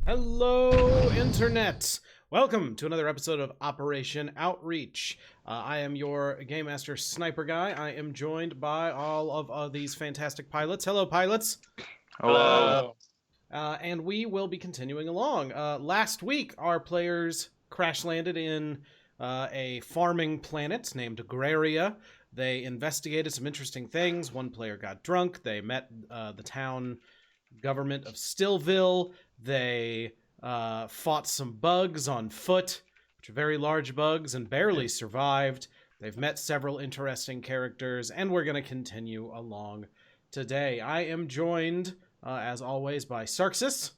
Hello, Internet! Welcome to another episode of Operation Outreach. I am your Game Master Sniper Guy. I am joined by all of these fantastic pilots. Hello, pilots! Hello! And we will be continuing along. Last week, our players crash-landed in a farming planet named Agraria. They investigated some interesting things. One player got drunk. They met the town government of Stillville. They fought some bugs on foot, which are very large bugs, and barely survived. They've met several interesting characters, and we're going to continue along today. I am joined, as always, by Sarksus.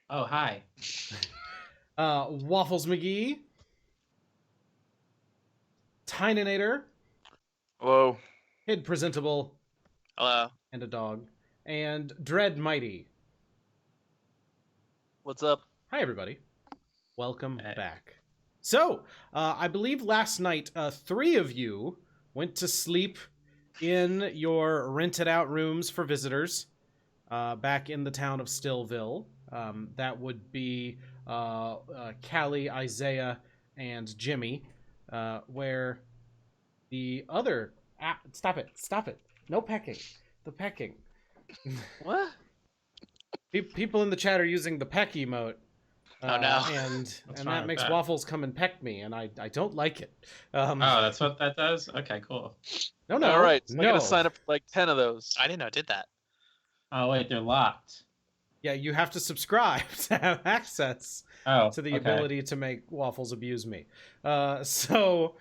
Oh, hi. wafflesmagee. Tynanator. Hello. Presentable. Hello. And a dog. And DreadMighty. What's up? Hi, everybody. Welcome back. So, I believe last night, 3 of you went to sleep in your rented-out rooms for visitors back in the town of Stillville. That would be Callie, Isaiah, and Jimmy, where the other... Stop it. No pecking. The pecking. What? People in the chat are using the peck emote. Oh no! And that makes Waffles come and peck me, and I don't like it. Oh, that's what that does? Okay, cool. No. All right, so no. I'm gonna sign up for like 10 of those. I didn't know it did that. Oh, wait, they're locked. Yeah, you have to subscribe to have access to the ability to make Waffles abuse me. So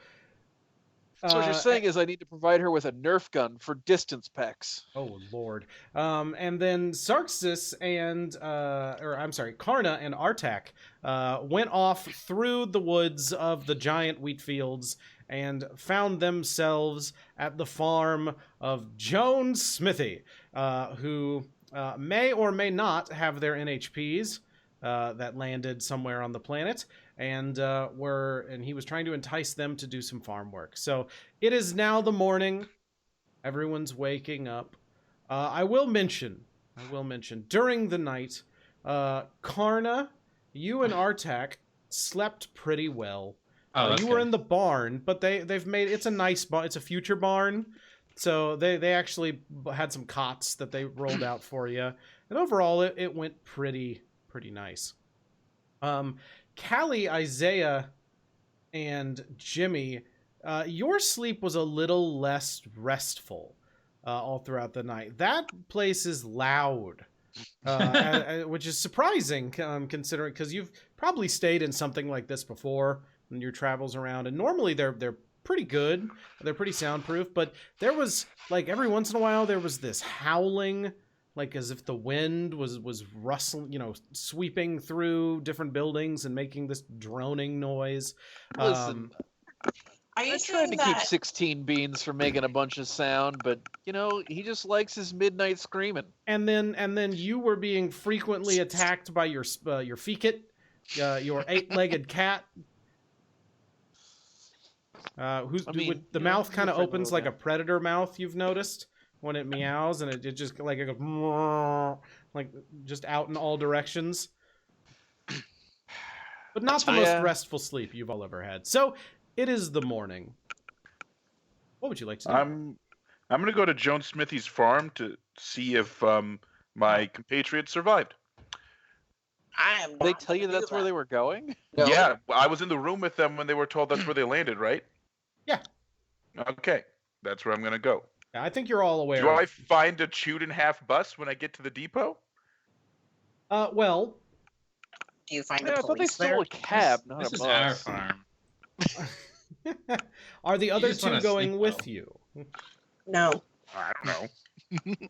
what you're saying is I need to provide her with a Nerf gun for distance pecks. Oh, Lord. And then Sarksus and, Karna and Artak went off through the woods of the giant wheat fields and found themselves at the farm of Joan Smithy, who may or may not have their NHPs that landed somewhere on the planet. And he was trying to entice them to do some farm work. So it is now the morning. Everyone's waking up. I will mention during the night, Karna, you and Artak slept pretty well. You were in the barn, but they've made it's a nice barn. It's a future barn, so they actually had some cots that they rolled out for you, and overall it went pretty nice. Callie, Isaiah, and Jimmy, your sleep was a little less restful all throughout the night. That place is loud, which is surprising considering because you've probably stayed in something like this before in your travels around, and normally they're pretty good, they're pretty soundproof. But there was like every once in a while there was this howling. Like as if the wind was rustling, sweeping through different buildings and making this droning noise. Listen, I tried to keep 16 Beans from making a bunch of sound, but he just likes his midnight screaming. And then you were being frequently attacked by your fecit, your 8-legged cat. The mouth kind of opens like a predator mouth. You've noticed. When it meows and it just like it goes like just out in all directions, but not the most restful sleep you've all ever had. So it is the morning. What would you like to do? I'm gonna go to Joan Smithy's farm to see if my compatriots survived. Did they tell you that's where they were going? No. Yeah, I was in the room with them when they were told that's where they landed, right? Yeah. Okay, that's where I'm gonna go. I think you're all aware. Do I find a chewed-in-half bus when I get to the depot? Well... Do you find I thought they stole a cab, not a bus. This is our farm. Are the other 2 going with you? No. I don't know.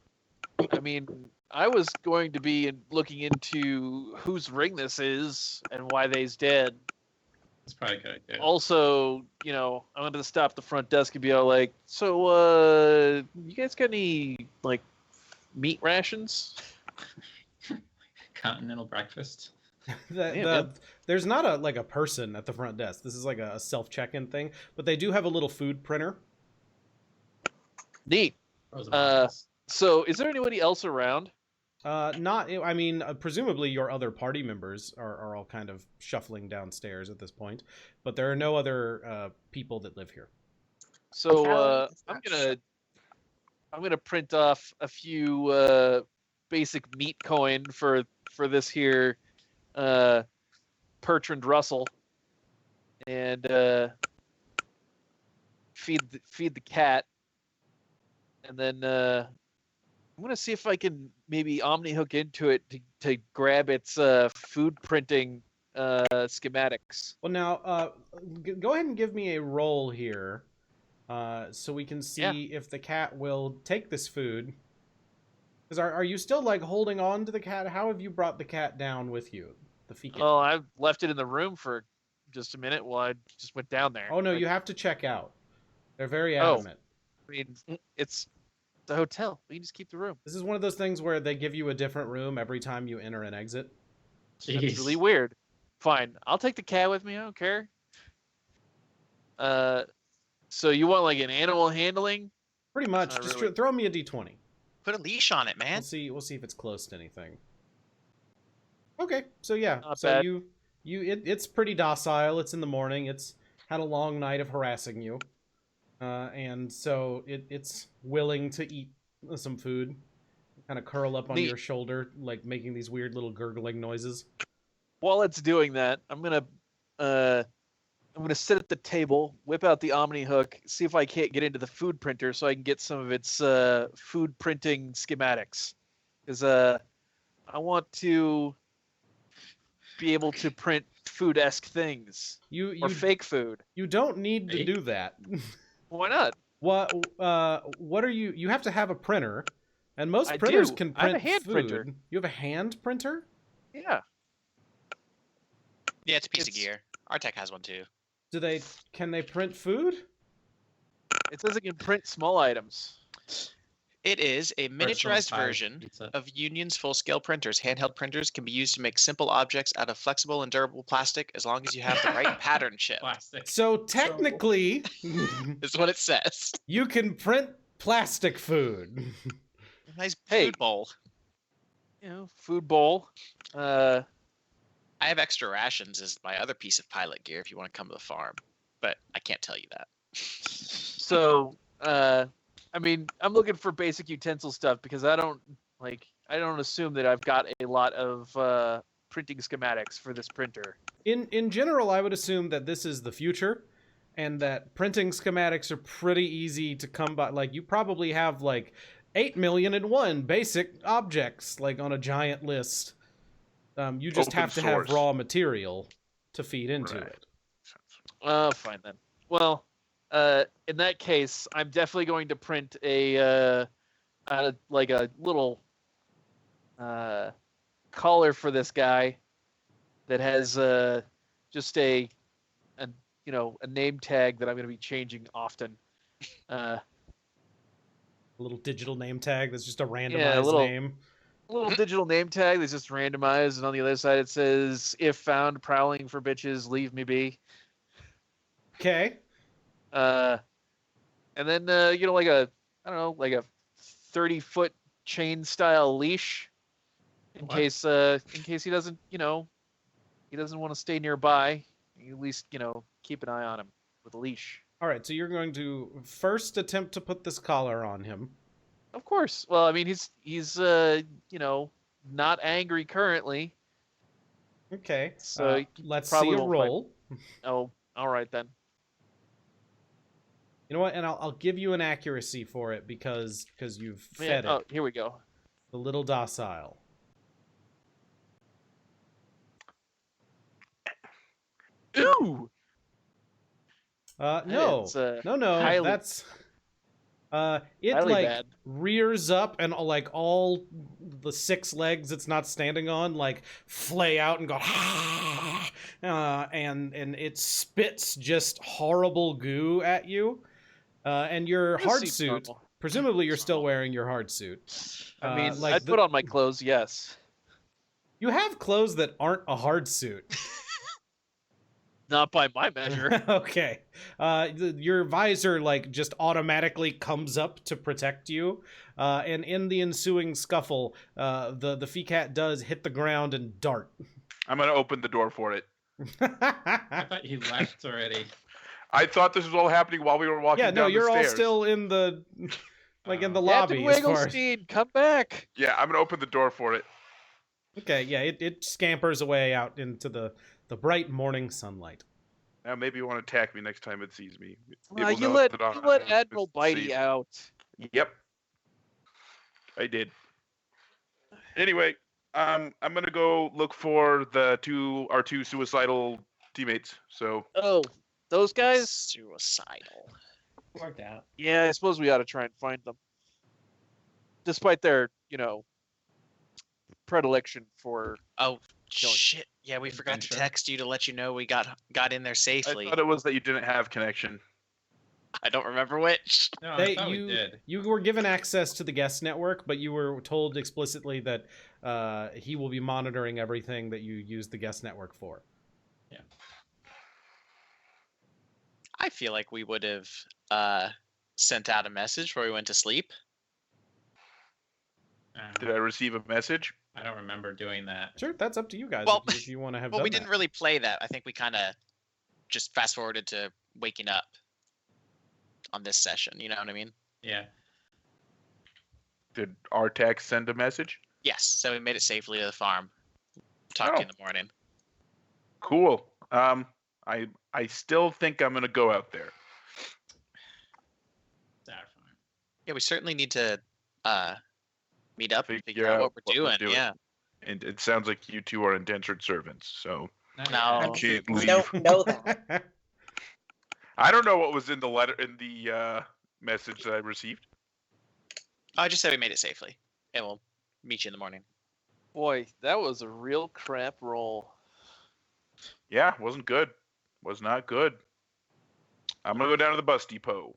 I mean, I was going to be looking into whose ring this is and why they's dead. That's probably good. Yeah. Also, I wanted to stop the front desk and be all like, so, you guys got any, like, meat rations? Continental breakfast. There's not a person at the front desk. This is like a self-check-in thing, but they do have a little food printer. Neat. So, is there anybody else around? Not. I mean, presumably your other party members are all kind of shuffling downstairs at this point, but there are no other people that live here. So Paladin is I'm gonna print off a few basic meat coin for this here Bertrand Russell, and feed the cat, and then I'm gonna see if I can maybe Omni hook into it to grab its food printing schematics. Well, now, go ahead and give me a roll here, so we can see if the cat will take this food. Because are you still like holding on to the cat? How have you brought the cat down with you? The fecat. Well, I left it in the room for just a minute while I just went down there. Oh no, you have to check out. They're very adamant. I mean, it's the hotel. We can just keep the room. This is one of those things where they give you a different room every time you enter and exit. Jeez. That's really weird. Fine, I'll take the cat with me. I don't care. So you want like an animal handling? Pretty much. Not Just really. throw me a d20. Put a leash on it, man. We'll see if it's close to anything. Okay, so yeah, Not so bad. it's pretty docile. It's in the morning. It's had a long night of harassing you, and so it's willing to eat some food. Kind of curl up on Neat. your shoulder, like making these weird little gurgling noises. While it's doing that, I'm gonna sit at the table, whip out the Omni hook, see if I can't get into the food printer so I can get some of its food printing schematics. Because I want to be able to print food-esque things or fake food. You don't need to Fake? do that. Why not? What are you? You have to have a printer, and most I printers do. can I have print a hand food. printer. You have a hand printer? Yeah. Yeah, it's a piece of It's- gear. Artec has one too. Can they print food? It says it can print small items. It is a Personal miniaturized size version pizza. of Union's full-scale printers. Handheld printers can be used to make simple objects out of flexible and durable plastic as long as you have the right pattern chip. Plastic. So technically, Is what it says. you can print plastic food. Nice Hey. food bowl. You know, food bowl. I have extra rations as my other piece of pilot gear if you want to come to the farm, but I can't tell you that. So, I mean, I'm looking for basic utensil stuff because I don't assume that I've got a lot of printing schematics for this printer. In general, I would assume that this is the future, and that printing schematics are pretty easy to come by. Like, you probably have like 8,000,001 basic objects like on a giant list. You just Open have to have source. raw material to feed into Right. it. Fine then. Well, in that case, I'm definitely going to print a little collar for this guy that has just a name tag that I'm going to be changing often. A little digital name tag that's just a randomized Yeah, a little- name. A little digital name tag that's just randomized, and on the other side it says, "If found prowling for bitches, leave me be." Okay. And then like a 30-foot chain style leash in What? case he doesn't want to stay nearby. You at least keep an eye on him with a leash. All right, so you're going to first attempt to put this collar on him. Of course. Well, I mean he's not angry currently. Okay. So you let's probably see a won't find- roll. Oh, all right then. You know what? And I'll give you an accuracy for it because you've fed it. Oh, here we go. The little docile. Ooh. No. It's, No, highly- that's it highly like bad. rears up and like all the 6 legs it's not standing on like flay out and go and it spits just horrible goo at you. And your This hard seems suit, normal. presumably you're still wearing your hard suit. I mean, like I'd put on my clothes, yes. You have clothes that aren't a hard suit. Not by my measure. Okay. Your visor like just automatically comes up to protect you, and in the ensuing scuffle, the fecat does hit the ground and dart. I'm gonna open the door for it. I thought you left already. I thought this was all happening while we were walking Yeah, down no, the you're all stairs. still in the like in the Captain lobby. As far as... Wigglestein, come back! Yeah, I'm gonna open the door for it. Okay, yeah, it scampers away out into the bright morning sunlight. Now maybe you want to attack me next time it sees me. It Well, will you know let that Admiral it's Bitey safe. out. Yep. I did. Anyway, I'm gonna go look for our two suicidal teammates. So Oh, those guys? Suicidal. Worked out. Yeah, I suppose we ought to try and find them. Despite their, predilection for... Oh Killing. shit! Yeah, we forgot to Adventure. text you to let you know we got in there I safely. thought it was that you didn't have connection. I don't remember which. No, I thought we did. You were given access to the guest network, but you were told explicitly that he will be monitoring everything that you use the guest network for. I feel like we would have sent out a message before we went to sleep. Did I receive a message? I don't remember doing that. Sure, that's up to you guys Well, if you want to have Well, done we that. didn't really play that. I think we kind of just fast forwarded to waking up on this session. You know what I mean? Yeah. Did Artax send a message? Yes. So we made it safely to the farm. Talk to you in Oh. the morning. Cool. I still think I'm gonna go out there. That's fine. Yeah, we certainly need to meet up and Figure figure out out what we're what we're doing. doing. Yeah. And it sounds like you two are indentured servants, so No. you can't We leave. don't know that. I don't know what was in the message that I received. I just said we made it safely, and we'll meet you in the morning. Boy, that was a real crap roll. Yeah, wasn't good. Was not good. I'm gonna go down to the bus depot.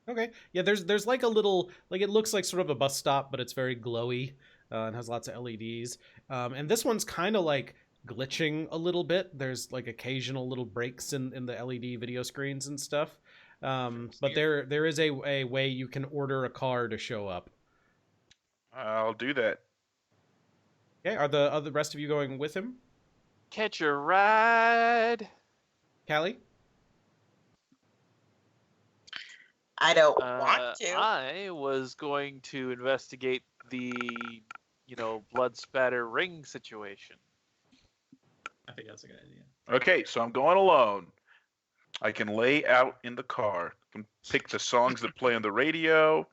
Okay. Yeah, there's like a little, like it looks like sort of a bus stop, but it's very glowy and has lots of LEDs. And this one's kind of like glitching a little bit. There's like occasional little breaks in the LED video screens and stuff. But there is a way you can order a car to show up. I'll do that. Okay. Are the rest of you going with him? Catch a ride. Callie? I don't want to. I was going to investigate the, blood spatter ring situation. I think that's a good idea. Okay, so I'm going alone. I can lay out in the car. I can pick the songs that play on the radio.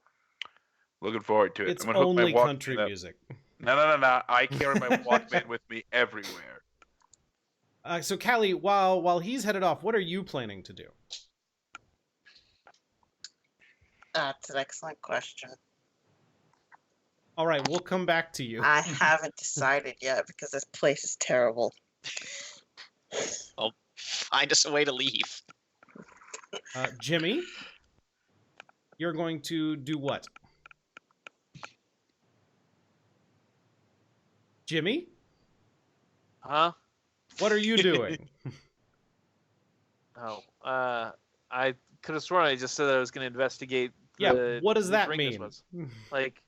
Looking forward to it. It's I'm gonna hook only my Walkman country up. music. No. I carry my Walkman with me everywhere. So Callie, while he's headed off, what are you planning to do? That's an excellent question. All right, we'll come back to you. I haven't decided yet because this place is terrible. Find us a way to leave. Jimmy, you're going to do what? Jimmy, Huh? what are you doing? Oh, I could have sworn I just said that I was going to investigate. Yeah, what does whose that ring this mean? was. Like,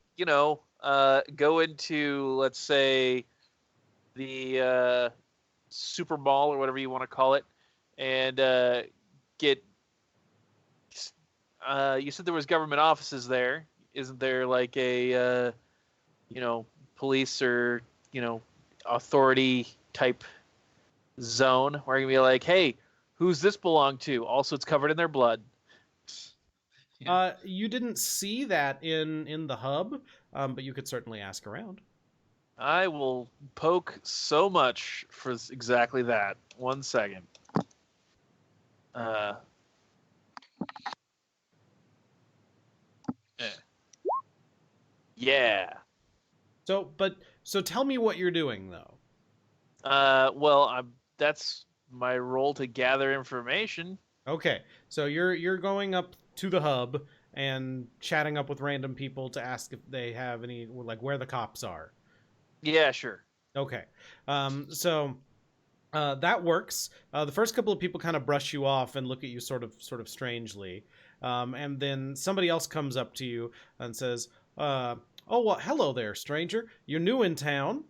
go into, let's say, the super mall or whatever you want to call it, and get. You said there was government offices there. Isn't there like a, police or authority type zone where you can be like, hey, who's this belong to? Also, it's covered in their blood. You didn't see that in the hub, but you could certainly ask around. I will poke so much for exactly that. 1 second. Yeah. So tell me what you're doing though. Well, that's my role to gather information. Okay, so you're going up to the hub and chatting up with random people to ask if they have any, like, where the cops are. Yeah, sure. Okay, so That works. The first couple of people kind of brush you off and look at you sort of strangely, and then somebody else comes up to you and says, "Oh, well, hello there, stranger. You're new in town."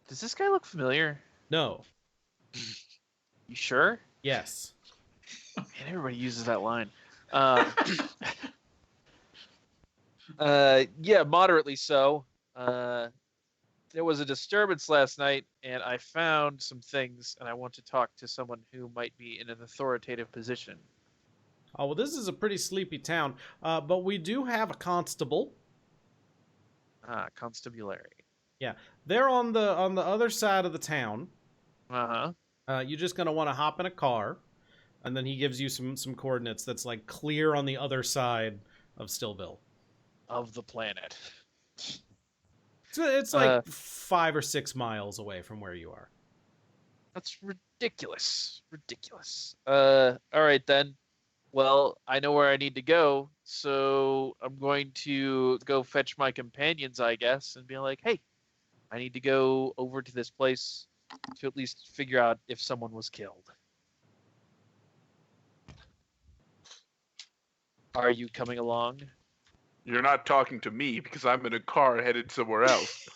Does this guy look familiar? No. You sure? Yes. Man, everybody uses that line. Yeah, moderately so. There was a disturbance last night, and I found some things, and I want to talk to someone who might be in an authoritative position. Oh, well, this is a pretty sleepy town, but we do have a constable. Constabulary. Yeah, they're on the other side of the town. Uh-huh. You're just gonna want to hop in a car, and then he gives you some coordinates that's like clear on the other side of Stillville. Of the planet. So it's like 5 or 6 miles away from where you are. That's ridiculous. Ridiculous. All right then. Well, I know where I need to go, so I'm going to go fetch my companions, I guess, and be like, hey, I need to go over to this place to at least figure out if someone was killed. Are you coming along? You're not talking to me because I'm in a car headed somewhere else.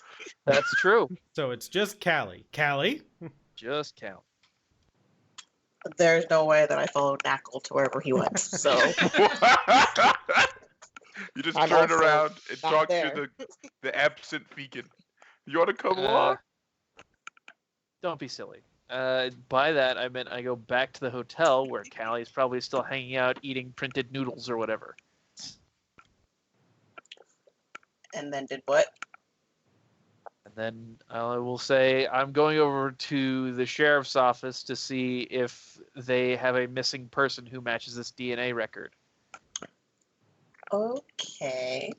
That's true. So it's just Callie. Callie? Just count. There's no way that I followed Knackle to wherever he went. So You just I'm turn also around and not talk there. to the absent vegan. You want to come along? Don't be silly. By that, I meant I go back to the hotel where Callie's probably still hanging out eating printed noodles or whatever. and then did what? And then I will say I'm going over to the sheriff's office to see if they have a missing person who matches this DNA record. Okay.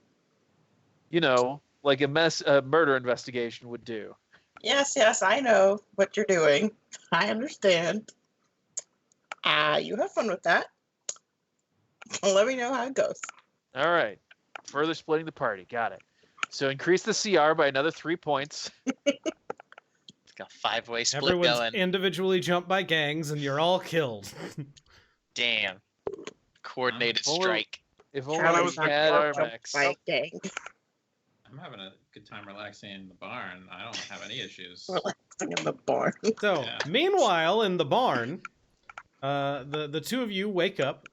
You know, like a murder investigation would do. Yes, I know what you're doing. I understand. You have fun with that. Let me know how it goes. All right. Further splitting the party. Got it. So increase the CR by another 3 points. It's got a 5-way split Everyone's going. individually jumped by gangs, and you're all killed. Damn. Coordinated Well, strike. If only Charlie we was had our jumped max. by a gang. I'm having a good time relaxing in the barn. I don't have any issues. Relaxing in the barn. So, Yeah. meanwhile, in the barn, the two of you wake up.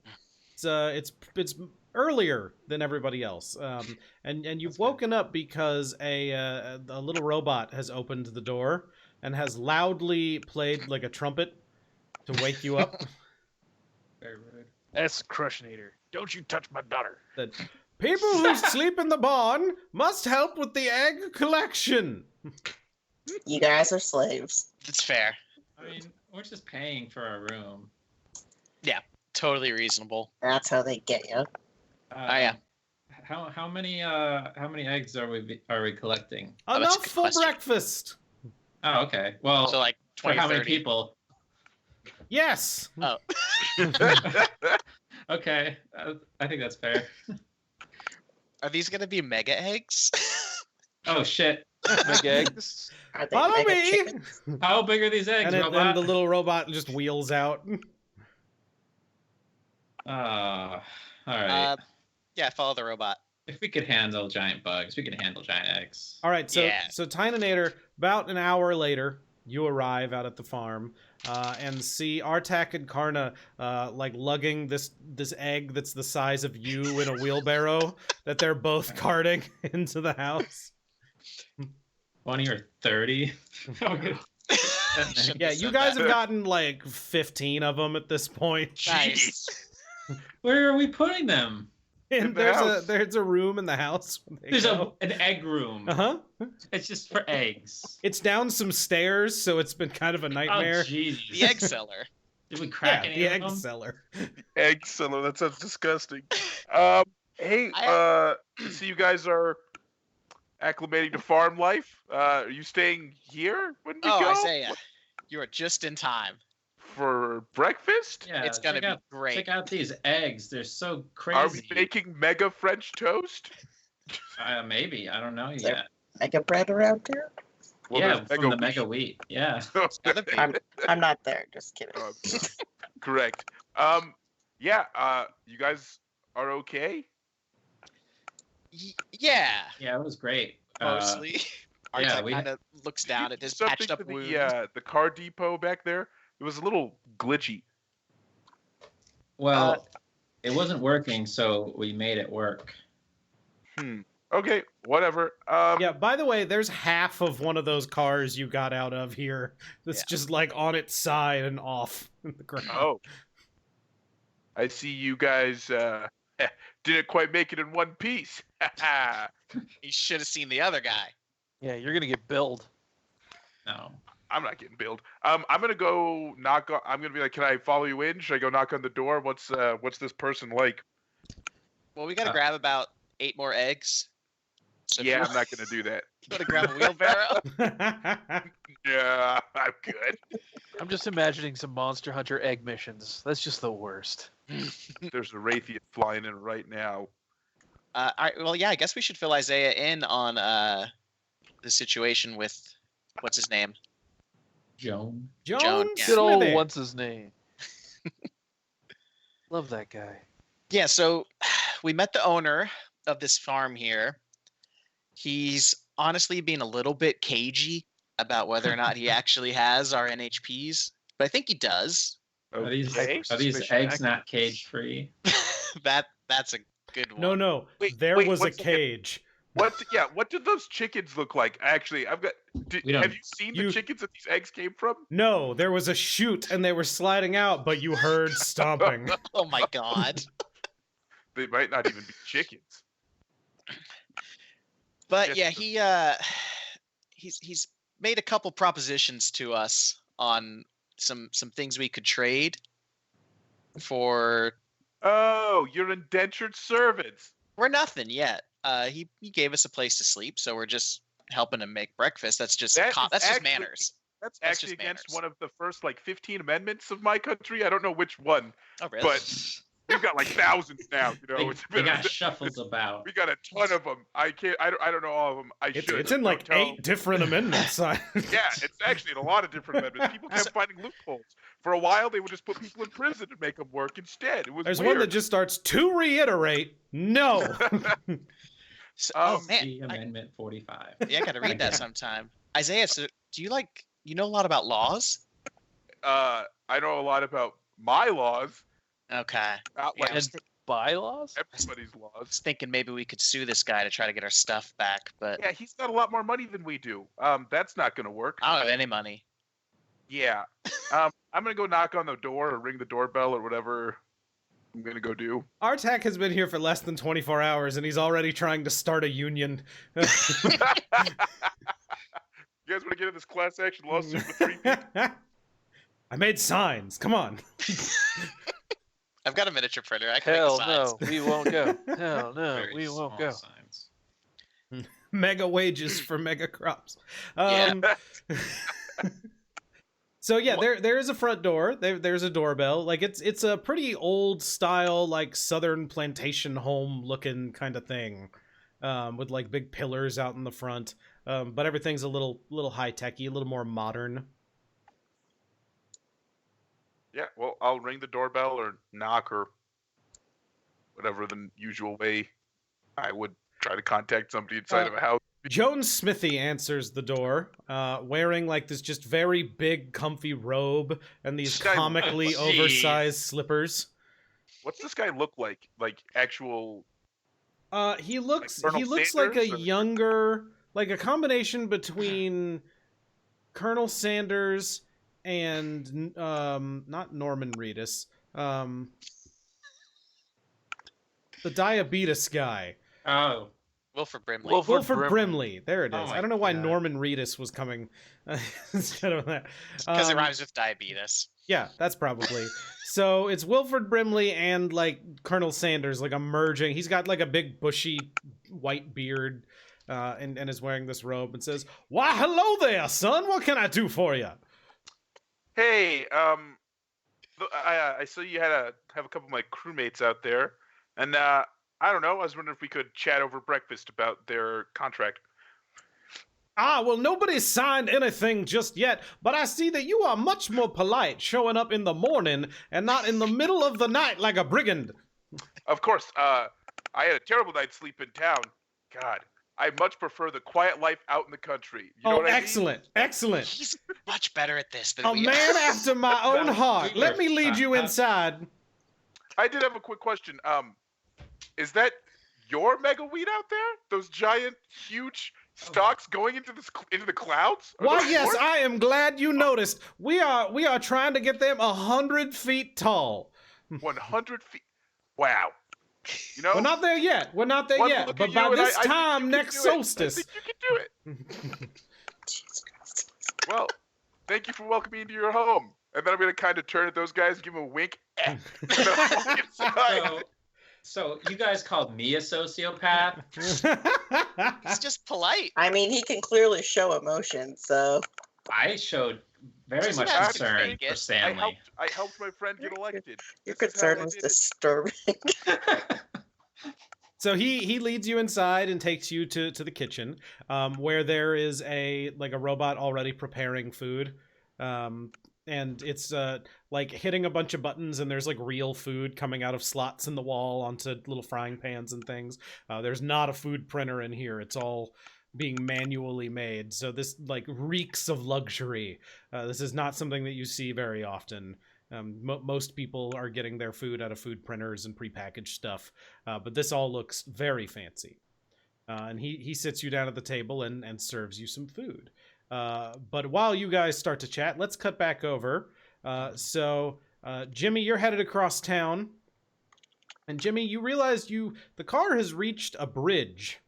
It's earlier than everybody else, and you've That's good. woken up because a little robot has opened the door and has loudly played like a trumpet to wake you up. Very rude. S. Crushinator. Don't you touch my daughter. That people who sleep in the barn must help with the egg collection. You guys are slaves. It's fair. I mean, we're just paying for a room. Totally reasonable. That's how they get you. Yeah. How many eggs are we collecting? Oh, that's a Enough good for question. breakfast. Oh, okay. Well, So like for 20, how many 30. people? Yes. Oh. Okay, I think that's fair. Are these going to be mega eggs? Oh shit! Make eggs. Are they Follow mega me. chickens? How big are these eggs, And robot? the little robot just wheels out. All right. Yeah, follow the robot. If we could handle giant bugs, we could handle giant eggs. All right, so Yeah. so Tynanator, about an hour later, you arrive out at the farm and see Artak and Karna like lugging this egg that's the size of you in a wheelbarrow that they're both carting into the house. 20 or 30. Shouldn't Yeah, have you said guys that. have gotten like 15 of them at this point. Nice. Where are we putting them? And the house. there's a room in the house. where they There's go. an egg room. Uh-huh. It's just for eggs. It's down some stairs, so it's been kind of a Oh nightmare. jeez. The egg seller. Did we crack Yeah, any the of egg them? cellar. Egg seller, that sounds disgusting. Hey, so you guys are acclimating to farm life? Are you staying here when we Oh, go? Isaiah, you are just in time. For breakfast? Yeah, It's gonna check out, be great. Check out these eggs. They're so crazy. Are we making mega French toast? Maybe. I don't know there- yet. Mega bread around here? Well, yeah, there's from the Mega Mega Wheat. Yeah. Other big- I'm not there. Just kidding. Correct. Yeah. You guys are okay? Yeah, Yeah, it was great. mostly. yeah, Artek we- kind of looks Did you down at do his something patched up to wound. the car depot back there? It was a little glitchy. Well, it wasn't working, so we made it work. Okay, whatever. Yeah, by the way, there's half of one of those cars you got out of here that's Yeah. just like on its side and off in the ground. Oh. I see you guys didn't quite make it in one piece. You should have seen the other guy. Yeah, you're gonna get billed. No. I'm not getting billed. I'm gonna go knock on. I'm gonna be like, can I follow you in? Should I go knock on the door? What's this person like? Well, we got to grab about 8 more eggs. So if Yeah, you I'm not gonna do that. got to grab a wheelbarrow. Yeah, I'm good. I'm just imagining some Monster Hunter egg missions. That's just the worst. There's a Raytheon flying in right now. All right, well, yeah, I guess we should fill Isaiah in on the situation with what's his name. Joan. Joan yeah. Good old Smithy. what's his name? Love that guy. Yeah, so we met the owner of this farm here. He's honestly being a little bit cagey about whether or not he actually has our NHPs, but I think he does. Are these Okay. eggs not cage free? That's a good one. No. Wait, there wait, was a 1 second. cage. What did those chickens look like? Actually, I've got. We don't- Have you seen the You- chickens that these eggs came from? No, there was a chute and they were sliding out, but you heard stomping. Oh my god. They might not even be chickens. But Yes, yeah, he's made a couple propositions to us on some things we could trade for. Oh, you're indentured servants. We're nothing yet. He gave us a place to sleep, so we're just helping him make breakfast. That's just That is that's just actually- manners. That's That's actually just against manners. one of the first 15 amendments of my country. I don't know which one. Oh really? But we've got thousands now. They, It's they been got shuffled about. we got a ton of them. I don't know all of them. I should. It's in Don't tell. 8 different amendments. Yeah, it's actually in a lot of different amendments. People kept finding loopholes. For a while, they would just put people in prison to make them work instead. It was There's weird. one that just starts to reiterate. No. So, oh Um, man, See Amendment 45. yeah, I gotta read that sometime. Isaiah, so do you know a lot about laws? I know a lot about my laws, Okay. not Yeah, like I was Bylaws? everybody's laws. thinking maybe we could sue this guy to try to get our stuff back, but Yeah, he's got a lot more money than we do. That's not gonna work. I don't have any money. Yeah. I'm gonna go knock on the door or ring the doorbell or whatever I'm gonna go do. Artak has been here for less than 24 hours and he's already trying to start a union. You guys want to get in this class action lawsuit with 3 people? I made signs. Come on. I've got a miniature printer. I can Hell make the signs. no, we won't go. Hell no, Very we won't small go. signs. Mega wages for mega crops. Yeah. So yeah, there is a front door. There's a doorbell. It's a pretty old style southern plantation home looking kind of thing, with big pillars out in the front. But everything's a little high techy, a little more modern. Yeah, well, I'll ring the doorbell or knock or whatever the usual way I would try to contact somebody inside of a house. Joan Smithy answers the door, wearing this just very big, comfy robe and these This guy- comically Jeez. oversized slippers. What's this guy look like? Like actual? He looks Colonel like a Sanders, or- younger, a combination between Colonel Sanders and not Norman Reedus, the diabetes guy. Oh, Wilford Brimley. Wilford Brimley. There it is. Oh I my don't know why God. Norman Reedus was coming instead of that. Because it rhymes with diabetes. Yeah, that's probably. So it's Wilford Brimley and Colonel Sanders emerging. He's got a big bushy white beard, and is wearing this robe and says, "Why, hello there, son. What can I do for you?" Hey, I saw you have a couple of my crewmates out there, and I don't know. I was wondering if we could chat over breakfast about their contract. Ah, well, nobody's signed anything just yet, but I see that you are much more polite, showing up in the morning and not in the middle of the night like a brigand. Of course, I had a terrible night's sleep in town. God, I much prefer the quiet life out in the country. You know Oh, what I mean? excellent, excellent. He's much better at this than A we man are. after my own Well, heart. we Let were- me lead you inside. I did have a quick question. Is that your mega weed out there? Those giant, huge stalks going into the clouds? Are Why, those yes, yours? I am glad you noticed. We are trying to get them 100 feet tall. 100 feet. Wow. You know, We're not there yet. We're not there one yet. look But at by you and this I think time you can next do it. solstice. I think you can do it. Jesus Christ. Well, thank you for welcoming me into your home. And then I'm going to kind of turn at those guys, give them a wink. And then I'll walk inside. So you guys called me a sociopath? He's just polite. I mean, he can clearly show emotion, so I showed very Doesn't much have to concern fake it. for Stanley. I helped my friend get elected. your This is how concern I was did it. disturbing. So he leads you inside and takes you to the kitchen, where there is a robot already preparing food, and it's like hitting a bunch of buttons, and there's like real food coming out of slots in the wall onto little frying pans and things. There's not a food printer in here; it's all being manually made. So this like reeks of luxury. This is not something that you see very often. Most people are getting their food out of food printers and prepackaged stuff, but this all looks very fancy. And he sits you down at the table and serves you some food. But while you guys start to chat, let's cut back over. So Jimmy, you're headed across town, and Jimmy, you realize the car has reached a bridge,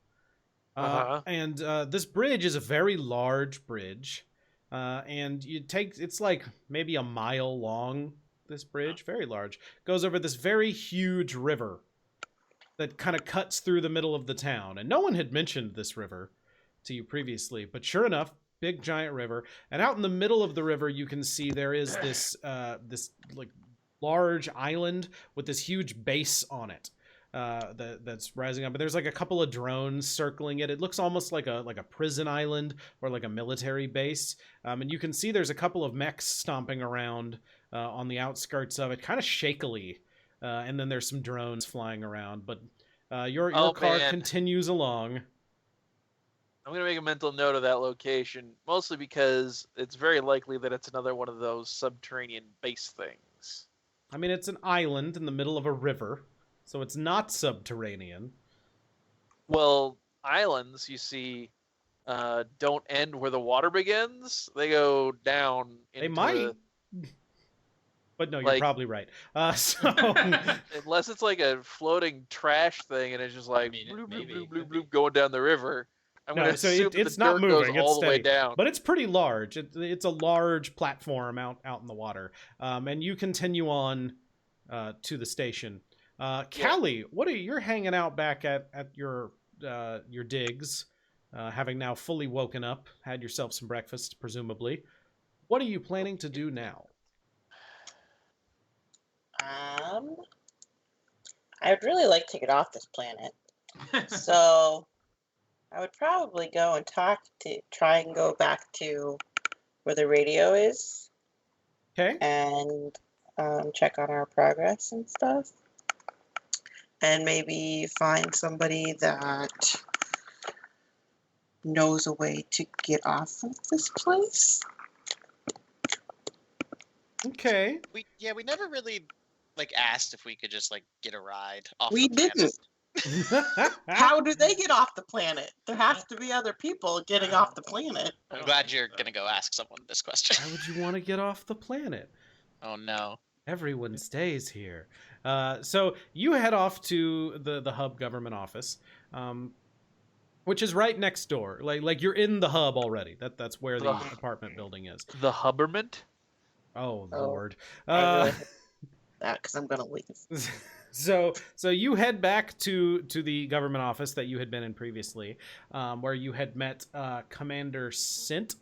and this bridge is a very large bridge. And it's like maybe a mile long, this bridge, very large, goes over this very huge river that kind of cuts through the middle of the town. And no one had mentioned this river to you previously, but sure enough, big giant river. And out in the middle of the river, you can see there is this like large island with this huge base on it. That's rising up, but there's like a couple of drones circling it. It looks almost like a prison island or like a military base, and you can see there's a couple of mechs stomping around on the outskirts of it, kind of shakily, and then there's some drones flying around. But your car continues along. I'm going to make a mental note of that location, mostly because it's very likely that it's another one of those subterranean base things. I mean, it's an island in the middle of a river. So it's not subterranean. Well, islands, you see, don't end where the water begins. They go down into They might. But no, you're like- probably right. So unless it's like a floating trash thing and it's just like I mean, bloop, bloop, maybe bloop, it could bloop, be. bloop, going down the river. I'm No, going to so assume that it's the not dirt moving, goes it's all the way steady. down. but it's pretty large. It's a large platform out in the water. And you continue on to the station. Callie, you're hanging out back at your digs, having now fully woken up, had yourself some breakfast, presumably. What are you planning to do now? I would really like to get off this planet. So I would probably go and try and go back to where the radio is Okay. and check on our progress and stuff. And maybe find somebody that knows a way to get off of this place. Okay. We never really asked if we could just get a ride off. We the planet. didn't. How do they get off the planet? There has to be other people getting off the planet. I'm glad you're gonna go ask someone this question. Why would you want to get off the planet? Oh no. Everyone stays here. So you head off to the hub government office, which is right next door. Like you're in the hub already. That's where the apartment building is. The Hubberment? Oh Oh. Lord. I really that because I'm gonna leave. So you head back to the government office that you had been in previously, where you had met Commander Sint.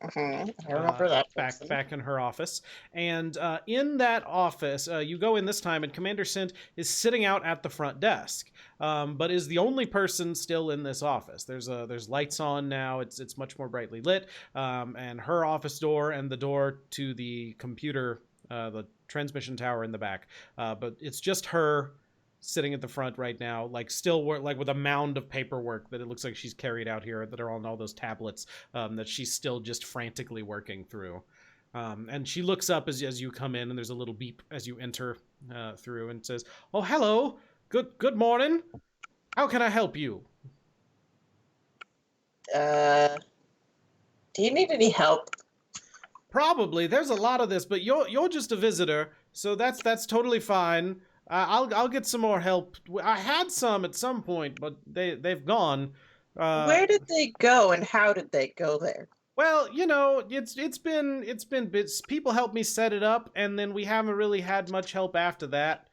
I remember that person. back in her office. And in that office, you go in this time, and Commander Sint is sitting out at the front desk, but is the only person still in this office. There's lights on now. It's much more brightly lit, and her office door and the door to the computer, the transmission tower in the back. But it's just her sitting at the front right now, like still like with a mound of paperwork that it looks like she's carried out here that are on all those tablets, that she's still just frantically working through. And she looks up as you come in, and there's a little beep as you enter through, and says, "Oh, hello. Good morning. How can I help you?" Do you need any help? Probably. There's a lot of this, but you're just a visitor, so that's totally fine. I'll get some more help. I had some at some point, but they've gone. Where did they go, and how did they go there? Well, you know, it's been bits. People helped me set it up, and then we haven't really had much help after that.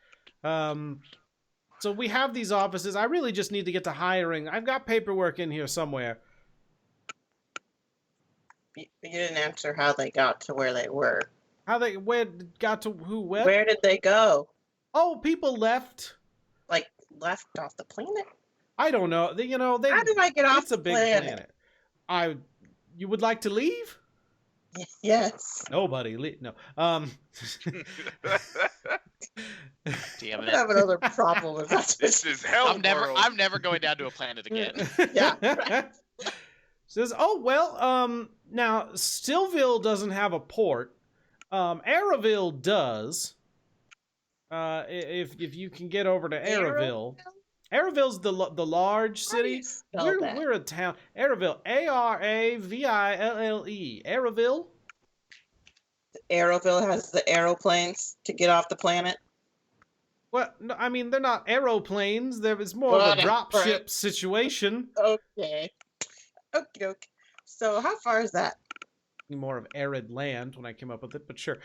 So we have these offices. I really just need to get to hiring. I've got paperwork in here somewhere. You didn't answer how they got to where they were. Where got to who? Where? Where did they go? Oh, people left. Like, left off the planet? I don't know. They. How did I get off It's a the big planet? You would like to leave? Yes. Nobody leave. No. Damn I it. have another problem with that. This is hell. I'm never going down to a planet again. Yeah. Says, oh, well, now, Stillville doesn't have a port. Araville does. If you can get over to Araville. Araville's the large city. We're a town. Araville. Araville. Araville. Aeroville has the aeroplanes to get off the planet. Well, no, I mean, they're not aeroplanes. It's more of a dropship situation. Okay. Okay. So how far is that? More of arid land when I came up with it, but sure.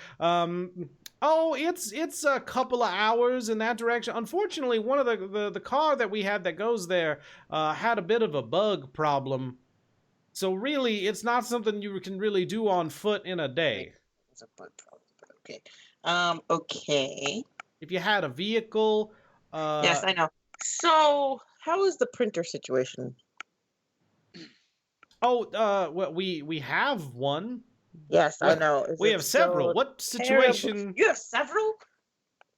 It's a couple of hours in that direction. Unfortunately, one of the car that we had that goes there had a bit of a bug problem. So really, it's not something you can really do on foot in a day. It's a bug problem. Okay. Okay. If you had a vehicle. Yes, I know. So how is the printer situation? Well, we have one. Yes, I know. We have several. What situation? Terrible? You have several?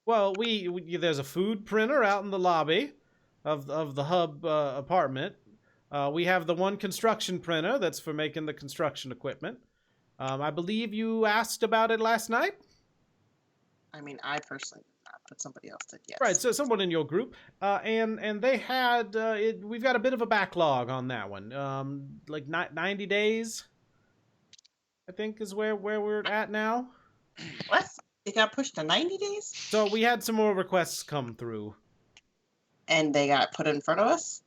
Well, there's a food printer out in the lobby of the hub apartment. We have the one construction printer that's for making the construction equipment. I believe you asked about it last night. I mean, I personally did not, but somebody else did. Yes. Right, so someone in your group, and they had we've got a bit of a backlog on that one. Like 90 days, I think, is where we're at now. What? It got pushed to 90 days? So we had some more requests come through. And they got put in front of us?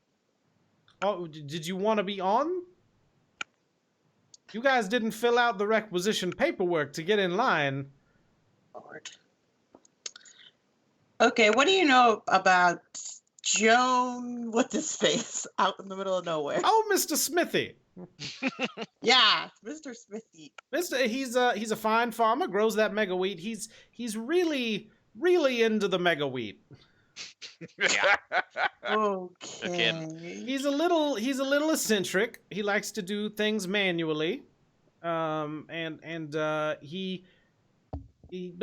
Oh, did you want to be on? You guys didn't fill out the requisition paperwork to get in line. Lord. Okay, what do you know about Joan, what's his face, out in the middle of nowhere? Oh, Mr. Smithy. Yeah, Mr. Smithy. He's a fine farmer, grows that mega wheat. He's really into the mega wheat. Okay. He's a little eccentric. He likes to do things manually. But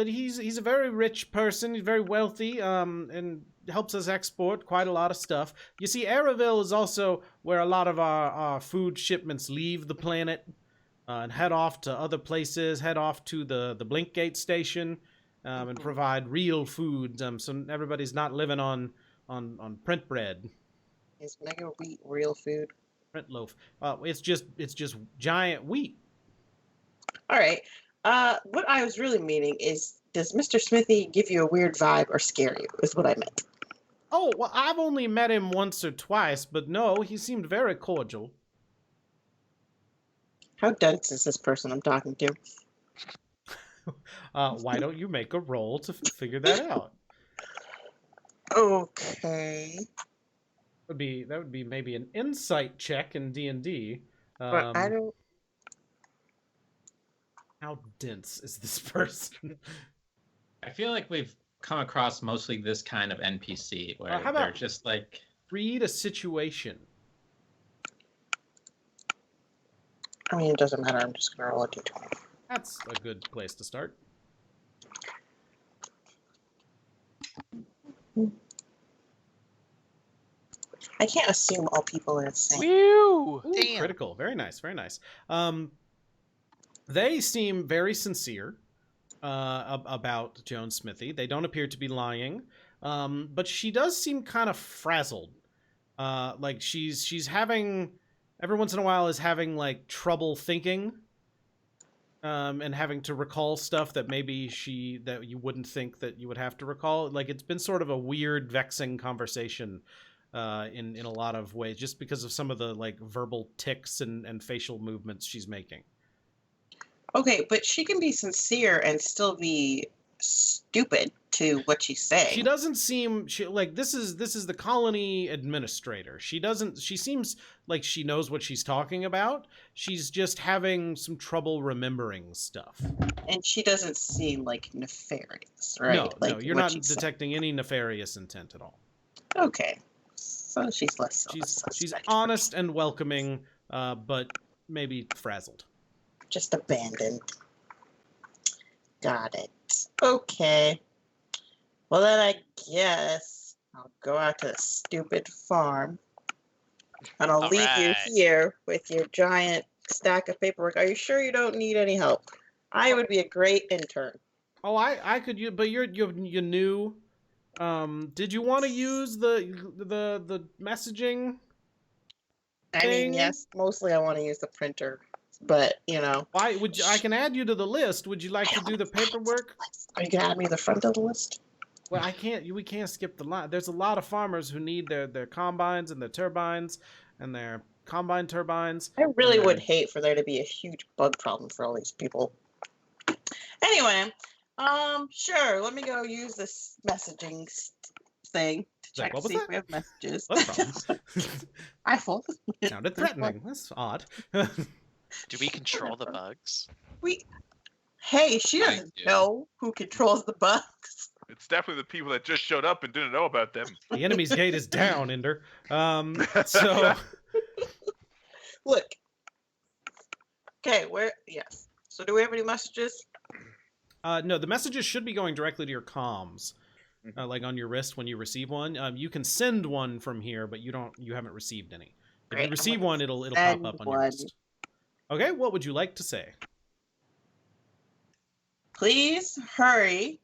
he's a very rich person. He's very wealthy, and helps us export quite a lot of stuff. You see, Araville is also where a lot of our food shipments leave the planet and head off to other places, head off to the Blinkgate station, and provide real food, so everybody's not living on print bread. Is mega wheat real food? Print loaf. It's just giant wheat. All right. What I was really meaning is, does Mr. Smithy give you a weird vibe or scare you, is what I meant. Oh, well, I've only met him once or twice, but no, he seemed very cordial. How dense is this person I'm talking to? Why don't you make a roll to figure that out? Okay. That would be maybe an insight check in D&D. But I don't... How dense is this person? I feel like we've come across mostly this kind of NPC where how they're about- just like, Read a situation. I mean, it doesn't matter. I'm just gonna roll a d20. That's a good place to start. I can't assume all people are the same. Whew! Ooh, Damn. critical. Very nice. Very nice. They seem very sincere about Joan Smithy. They don't appear to be lying, but she does seem kind of frazzled. Like she's having every once in a while is having like trouble thinking, and having to recall stuff that maybe that you wouldn't think that you would have to recall. Like it's been sort of a weird, vexing conversation. In a lot of ways, just because of some of the like verbal tics and facial movements she's making. Okay, but she can be sincere and still be stupid to what she's saying. She doesn't seem like this is the colony administrator. She seems like she knows what she's talking about. She's just having some trouble remembering stuff. And she doesn't seem like nefarious, right? No, like no, you're what not she's saying. detecting any nefarious intent at all. Okay, so she's less. of a She's suspect. honest and welcoming, but maybe frazzled. Just abandoned. Got it. Okay. Well, then I guess I'll go out to the stupid farm. And I'll leave you Alright. here with your giant stack of paperwork. Are you sure you don't need any help? I would be a great intern. Oh, I could use, but you're new. Did you want to use the messaging? I mean, Thing? yes, mostly I want to use the printer, but you know. Why would you? I can add you to the list. Would you like to do the paperwork? Are you gonna add me to the front of the list? Well, I can't. We can't skip the line. There's a lot of farmers who need their combines and their turbines and their combine turbines. I really and would their- hate for there to be a huge bug problem for all these people. Anyway, sure. Let me go use this messaging thing to Zach, check what to was see that? if we have messages. What's wrong? I thought Sounded threatening. That's odd. Do we control the bugs? Hey, she I doesn't do. know who controls the bugs. It's definitely the people that just showed up and didn't know about them. The enemy's gate is down, Ender. So Look. Okay, yes. So do we have any messages? no, the messages should be going directly to your comms, like on your wrist when you receive one. You can send one from here, but you haven't received any. If Great, you I'm receive gonna one, it'll pop send up on your one. wrist. Okay, what would you like to say? Please hurry.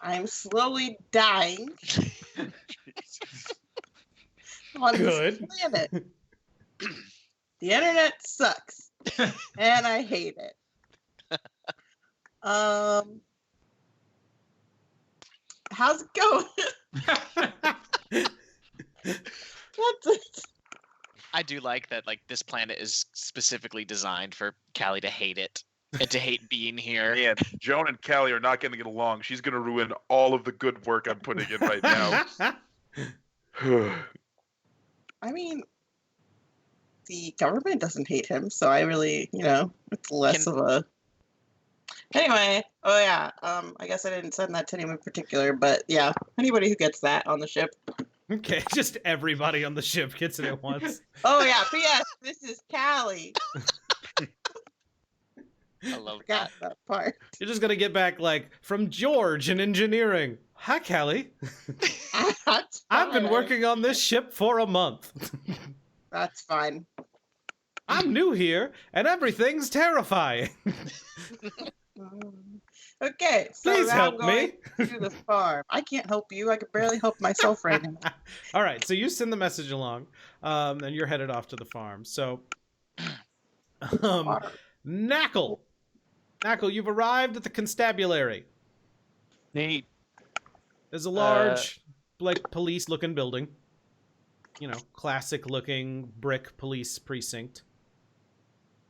I'm slowly dying on Good. this planet. The internet sucks, and I hate it. How's it going? That's it. I do like that. Like this planet is specifically designed for Callie to hate it and to hate being here. Man, Joan and Callie are not going to get along. She's going to ruin all of the good work I'm putting in right now. I mean, the government doesn't hate him, so I really, it's less of a. Anyway, oh yeah, I guess I didn't send that to anyone in particular, but yeah, anybody who gets that on the ship. Okay, just everybody on the ship gets it at once. Oh yeah, P.S. This is Callie. I love Forgot that. that part. You're just gonna get back like from George in engineering. Hi, Callie. That's I've been fine. working on this ship for a month. That's fine. I'm new here, and everything's terrifying. Okay, so Please now help I'm me. going to the farm. I can't help you. I can barely help myself right now. All right, so you send the message along, and you're headed off to the farm. So, Knackle, you've arrived at the constabulary. Neat. There's a large, like, police-looking building. Classic-looking brick police precinct.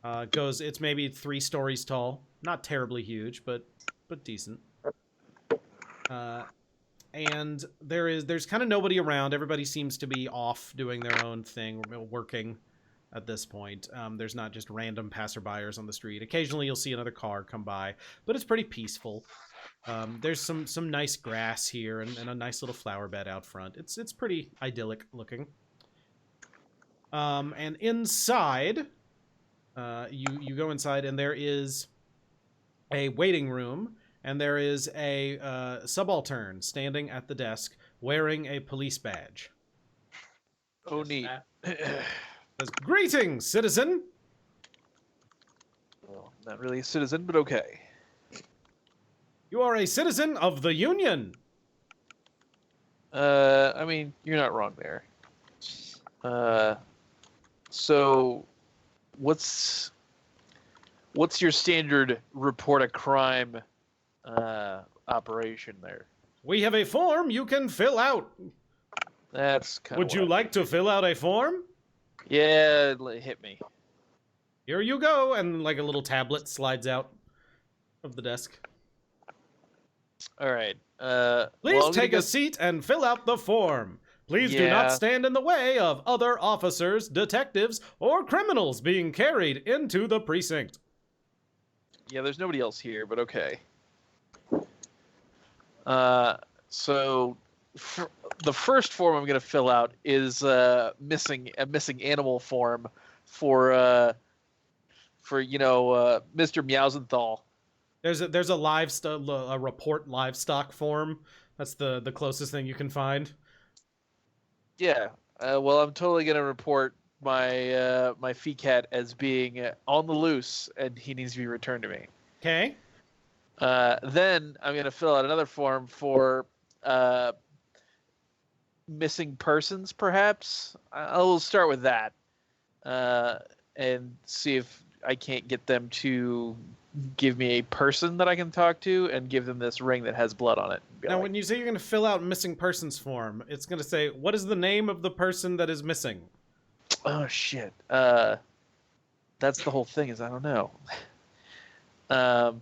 It's maybe 3 stories tall. Not terribly huge, but decent. And there's kind of nobody around. Everybody seems to be off doing their own thing, working. at this point. There's not just random passerbyers on the street. Occasionally you'll see another car come by, but it's pretty peaceful. There's some nice grass here and a nice little flower bed out front. It's pretty idyllic looking. And inside, you go inside, and there is a waiting room, and there is a subaltern standing at the desk wearing a police badge. Oh, neat. Says, "Greetings, citizen." Well, not really a citizen, but okay. You are a citizen of the Union. I mean, you're not wrong there. So, what's your standard report a crime operation there? We have a form you can fill out. That's kind of. Would you like to fill out a form? Yeah, hit me. Here you go, and like a little tablet slides out of the desk. All right. Please take a seat and fill out the form. Please do not stand in the way of other officers, detectives, or criminals being carried into the precinct. Yeah, there's nobody else here, but okay. So the first form I'm going to fill out is a missing animal form for Mr. Meowsenthal. There's a report livestock form. That's the closest thing you can find. Yeah. Well, I'm totally going to report my my fee cat as being on the loose, and he needs to be returned to me. Okay. Then I'm going to fill out another form for missing persons, perhaps. I'll start with that and see if I can't get them to give me a person that I can talk to and give them this ring that has blood on it. Now, when you say you're going to fill out missing persons form, it's going to say, what is the name of the person that is missing? Oh, shit. That's the whole thing, is I don't know. Well,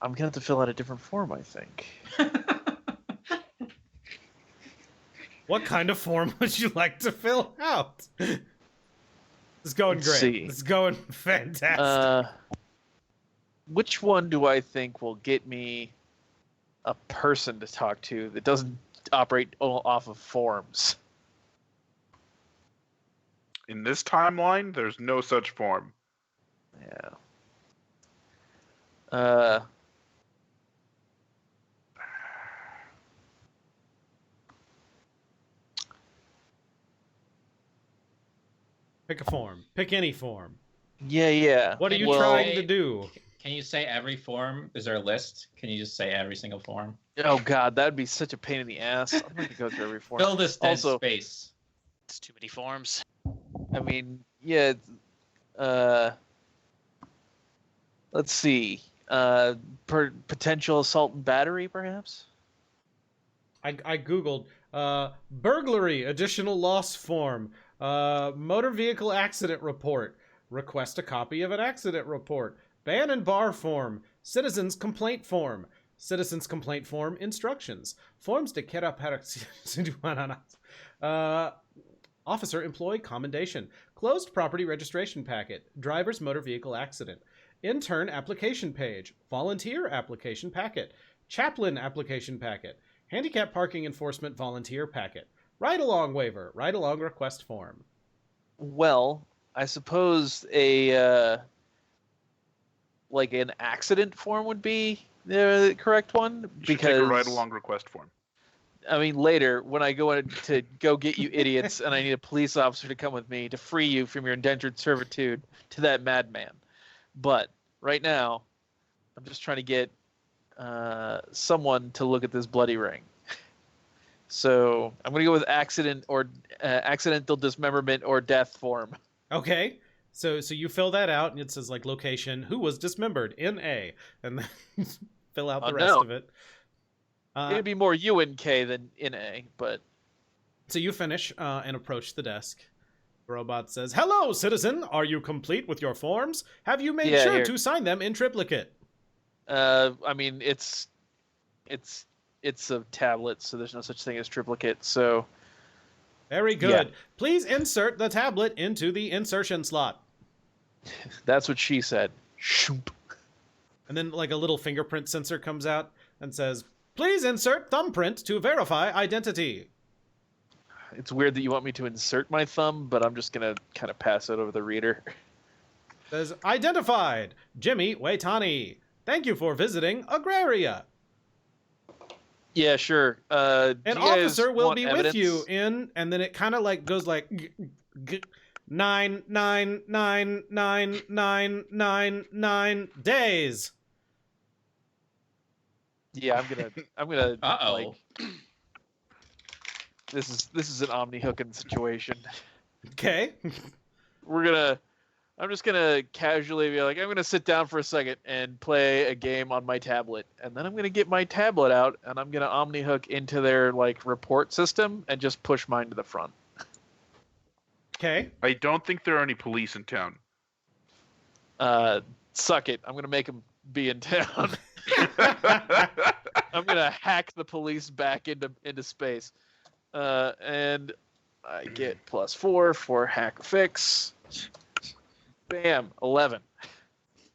I'm going to have to fill out a different form, I think. What kind of form would you like to fill out? It's going Let's great. see. It's going fantastic. Which one do I think will get me a person to talk to that doesn't operate off of forms? In this timeline, there's no such form. Yeah. Pick a form. Pick any form. Yeah. What are you Well- trying to do? Can you say every form? Is there a list? Can you just say every single form? Oh god, that'd be such a pain in the ass. I'm not gonna go through every form. Fill this dead Also- space. It's too many forms. I mean, yeah. Let's see. Potential assault and battery, perhaps. I googled burglary, additional loss form, motor vehicle accident report, request a copy of an accident report, ban and bar form, citizens complaint form, citizens complaint form instructions, forms de officer employee commendation, closed property registration packet, driver's motor vehicle accident, intern application page, volunteer application packet, chaplain application packet, handicap parking enforcement volunteer packet, ride-along waiver, ride-along request form. Well, I suppose a like an accident form would be the correct one, You should take because a ride-along request form. I mean, later when I go in to go get you idiots, and I need a police officer to come with me to free you from your indentured servitude to that madman. But right now, I'm just trying to get someone to look at this bloody ring. So I'm gonna go with accident or accidental dismemberment or death form. Okay, so you fill that out, and it says like location, who was dismembered, N.A., and then fill out the rest of it. It'd be more UNK than NA, but So you finish and approach the desk. The robot says, "Hello, citizen. Are you complete with your forms? Have you made Yeah, sure here. to sign them in triplicate?" I mean it's a tablet, so there's no such thing as triplicate. So Very good. Please insert the tablet into the insertion slot. That's what she said. Shoop. And then like a little fingerprint sensor comes out and says, please insert thumbprint to verify identity. It's weird that you want me to insert my thumb, but I'm just going to kind of pass it over the reader. Says, identified, Jimmy Waitani. Thank you for visiting Agraria. Yeah, sure. An do you guys officer will want be evidence? with you in, and then it kind of like goes like 9 days. Yeah, I'm gonna Uh-oh. like this is an Omni hooking situation. Okay. I'm just gonna casually be like, I'm gonna sit down for a second and play a game on my tablet, and then I'm gonna get my tablet out and I'm gonna Omni hook into their like report system and just push mine to the front. Okay. I don't think there are any police in town. Suck it. I'm gonna make them be in town. I'm gonna hack the police back into space, and I get +4 for hack fix. Bam, 11.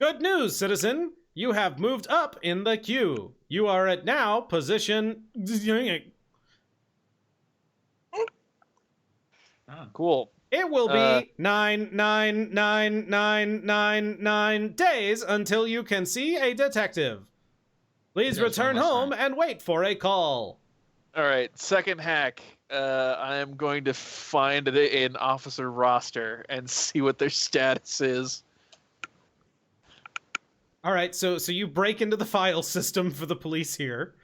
Good news, citizen. You have moved up in the queue. You are at now position. Cool. It will be 9 days until you can see a detective. Please Yes, return almost home time. and wait for a call. All right, second hack. I am going to find an officer roster and see what their status is. All right, so you break into the file system for the police here.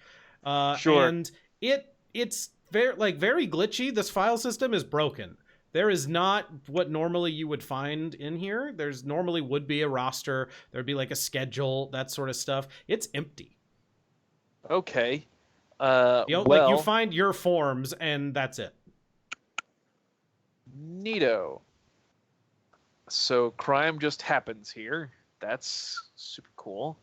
Sure. And it's very glitchy. This file system is broken. There is not what normally you would find in here. There's normally would be a roster. There'd be like a schedule, that sort of stuff. It's empty. Okay. Like you find your forms and that's it. Neato. So crime just happens here. That's super cool.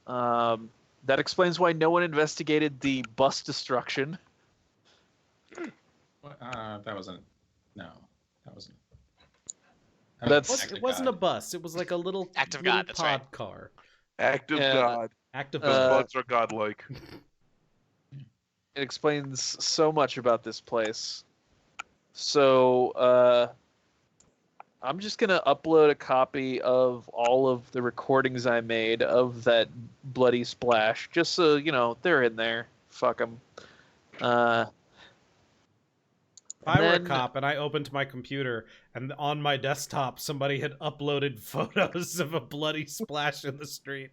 That explains why no one investigated the bus destruction. That wasn't. No, that wasn't. It wasn't a bus. It was like a little, Act of little God, that's pod right. car. Act of Yeah. God. Act of Those God. bugs are godlike. It explains so much about this place. So, I'm just going to upload a copy of all of the recordings I made of that bloody splash, just so, they're in there. Fuck them. If I were a cop and I opened my computer and on my desktop somebody had uploaded photos of a bloody splash in the street,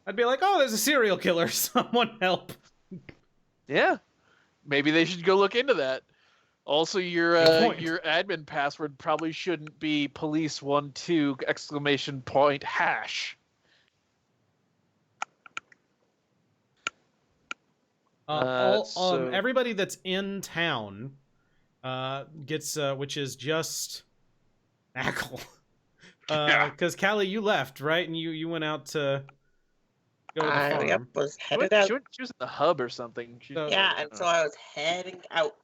I'd be like, oh, there's a serial killer. Someone help. Yeah. Maybe they should go look into that. Also, your Good point. your admin password probably shouldn't be police12!! Everybody that's in town gets, which is just Ackle. Yeah. Because Callie, you left, right? And you went out to go to the farm. Was She headed out. was in the hub or something. So- Yeah, and so I was heading out.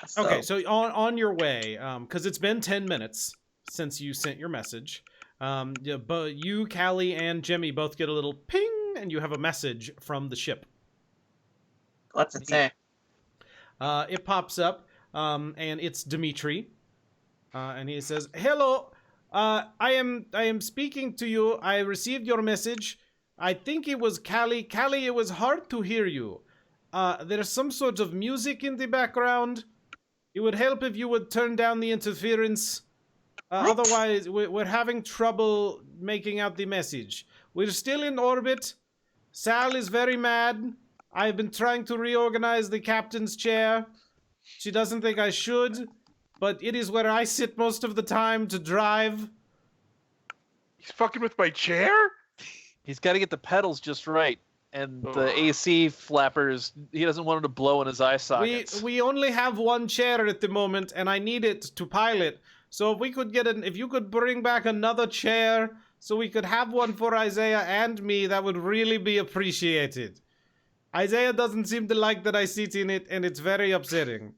So. Okay, so on your way, because it's been 10 minutes since you sent your message. Yeah, but you, Callie, and Jimmy both get a little ping, and you have a message from the ship. What's it say? It pops up, and it's Dimitri, and he says, "Hello, I am speaking to you. I received your message. I think it was Callie. Callie, it was hard to hear you. There's some sort of music in the background. It would help if you would turn down the interference. Otherwise, we're having trouble making out the message. We're still in orbit. Sal is very mad. I've been trying to reorganize the captain's chair. She doesn't think I should, but it is where I sit most of the time to drive." He's fucking with my chair? He's got to get the pedals just right. And the AC flappers, he doesn't want them to blow in his eye sockets. We only have one chair at the moment, and I need it to pilot. So if we could if you could bring back another chair, so we could have one for Isaiah and me, that would really be appreciated. Isaiah doesn't seem to like that I sit in it, and it's very upsetting.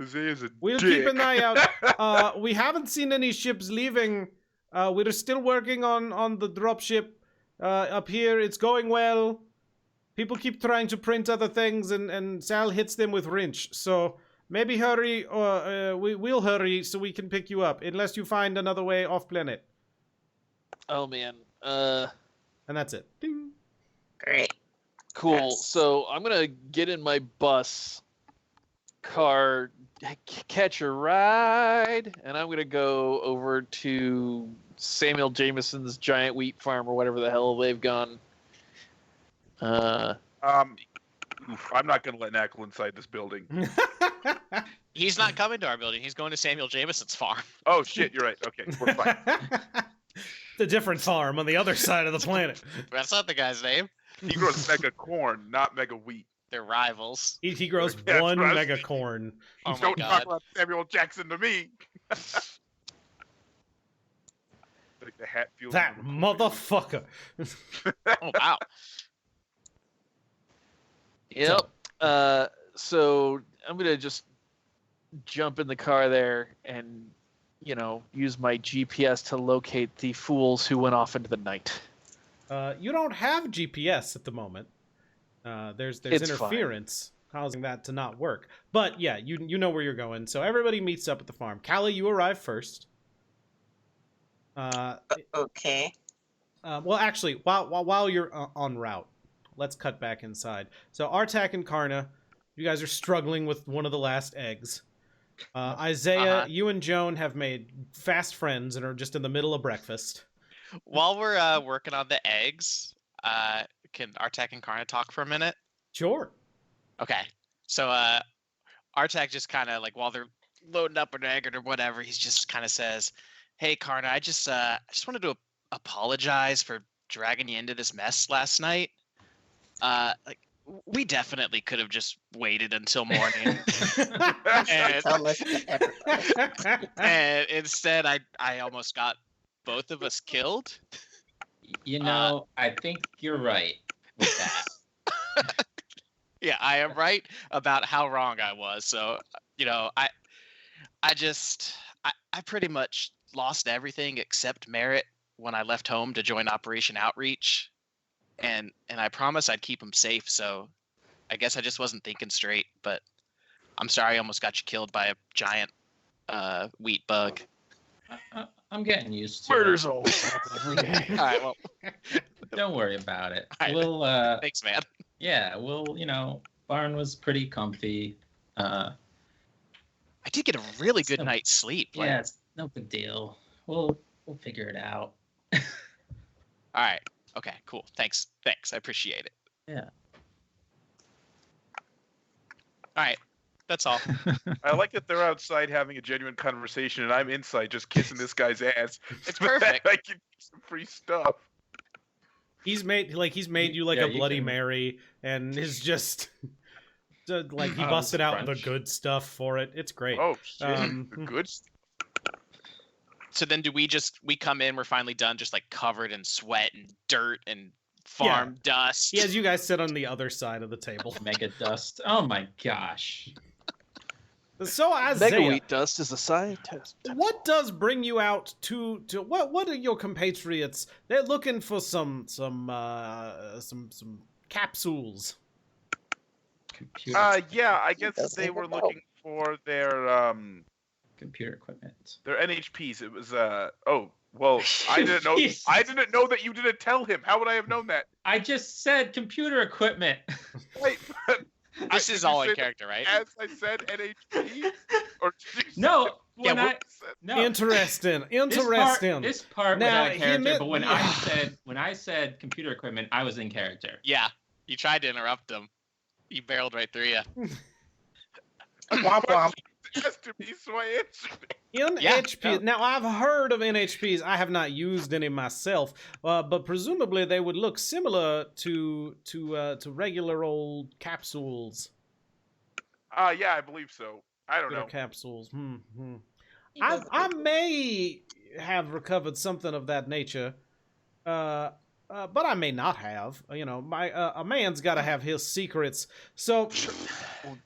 Isaiah's a We'll dick. keep an eye out. We haven't seen any ships leaving. We're still working on the dropship up here. It's going well. People keep trying to print other things, and Sal hits them with wrench. So maybe hurry, or we'll hurry so we can pick you up, unless you find another way off planet. Oh man. And that's it. Ding. Great. Cool. Yes. So I'm gonna get in my bus car, catch a ride, and I'm gonna go over to Samuel Jameson's giant wheat farm or whatever the hell they've gone. I'm not gonna let Knackle inside this building. He's not coming to our building. He's going to Samuel Jameson's farm. Oh shit, you're right. Okay, we're fine. The different farm on the other side of the planet. That's not the guy's name. He grows mega corn, not mega wheat. They're rivals. He grows Yeah, one trust mega me. corn. Oh my Don't god. talk about Samuel Jackson to me. Like the Hatfield. That motherfucker. Oh wow. Yep. So I'm gonna just jump in the car there and, use my GPS to locate the fools who went off into the night. You don't have GPS at the moment. There's It's interference causing that to not work. But yeah, you know where you're going. So everybody meets up at the farm. Callie, you arrive first. Okay. Well, actually, while you're en route, let's cut back inside. So Artak and Karna, you guys are struggling with one of the last eggs. Isaiah, you and Joan have made fast friends and are just in the middle of breakfast. While we're working on the eggs, can Artak and Karna talk for a minute? Sure. Okay. So Artak just kind of like while they're loading up an egg or whatever, he's just kind of says, "Hey Karna, I just wanted to apologize for dragging you into this mess last night. Like we definitely could have just waited until morning." and, Tell us to everybody. and instead I almost got both of us killed. You know, I think you're right with that. Yeah, I am right about how wrong I was. So, I pretty much lost everything except merit when I left home to join Operation Outreach, and I promised I'd keep them safe. So, I guess I just wasn't thinking straight. But I'm sorry, I almost got you killed by a giant wheat bug. I'm getting used to Murder's it. always happen every day. All right, well, Don't worry about it. All right. We'll, thanks, man. yeah, barn was pretty comfy. I did get a really good So- night's sleep. Like, Yeah, it's no big deal. We'll figure it out. All right. Okay. Cool. Thanks. I appreciate it. Yeah. All right. That's all. I like that they're outside having a genuine conversation, and I'm inside just kissing this guy's ass. It's perfect. I can get some free stuff. He's made you like Yeah, a you Bloody can- Mary, and is just like he Oh, busted out the crunch. good stuff for it. It's great. Oh shit, Um, the good stuff. So then do we come in, we're finally done, just like covered in sweat and dirt and farm dust. He has you guys sit on the other side of the table. Mega dust. Oh my gosh. So Mega Isaiah, wheat dust is a scientist. what does bring you out to what are your compatriots? They're looking for some capsules. Computer, Yeah, I guess doesn't they even were know. looking for computer equipment. their NHPs. It was oh well, I didn't know. Jesus. I didn't know that you didn't tell him. How would I have known that? I just said computer equipment. Wait, This did is you all in say character, right? As I said, NHP. Or did you No, say- when Yeah, I no. Interesting. This part Now, without a he character, admit- but when I said computer equipment, I was in character. Yeah. You tried to interrupt him. He barreled right through you. Womp womp. Asked me, so I answered. NHP. Yeah. Now I've heard of NHPs. I have not used any myself, but presumably they would look similar to regular old capsules. Yeah, I believe so. I don't They're know. capsules. He I doesn't- may have recovered something of that nature, but I may not have. A man's got to have his secrets. So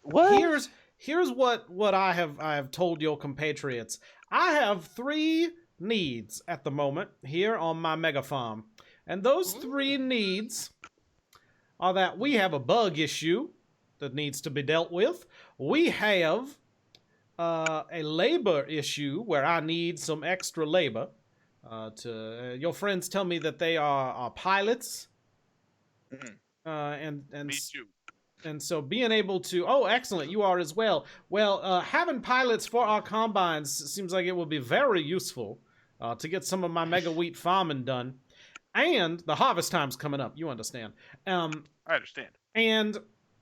What? here's what I have told your compatriots. I have 3 needs at the moment here on my mega farm. And those 3 needs are that we have a bug issue that needs to be dealt with. We have a labor issue where I need some extra labor. Your friends tell me that they are pilots. And Me too. And so being able to, oh, excellent, you are as well. Well, having pilots for our combines seems like it will be very useful to get some of my mega wheat farming done. And the harvest time's coming up, you understand. I understand.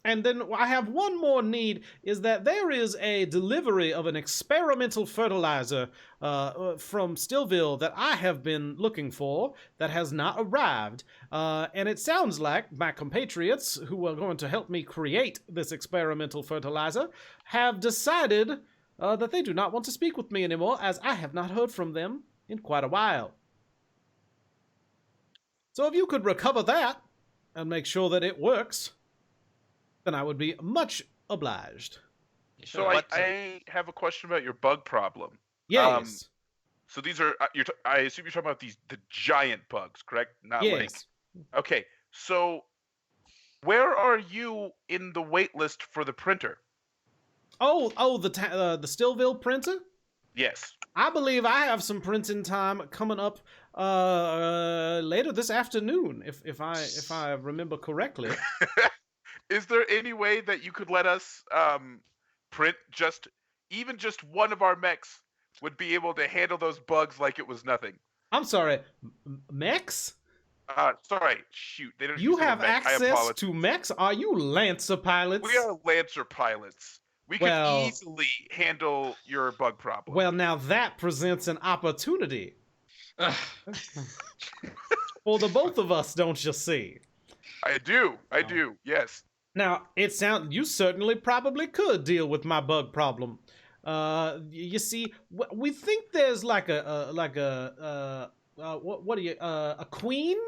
And then I have one more need, is that there is a delivery of an experimental fertilizer from Stillville that I have been looking for that has not arrived. And it sounds like my compatriots, who are going to help me create this experimental fertilizer, have decided that they do not want to speak with me anymore, as I have not heard from them in quite a while. So if you could recover that and make sure that it works, then I would be much obliged. So I have a question about your bug problem. Yes. So these are I assume you're talking about the giant bugs, correct? Not Yes. Okay. So where are you in the wait list for the printer? Oh, the Stillville printer? Yes. I believe I have some printing time coming up later this afternoon, if I remember correctly. Is there any way that you could let us print even just one of our mechs would be able to handle those bugs like it was nothing? I'm sorry, mechs? Sorry, shoot. They don't You use have a mech. I access apologize. to mechs? Are you Lancer pilots? We are Lancer pilots. We can easily handle your bug problem. Well, now that presents an opportunity for the both of us, don't you see? I do, yes. Now, you certainly probably could deal with my bug problem. You see, we think there's a queen?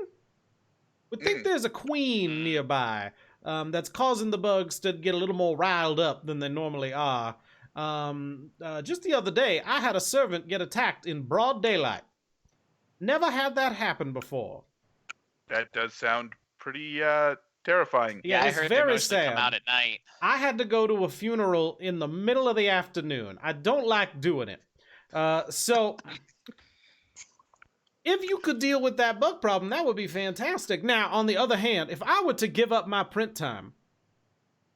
We think there's a queen nearby that's causing the bugs to get a little more riled up than they normally are. Just the other day, I had a servant get attacked in broad daylight. Never had that happen before. That does sound pretty terrifying. Yeah, I it's heard very they mostly sad. come out at night. I had to go to a funeral in the middle of the afternoon. I don't like doing it. So if you could deal with that bug problem, that would be fantastic. Now, on the other hand, if I were to give up my print time,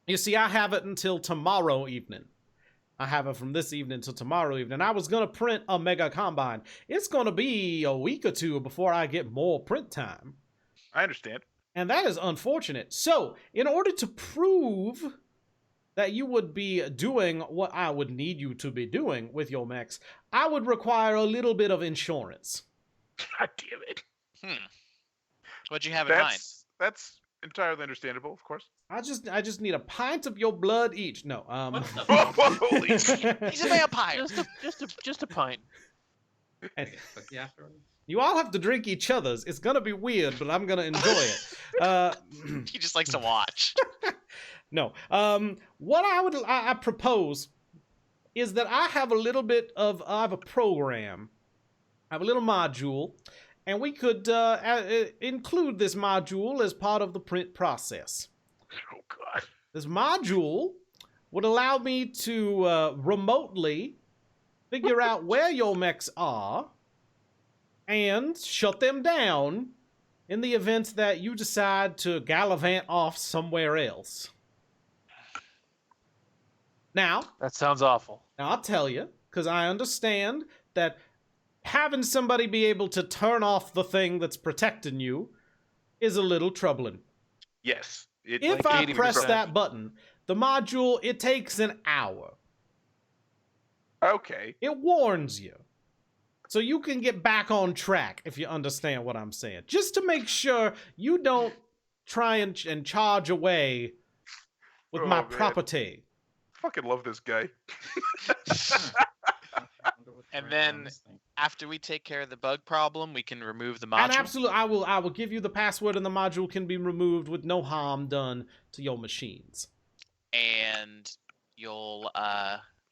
you see, I have it until tomorrow evening. I have it from this evening till tomorrow evening. I was going to print a Mega Combine. It's going to be a week or two before I get more print time. I understand. And that is unfortunate. So, in order to prove that you would be doing what I would need you to be doing with your mechs, I would require a little bit of insurance. God damn it. What'd you have in mind? That's entirely understandable, of course. I just need a pint of your blood each. No, What the Holy He's a vampire. Just a pint. Okay, but yeah, afterwards. You all have to drink each other's. It's gonna be weird, but I'm gonna enjoy it. He just likes to watch. No. What I propose is that I have a program. I have a little module, and we could include this module as part of the print process. Oh, God. This module would allow me to remotely figure out where your mechs are and shut them down in the event that you decide to gallivant off somewhere else. Now, That sounds awful. I'll tell you, because I understand that having somebody be able to turn off the thing that's protecting you is a little troubling. Yes. If like I 80%. press that button, the module, it takes an hour. Okay. It warns you. So you can get back on track, if you understand what I'm saying. Just to make sure you don't try and charge away with my Oh, man. property. Fucking love this guy. And then after we take care of the bug problem, we can remove the And module. absolutely, I will give you the password, and the module can be removed with no harm done to your machines. And you'll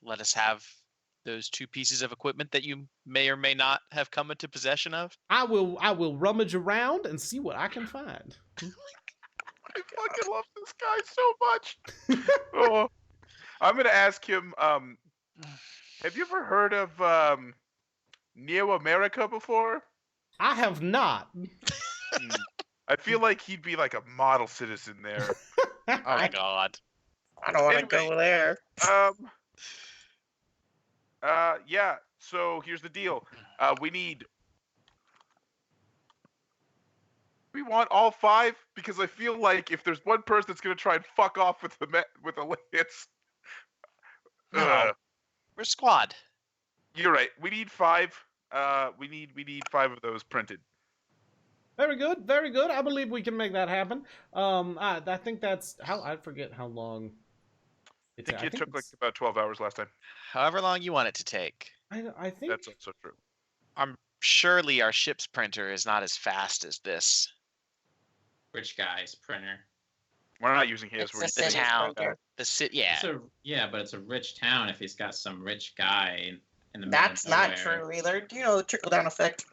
let us have those 2 pieces of equipment that you may or may not have come into possession of? I will rummage around and see what I can find. I fucking love this guy so much. Oh, I'm gonna ask him. Have you ever heard of Neo America before? I have not. I feel like he'd be like a model citizen there. Oh my god. I don't want to Anyway, go there. Yeah. So here's the deal. We want all 5 because I feel like if there's one person that's gonna try and fuck off with a lance, No. We're squad. you're right. We need 5. We need 5 of those printed. Very good, very good. I believe we can make that happen. I think that's how I forget how long. I think it took like about 12 hours last time. However long you want it to take. I think That's also true. Surely our ship's printer is not as fast as this. Which guy's printer? We're not using his. It's We're the using The city's town. printer. The city. Yeah. But it's a rich town if he's got some rich guy in the middle That's of not nowhere. true either. Do you know the trickle down effect?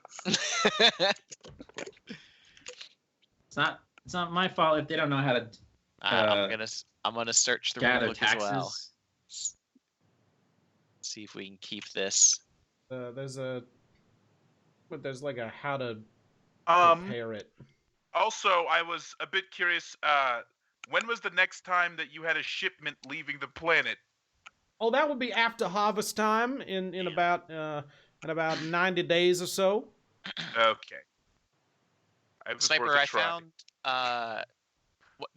It's not my fault if they don't know how to I'm gonna search the gather rulebook as taxes. well. See if we can keep this. there's like a how to Um. prepare it. Also, I was a bit curious. When was the next time that you had a shipment leaving the planet? Oh, that would be after harvest time in about 90 days or so. Okay. It was Sniper, worth a I try. found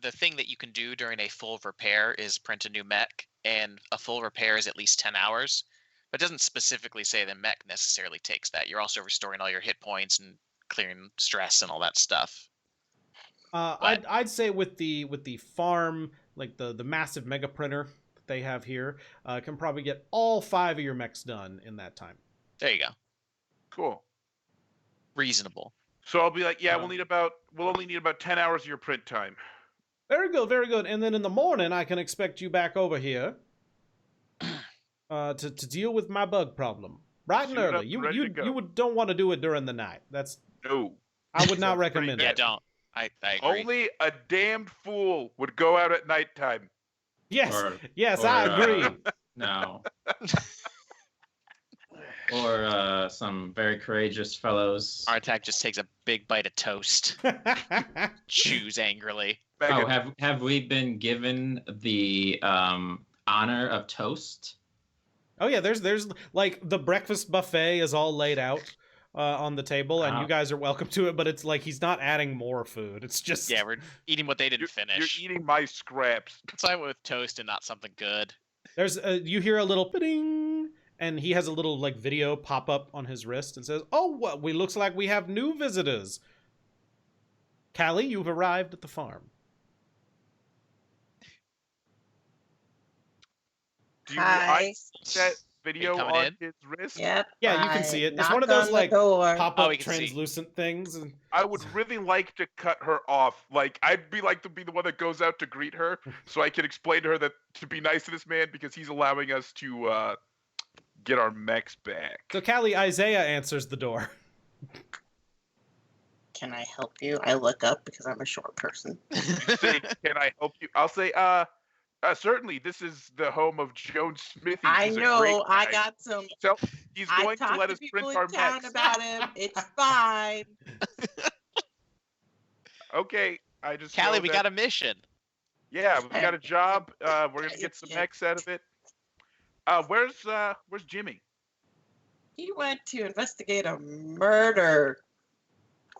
the thing that you can do during a full repair is print a new mech, and a full repair is at least 10 hours. But it doesn't specifically say the mech necessarily takes that. You're also restoring all your hit points and clearing stress and all that stuff. I'd say with the farm, like the massive mega printer that they have here, can probably get all 5 of your mechs done in that time. There you go. Cool. Reasonable. So I'll be like, yeah, we'll only need about 10 hours of your print time. Very good, very good. And then in the morning, I can expect you back over here to deal with my bug problem. Bright and Suit up, early. ready to go. You don't want to do it during the night. No. I would not Sounds pretty recommend Yeah, it. don't. I agree. Only a damned fool would go out at nighttime. Yes, Or- yes, or, I agree. No. Or some very courageous fellows. Artak just takes a big bite of toast, chews angrily. Oh, Megan, have we been given the honor of toast? Oh yeah, there's like the breakfast buffet is all laid out on the table, and you guys are welcome to it. But it's like he's not adding more food. It's just Yeah, we're eating what they didn't you're finish. eating my scraps. So I went with toast and not something good. There's you hear a little ding, and he has a little like video pop up on his wrist and says, "Oh, what? We looks like we have new visitors. Callie, you've arrived at the farm." Do you Hi. see that video coming on in? his wrist? Yep. Yeah, you can I see it. It's knocked one of those on the like door. pop Oh, up we can see. translucent things. And I would really like to cut her off. Like, I'd be like to be the one that goes out to greet her, so I can explain to her that to be nice to this man because he's allowing us to get our mechs back. so Callie, Isaiah answers the door. Can I help you? I look up because I'm a short person. Say, can I help you? I'll say, certainly. This is the home of Joan Smithy. I He's a know. great I guy. got some. So he's I going to talked let to us people print in our town mechs. about him. It's fine. Okay, I just. Callie, know we that- got a mission. Yeah, we got a job. We're gonna get some Yeah. mechs out of it. Where's Jimmy? He went to investigate a murder.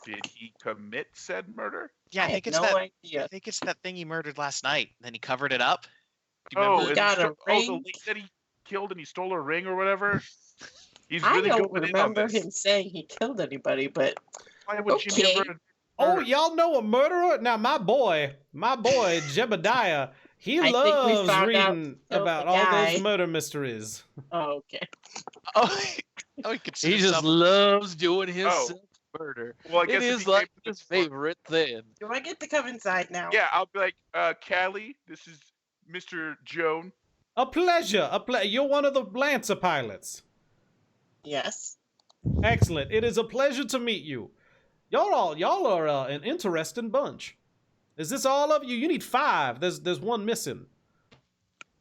Did he commit said murder? Yeah, I I think have it's no that. idea. I think it's that thing he murdered last night. Then he covered it up. Do you Oh, remember? He and got a the ring? lady that he killed and he stole her ring or whatever. He's I really don't going in on remember this. him saying he killed anybody, but Why would Jimmy Okay. ever? Oh, y'all know a murderer? Now, my boy Jebediah, he I think we loves found out reading the about all guy. those murder mysteries. oh, okay. Oh, he considers He just himself- loves doing his Oh. murder. Well, I It guess if is he like came to his this farm- favorite thing. Do I get to come inside now? Yeah, I'll be like, Callie, this is Mr. Joan. A pleasure. You're one of the Lancer pilots. Yes. Excellent. It is a pleasure to meet you. Y'all are an interesting bunch. Is this all of you? You need 5. There's one missing.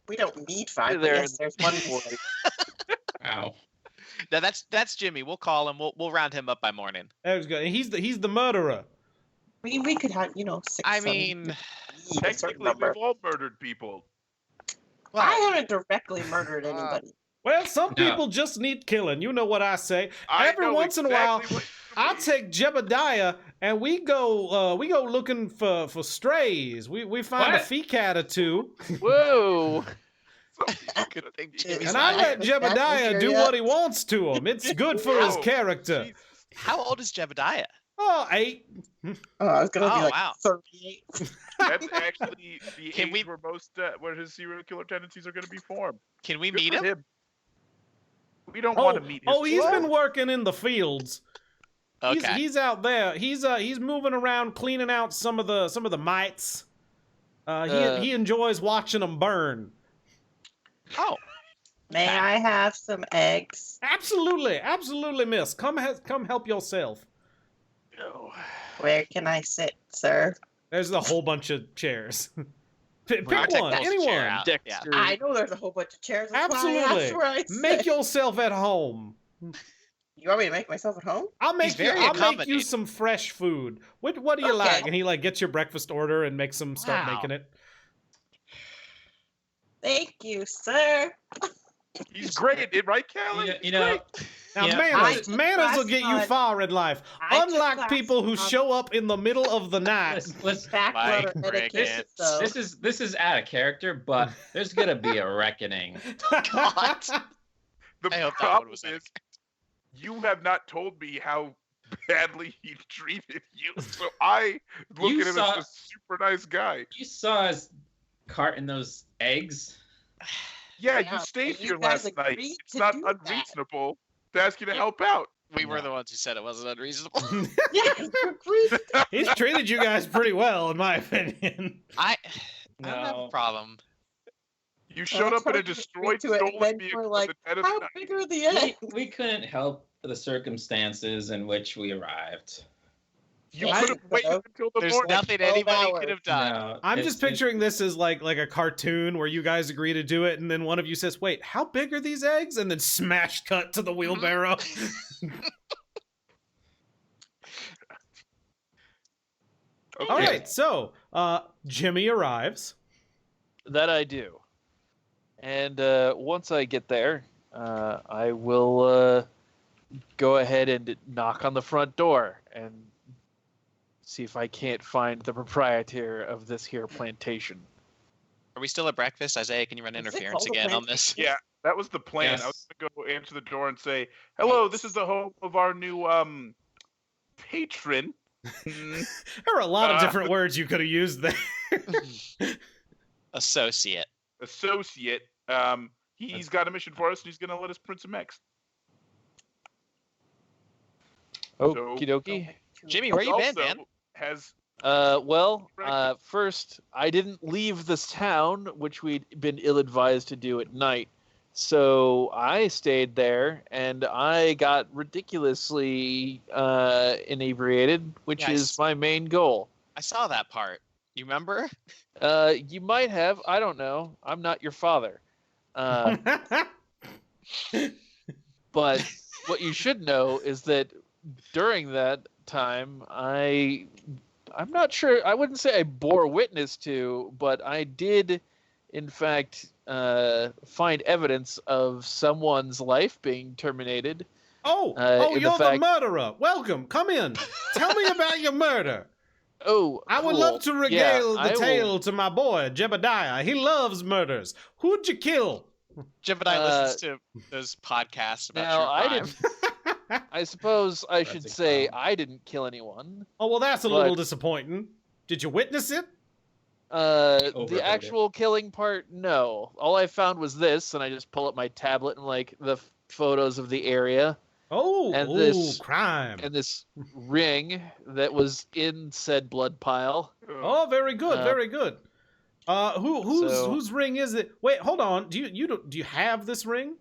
We don't need 5. But There. yes, there's one more. Wow. No, that's Jimmy. We'll call him. We'll round him up by morning. There's good. He's the murderer. We could have 6. I 7, mean, 8, a certain Technically, number. we've all murdered people. well, I haven't directly murdered anybody. Well, some No. people just need killing. You know what I say. I Every know once in a while, exactly what I you mean. take Jebediah and we go looking for strays. We find a What? fee cat or 2, Whoa! good thing Jimmy's and I not. let Jebediah do what he wants to him. It's good for his Whoa. character. Jesus. How old is Jebediah? Oh, 8. Oh, I was gonna be Oh, like wow. 38. That's actually the Can age we- where his serial killer tendencies are going to be formed. Can we Good meet for him? We don't want to meet him. He's been working in the fields. Okay. He's out there. He's moving around cleaning out some of the mites. He enjoys watching them burn. Oh, May I have some eggs? Absolutely, miss. Come help yourself. Where can I sit, sir? There's a whole bunch of chairs. Pick Artek one, pulls a chair anyone. out. Dexter. I know there's a whole bunch of chairs. That's why I Absolutely. asked where I Make sit. yourself at home. You want me to make myself at home? I'll make you. very I'll make you accommodating. some fresh food. What do you Okay. like? And he gets your breakfast order and makes him start Wow. making it. Thank you, sir. He's great, right, Callie? You know, Now, Yeah. manners I will just get you got- far in life. I just Unlike got people who some show up in the middle of the night. let's backwater Mike etiquette. Ricketts. So. this is out of character, but there's gonna be a reckoning. God. The I hope that one problem was is, you have not told me how badly he treated you, so I look You at him saw- as a super nice guy. You saw us carting those eggs. Yeah, Yeah, you stayed but you here guys last night. agreed It's to not do that. unreasonable to ask you to help out. We were No. the ones who said it wasn't unreasonable. Yeah, you agreed. He's treated you guys pretty well, in my opinion. I don't have a No. problem. You showed up in a told you destroyed, to it, and stolen then vehicle we're like, at the dead of how the night. big are the We, eggs? we couldn't help the circumstances in which we arrived. You I could have know. waited until the There's morning. nothing 12 anybody hours. could have done. No, I'm it's- just picturing this as like a cartoon where you guys agree to do it, and then one of you says, "Wait, how big are these eggs?" And then smash cut to the wheelbarrow. Okay. All right, so Jimmy arrives. That I do. And once I get there, I will go ahead and knock on the front door and see if I can't find the proprietor of this here plantation. Are we still at breakfast? Isaiah, can you run Is it interference called a again on this? Yeah, that was the plan. Yes. I was going to go answer the door and say, "Hello, this is the home of our new patron." Mm, There are a lot of Uh, different words you could have used there. Associate. associate. He's got a mission for us, and he's going to let us print some eggs. Okie dokie. Jimmy, where He you been, also man? Has First, I didn't leave this town, which we'd been ill-advised to do at night. So I stayed there, and I got ridiculously inebriated, which Yes. is my main goal. I saw that part. You remember? You might have. I don't know. I'm not your father. But what you should know is that during that time, I'm not sure. I wouldn't say I bore witness to, but I did, in fact, find evidence of someone's life being terminated. Oh, in the you're the fact- murderer. Welcome. Come in. Tell me about your murder. Oh, I would cool. love to regale Yeah, I the will- tale to my boy, Jebediah. He loves murders. Who'd you kill? Jebediah listens to those podcasts about Now, true I crime. didn't. I suppose I That's should a say crime. I didn't kill anyone. Oh, well, that's a little But- disappointing. Did you witness it? Overheard The it. actual killing part, no. All I found was this, and I just pull up my tablet and like the photos of the area Oh, And this- crime. and this ring that was in said blood pile. Oh, very good, Uh, very good. Whose ring is it? Wait, hold on. Do you have this ring?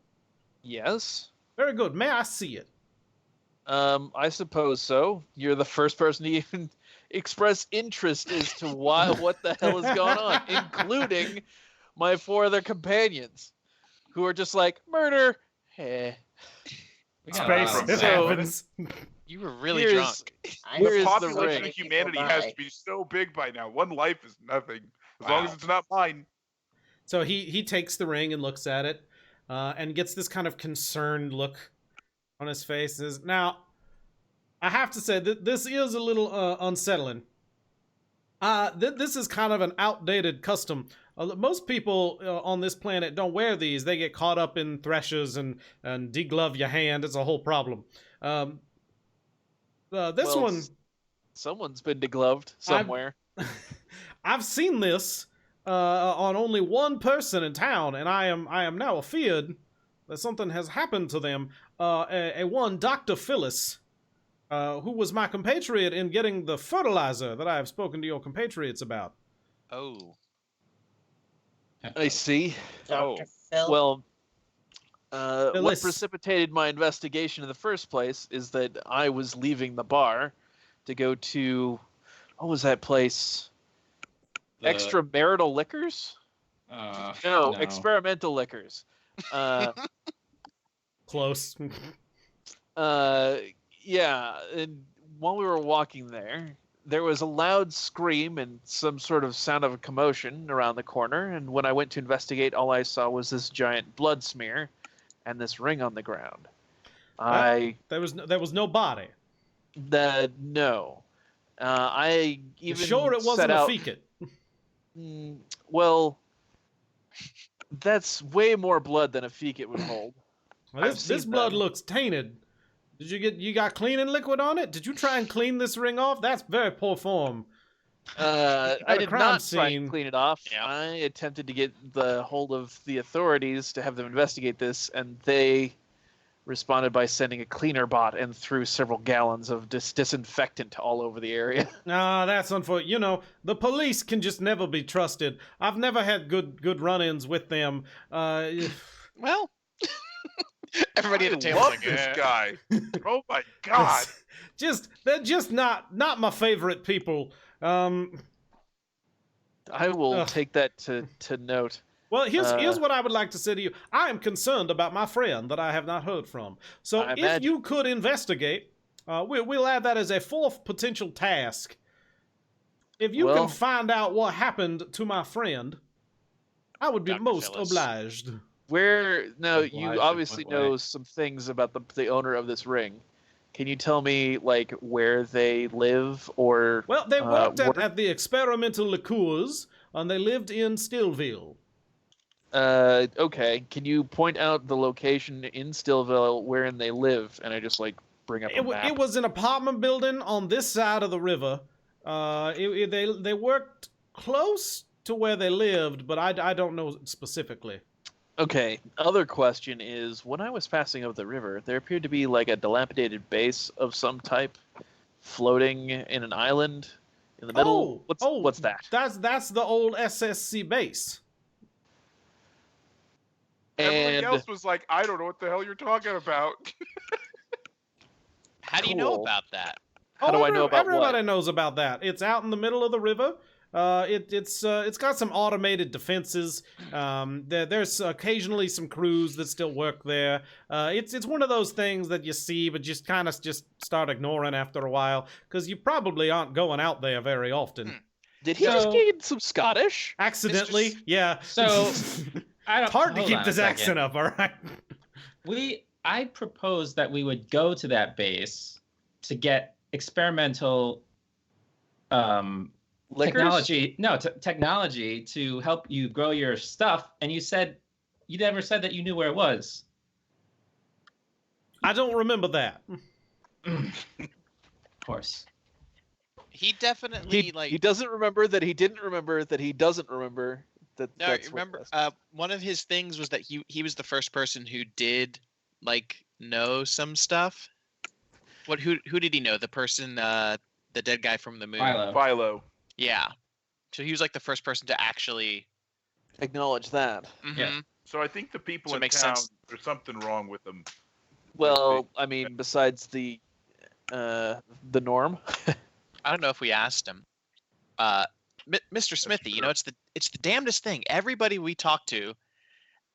Yes. Very good. May I see it? I suppose so. You're the first person to even express interest as to what the hell has gone on, including my 4 other companions, who are just like, murder. Heh. We got a lot Space. of It them. happens. You were really Here's- drunk. I Here The is the population ring. of humanity has to be so big by now. 1 life is nothing. As long as Wow. it's not mine. So he takes the ring and looks at it, and gets this kind of concerned look on his face. Says, "Now, I have to say that this is a little unsettling. This is kind of an outdated custom. Most people on this planet don't wear these. They get caught up in threshers and deglove your hand. It's a whole problem. This Well, one, Someone's been degloved somewhere. I've seen this on only one person in town, and I am now afeared that something has happened to them. A one Dr. Phyllis, who was my compatriot in getting the fertilizer that I have spoken to your compatriots about." Oh. I see. Dr. Phil. Well, what Phyllis. precipitated my investigation in the first place is that I was leaving the bar to go to, what was that place? The- Extramarital liquors? No, no. experimental liquors. Close. Yeah, and while we were walking there was a loud scream and some sort of sound of a commotion around the corner, and when I went to investigate, all I saw was this giant blood smear and this ring on the ground. There was no body. No. I You're even sure it set wasn't a out, fecit? Well, that's way more blood than a fecit would hold. Well, I've this seen blood them. looks tainted. You got cleaning liquid on it? Did you try and clean this ring off? That's very poor form. I a did crime not try scene. and clean it off. Yeah. I attempted to get the hold of the authorities to have them investigate this, and they responded by sending a cleaner bot and threw several gallons of disinfectant all over the area. That's unfortunate. You know, the police can just never be trusted. I've never had good run-ins with them. Well, everybody at the I table love like, this "Eh." guy. Oh my god. They're just not my favorite people. I will Ugh. take that to note. Well, here's what I would like to say to you. I am concerned about my friend that I have not heard from. So I if imagine. you could investigate, we'll add that as a 4th potential task. If you Well- can find out what happened to my friend, I would be Dr. most Phyllis. obliged. Now Obliged you in obviously what way? know some things about the owner of this ring. Can you tell me like where they live or? Well, they worked work? at the experimental liqueurs, and they lived in Stillville. Okay. Can you point out the location in Stillville wherein they live? And I just like bring up a map. It was an apartment building on this side of the river. They worked close to where they lived, but I don't know specifically. Okay. Other question is, when I was passing up the river, there appeared to be like a dilapidated base of some type floating in an island in the middle. What's that? That's the old SSC base. Everybody And else was like, I don't know what the hell you're talking about. How do you know Cool. about that? How do I know about Everybody what? knows about that. It's out in the middle of the river. It's got some automated defenses. There's occasionally some crews that still work there. It's one of those things that you see, but just kind of just start ignoring after a while because you probably aren't going out there very often. Did he just So- gain some Scottish? Accidentally, yeah. So, I don't. It's hard to hold keep on a this second. accent up, all right? I proposed that we would go to that base to get experimental Liquors? technology to help you grow your stuff, and you never said that you knew where it was. I don't remember that. Of course. He definitely He doesn't remember that he didn't remember that he doesn't remember that. No, that's what remember, it was. one of his things was that he was the first person who did like know some stuff. Who did he know? The person, the dead guy from the moon. Philo. Philo. Yeah, So he was like the first person to actually. Acknowledge that. Yeah. So I think the people So it in makes town, sense. there's something wrong with them. Well, I mean, besides the norm. I don't know if we asked him. Mr. Smithy, you know, it's the damnedest thing. Everybody we talk to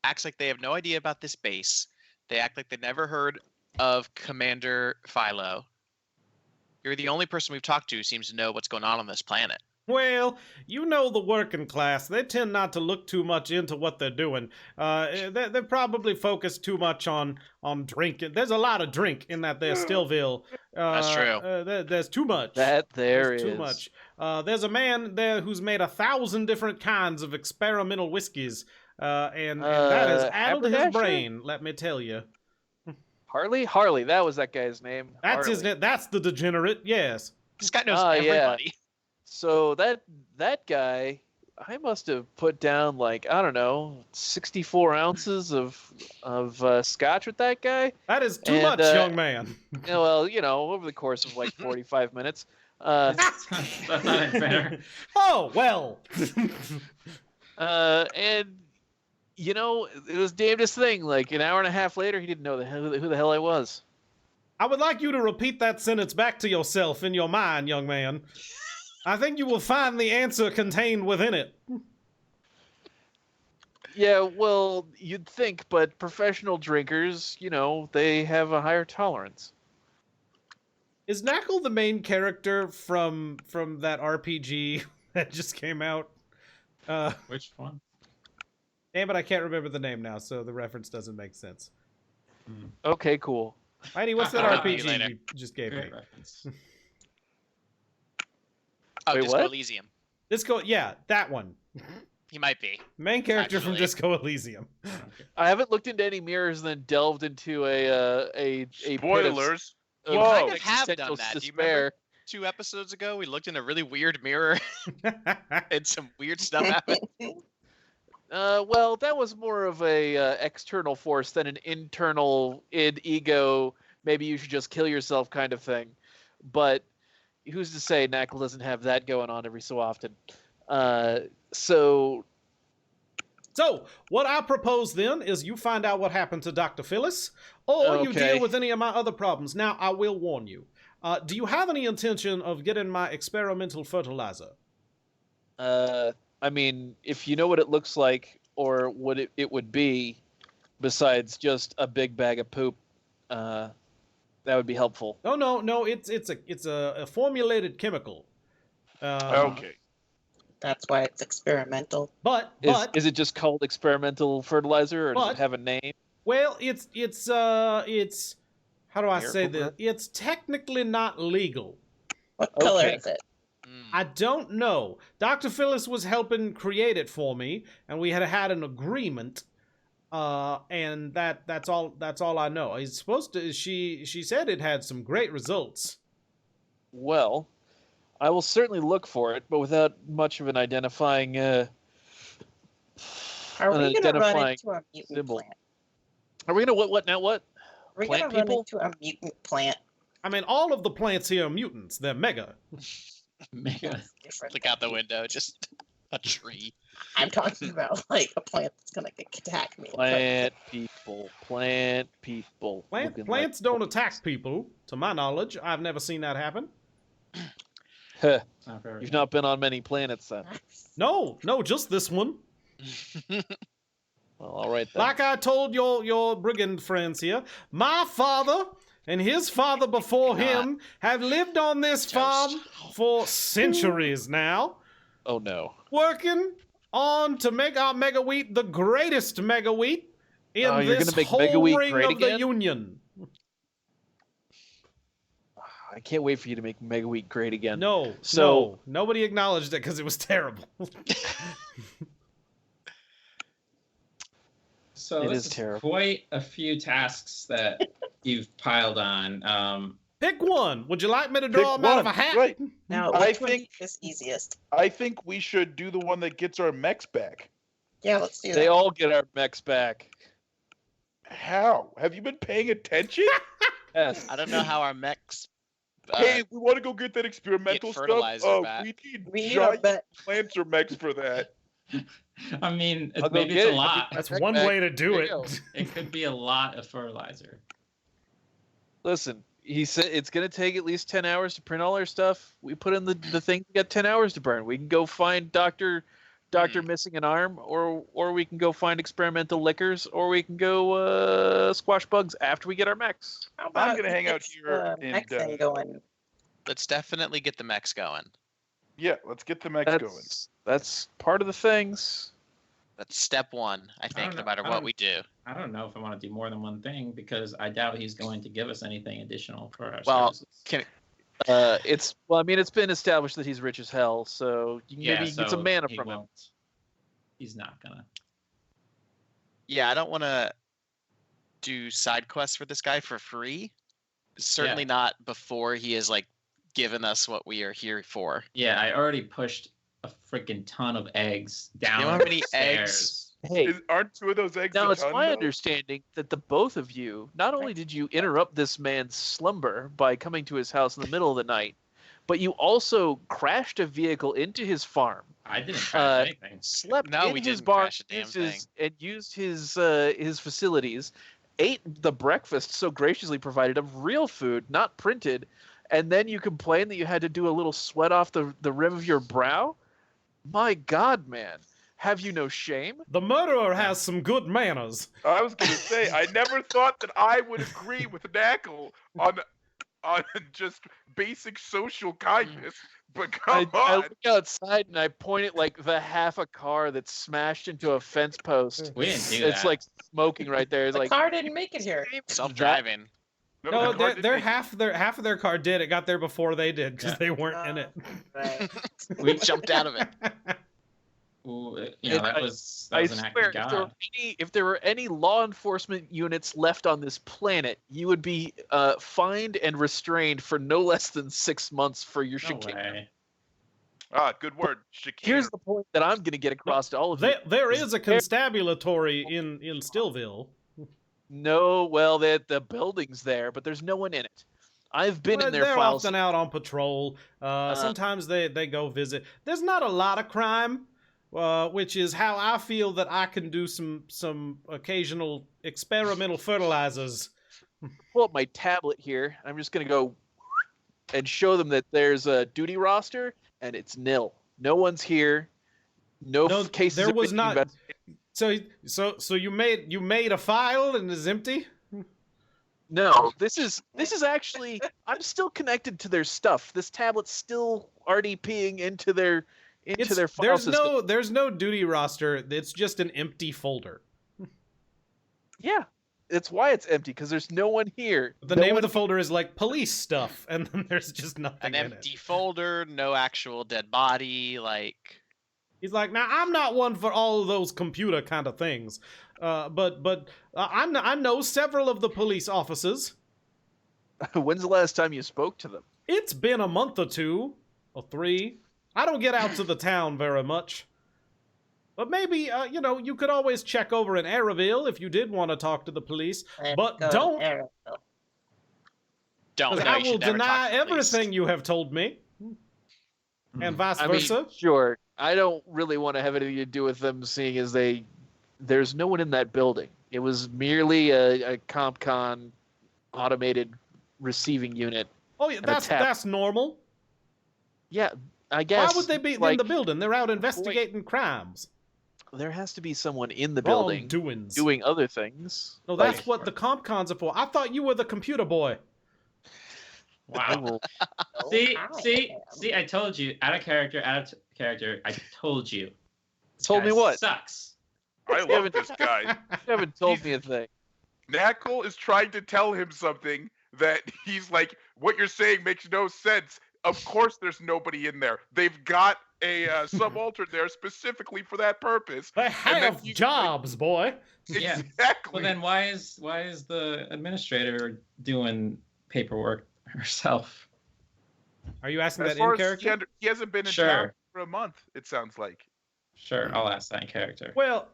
acts like they have no idea about this base. They act like they never heard of Commander Philo. You're the only person we've talked to who seems to know what's going on this planet. Well, you know the working class. They tend not to look too much into what they're doing. They're probably focused too much on drinking. There's a lot of drink in that there Stillville. That's true. There's too much. There's too much. There's a man there who's made 1,000 different kinds of experimental whiskeys, and that has addled his Haberdasher? brain. Let me tell you. Harley, that was that guy's name. That's Harley. his. That's the degenerate. Yes. This guy knows Yeah. everybody. So that guy, I must have put down like, I don't know, 64 ounces of scotch with that guy. That is too And, much, young man. Yeah, well, over the course of like 45 minutes. That's not fair. Oh well. And it was damnedest thing. Like an hour and a half later, he didn't know who the hell I was. I would like you to repeat that sentence back to yourself in your mind, young man. I think you will find the answer contained within it. Yeah, well, you'd think, but professional drinkers, they have a higher tolerance. Is Knackle the main character from that RPG that just came out? Which one? Damn it, I can't remember the name now, so the reference doesn't make sense. Okay, cool. Mighty, what's that I'll help you RPG later. you just gave me? Great reference. Oh, Wait, Disco what? Elysium. Yeah, that one. He might be. Main character from Actually. Disco Elysium. I haven't looked into any mirrors and then delved into a Spoilers. Of Whoa. Kind of have existential done that. Do you despair. remember 2 episodes ago? We looked in a really weird mirror and some weird stuff happened. Well, that was more of a external force than an internal ego. Maybe you should just kill yourself kind of thing. But who's to say Knackle doesn't have that going on every so often? So what I propose then is you find out what happened to Dr. Phyllis, or you Okay. deal with any of my other problems. Now, I will warn you. Do you have any intention of getting my experimental fertilizer? I mean, if you know what it looks like or what it would be, besides just a big bag of poop, that would be helpful. No, it's a formulated chemical. Okay. That's why it's experimental. But Is it just called experimental fertilizer, or does But- it have a name? well, it's how do I say Miracle this? Grow? It's technically not legal. What color Okay. is it? I don't know. Dr. Phyllis was helping create it for me, and we had an agreement. And that's all I know. He's supposed to. She said it had some great results. Well, I will certainly look for it, but without much of an identifying. Are we going to run identifying into a mutant symbol. plant? Are we gonna what now? What? Are we Plant going to run people? into a mutant plant? I mean, all of the plants here are mutants. They're mega. Mega. That's different. Look out the window, just a tree. I'm talking about like a plant that's going to attack me. Plant people. Looking Plants like- don't attack people, to my knowledge. I've never seen that happen. Huh, Not very you've not been on many planets then. No, just this one. Well, all right then. Like I told your brigand friends here, my father and his father before him have lived on this farm for centuries now, Oh no. working on to make our mega wheat the greatest mega wheat in Oh, you're this gonna make whole mega wheat ring great of the again? Union. I can't wait for you to make Mega Wheat great again. No, So- nobody acknowledged it because it was terrible. So It this is terrible. quite a few tasks that you've piled on. Pick one. Would you like me to draw them out of a hat? Right. Now, I which one think- is easiest? I think we should do the one that gets our mechs back. Yeah, let's do They that. all get our mechs back. How? Have you been paying attention? Yes. I don't know how our mechs Hey, we want to go get that experimental stuff. fertilizer back. We need We need our giant bet. planter mechs for that. I mean, I'll go maybe get it's a it. lot. That's Back, one back. way to do There it. you go. It could be a lot of fertilizer. Listen, he said it's going to take at least 10 hours to print all our stuff. We put in the thing, we got 10 hours to burn. We can go find Doctor missing an arm, or we can go find experimental liquors, or we can go squash bugs after we get our mechs. How I'm about gonna we hang get out here the mech thing going? Let's definitely get the mechs going. Yeah, let's get the mechs going. That's part of the things. That's step one, I think, don't no know. matter I what don't- we do. I don't know if I want to do more than one thing because I doubt he's going to give us anything additional for our Well, services. It's been established that he's rich as hell, so you can maybe get some mana he from him. won't. He's not gonna. Yeah, I don't want to do side quests for this guy for free. Certainly not before he has like given us what we are here for. Yeah, I already pushed a freaking ton of eggs down. You know how many the stairs. eggs? Hey, Aren't 2 of those eggs now a it's ton, my though? understanding that the both of you, not only did you interrupt this man's slumber by coming to his house in the middle of the night, but you also crashed a vehicle into his farm, I didn't crash anything. slept No, in we his didn't barn, crash a damn and used his facilities, ate the breakfast so graciously provided of real food, not printed, and then you complain that you had to do a little sweat off the rim of your brow? My God, man. Have you no shame? The murderer has some good manners. I was gonna say, I never thought that I would agree with Knackle on just basic social kindness, but I come on. look outside and I point at like the half a car that's smashed into a fence post. We didn't do It's that. like smoking right there. It's The like car didn't make it here. Self-driving. No, the car they're didn't- half their car did. It got there before they did because Yeah. they weren't in it. Right. We jumped out of it. Ooh, you know, that was an act swear, of God. if there were any law enforcement units left on this planet, you would be fined and restrained for no less than 6 months for your No chicane. way. Ah, good word. Chicane. Here's the point that I'm going to get across to all of you. There is a constabulatory in Stillville. No, well, the building's there, but there's no one in it. I've been Well, in their they're files. often out on patrol. Sometimes they go visit. There's not a lot of crime, which is how I feel that I can do some occasional experimental fertilizers. Pull up my tablet here. I'm just going to go and show them that there's a duty roster, and it's nil. No one's here. No, No, cases. there have was been not. investigated. So you made a file and it's empty. No, this is actually. I'm still connected to their stuff. This tablet's still RDPing into their file system. There's no duty roster. It's just an empty folder. Yeah, it's why it's empty because there's no one here. The No name one- of the folder is like police stuff, and then there's just nothing An in empty it. folder, no actual dead body, like He's like, now I'm not one for all of those computer kind of things, but I know several of the police officers. When's the last time you spoke to them? It's been a month or 2 or 3. I don't get out to the town very much. But maybe, you could always check over in Araville if you did want to talk to the police. But don't, don't. because No, I you will should never deny talk to the police. everything you have told me. And vice I mean, versa. sure. I don't really want to have anything to do with them, seeing as there's no one in that building. It was merely a CompCon automated receiving unit. Oh, yeah, a that's tap. normal. Yeah, I guess. Why would they be in like, the building? They're out investigating crimes. There has to be someone in the building Wrongdoings. doing other things. No, that's Like, what the CompCons are for. I thought you were the computer boy. I Wow. will- See, I told you. Out of character. I told you. This Told me guy what? Sucks. I love this guy. You haven't told me a thing. Knackle is trying to tell him something that he's like, what you're saying makes no sense. Of course there's nobody in there. They've got a subaltern there specifically for that purpose. They then have you- jobs, boy. Yeah. Exactly. Well, then why is the administrator doing paperwork herself? Are you asking As that far in as character? he hasn't been in Sure. town for a month, it sounds like. Sure, I'll ask that in character. Well,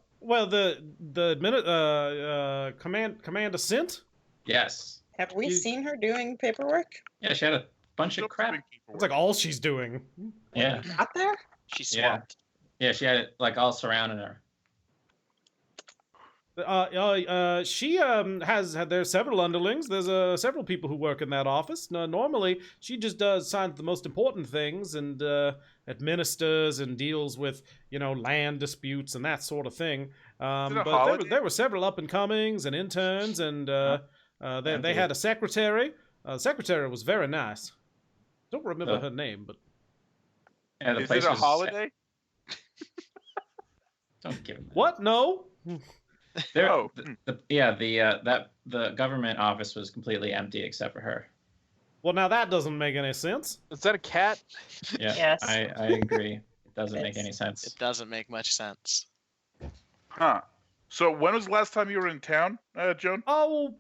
command sent. Yes. Have we You- seen her doing paperwork? Yeah, she had a bunch Still of crap. doing It's paperwork. like all she's doing. Yeah, Got there? She's Yeah. swamped. yeah, she had it like all surrounding her. She has had there's several underlings. There's several people who work in that office. Normally, she just signs the most important things and administers and deals with land disputes and that sort of thing. a But holiday? there were several up and comings and interns, and they had a secretary. The secretary was very nice. Don't remember Oh. her name, but Yeah, the Is place it a was- holiday? Don't give him that. what? No. There, Oh. the government office was completely empty except for her. Well, now that doesn't make any sense. Is that a cat? Yeah, Yes. I agree. It doesn't make Yes. any sense. It doesn't make much sense. Huh. So when was the last time you were in town, Joan? Oh,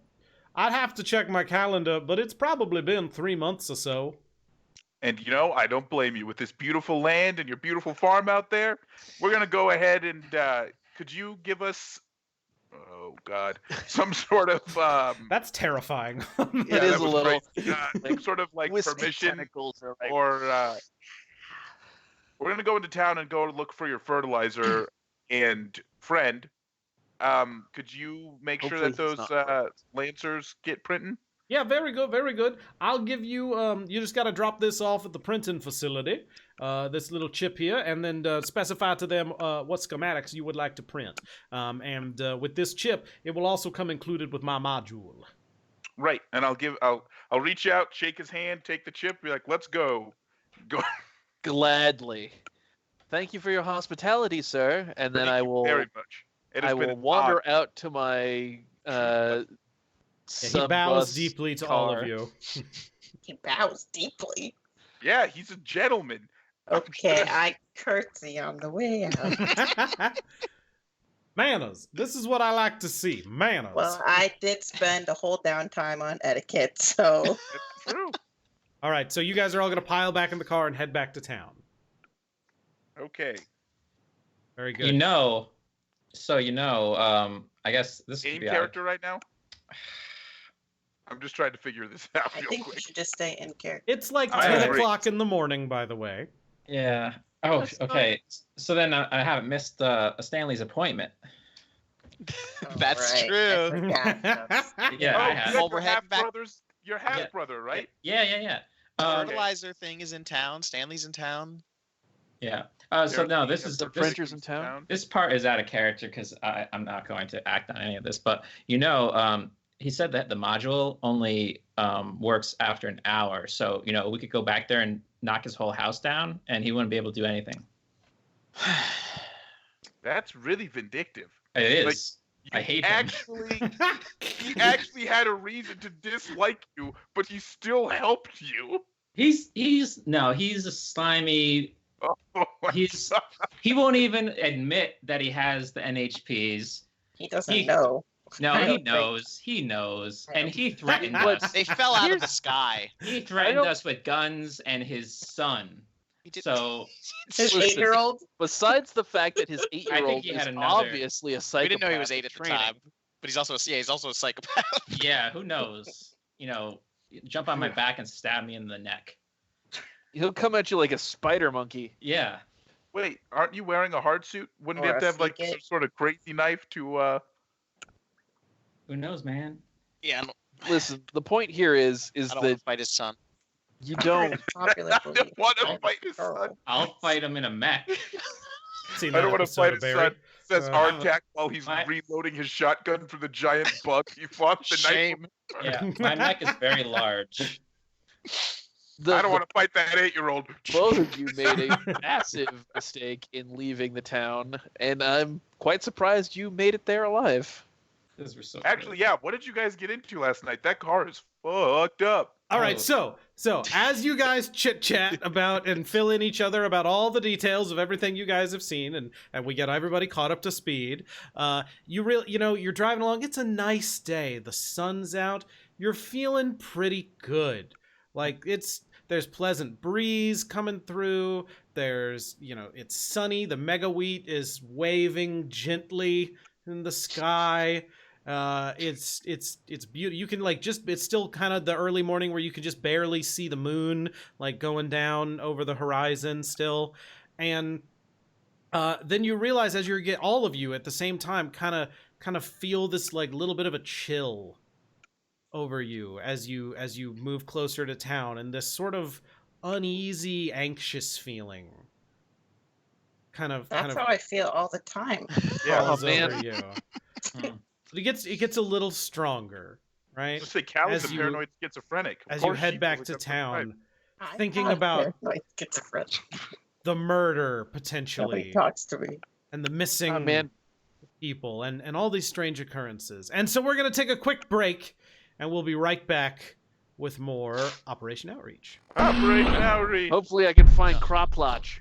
I'd have to check my calendar, but it's probably been 3 months or so. And I don't blame you. With this beautiful land and your beautiful farm out there, we're gonna go ahead and could you give us, oh God, some sort of That's terrifying. It yeah, is that a was little great. Sort of like Whiskey permission, tentacles are right. or we're gonna go into town and go look for your fertilizer and friend. Could you make sure Hopefully that those he's not lancers get printing? Yeah, very good, very good. I'll give you, you just gotta drop this off at the printing facility, this little chip here, and then specify to them what schematics you would like to print. And with this chip, it will also come included with my module. Right, and I'll reach out, shake his hand, take the chip, be like, let's go. Go. Gladly. Thank you for your hospitality, sir. And then Thank I you will very much. It has I been will an wander honor. out to my Yeah, he bows subbus deeply to all car. of you. He bows deeply. Yeah, he's a gentleman. Okay, I curtsy on the way out. Manners. This is what I like to see. Manners. Well, I did spend a whole downtime on etiquette, so It's true. All right, so you guys are all gonna pile back in the car and head back to town. Okay. Very good. I guess this could In be character right now? I'm just trying to figure this out I real think you quick. should just stay in character. It's like I 10 agree. o'clock in the morning, by the way. Yeah. Oh, That's okay. So then I haven't missed Stanley's appointment. That's Right, I true. forgot. That's- Yeah, Oh, I you have. got Well, we're your heading back- half-brothers, your half-brother, right? Yeah. Fertilizer thing is in town. Stanley's in town. Yeah. So There- no, this yeah, is the this, printers in town? this part is out of character because I'm not going to act on any of this. But he said that the module only works after an hour. So we could go back there and knock his whole house down, and he wouldn't be able to do anything. That's really vindictive. It Like, is. I hate him. He actually had a reason to dislike you, but he still helped you. He's a slimy. Oh my He's- God. He won't even admit that he has the NHPs. He doesn't He- know. No, I he don't think- knows. He knows, I and don't he think- threatened But- us. They fell out of Here's- the sky. He threatened don't- us with guns and his son. He did- So His Listen. 8-year-old? Besides the fact that his 8-year-old he is had another- obviously a psychopath. we didn't know he was 8 in at the training. time, but he's also a psychopath. yeah, who knows? Jump on my back and stab me in the neck. He'll come at you like a spider monkey. Yeah. Wait, aren't you wearing a hard suit? Wouldn't you Or have a to have like fake some it. sort of crazy knife to Who knows, man? Yeah, Listen, the point here is I don't want that to fight his son. you don't. Popular I don't belief. want to I'm a fight his girl. son. I'll fight him in a mech. Seen I that don't want to episode fight of his Barry. son. Says Uh, Artak while he's my- reloading his shotgun from the giant buck he fought the night. Shame. Yeah, my mech is very large. I don't want to fight that 8-year-old. Both of you made a massive mistake in leaving the town, and I'm quite surprised you made it there alive. Those were so Actually, yeah. What did you guys get into last night? That car is fucked up. All Oh. right, so as you guys chit chat about and fill in each other about all the details of everything you guys have seen, and we get everybody caught up to speed. You're driving along. It's a nice day. The sun's out. You're feeling pretty good. Like there's pleasant breeze coming through. There's it's sunny. The mega wheat is waving gently in the sky. It's beautiful. You can like just it's still kind of the early morning where you can just barely see the moon like going down over the horizon still, and then you realize as you get all of you at the same time kind of feel this like little bit of a chill over you as you move closer to town, and this sort of uneasy, anxious feeling That's how I feel all the time. Yeah. falls Oh, man. over you. Hmm. But it gets a little stronger, right? Just say Callie's As a you- paranoid schizophrenic. Of As you course head she back feels to like that's what town, I'm thinking not about paranoid schizophrenic. the murder Nobody potentially, talks to me. and the missing Oh, man. people, and all these strange occurrences. And so we're gonna take a quick break, and we'll be right back with more Operation Outreach. Operation Outreach. Hopefully, I can find Crop Lodge.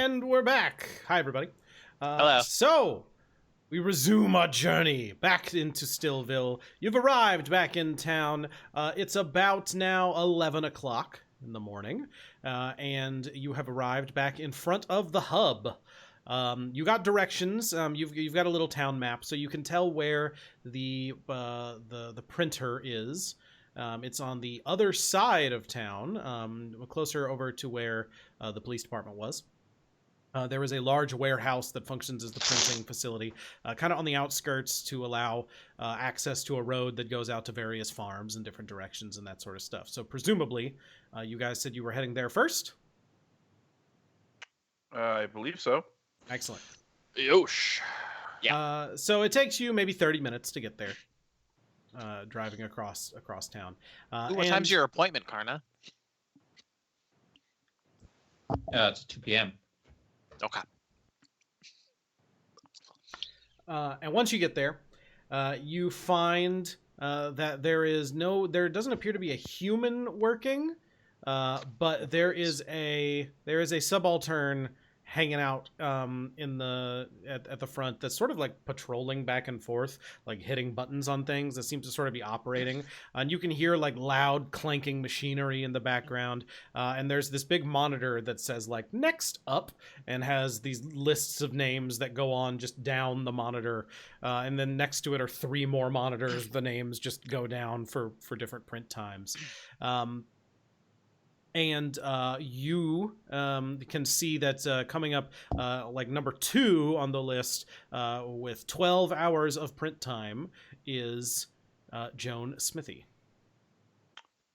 And we're back. Hi, everybody. Hello. So, we resume our journey back into Stillville. You've arrived back in town. It's about now 11 o'clock in the morning, and you have arrived back in front of the hub. You got directions. You've got a little town map, so you can tell where the printer is. It's on the other side of town, closer over to where the police department was. There is a large warehouse that functions as the printing facility, kind of on the outskirts to allow access to a road that goes out to various farms in different directions and that sort of stuff. So presumably, you guys said you were heading there first? I believe so. Excellent. Yosh. So it takes you maybe 30 minutes to get there, driving across town. What time's your appointment, Karna? It's 2 p.m. Okay. And once you get there, you find that there doesn't appear to be a human working, but there is a subaltern hanging out at the front that's sort of like patrolling back and forth, like hitting buttons on things that seems to sort of be operating. And you can hear like loud clanking machinery in the background. And there's this big monitor that says like next up and has these lists of names that go on just down the monitor. And then next to it are 3 more monitors. The names just go down for different print times. And you can see that coming up like number 2 on the list with 12 hours of print time is Joan Smithy.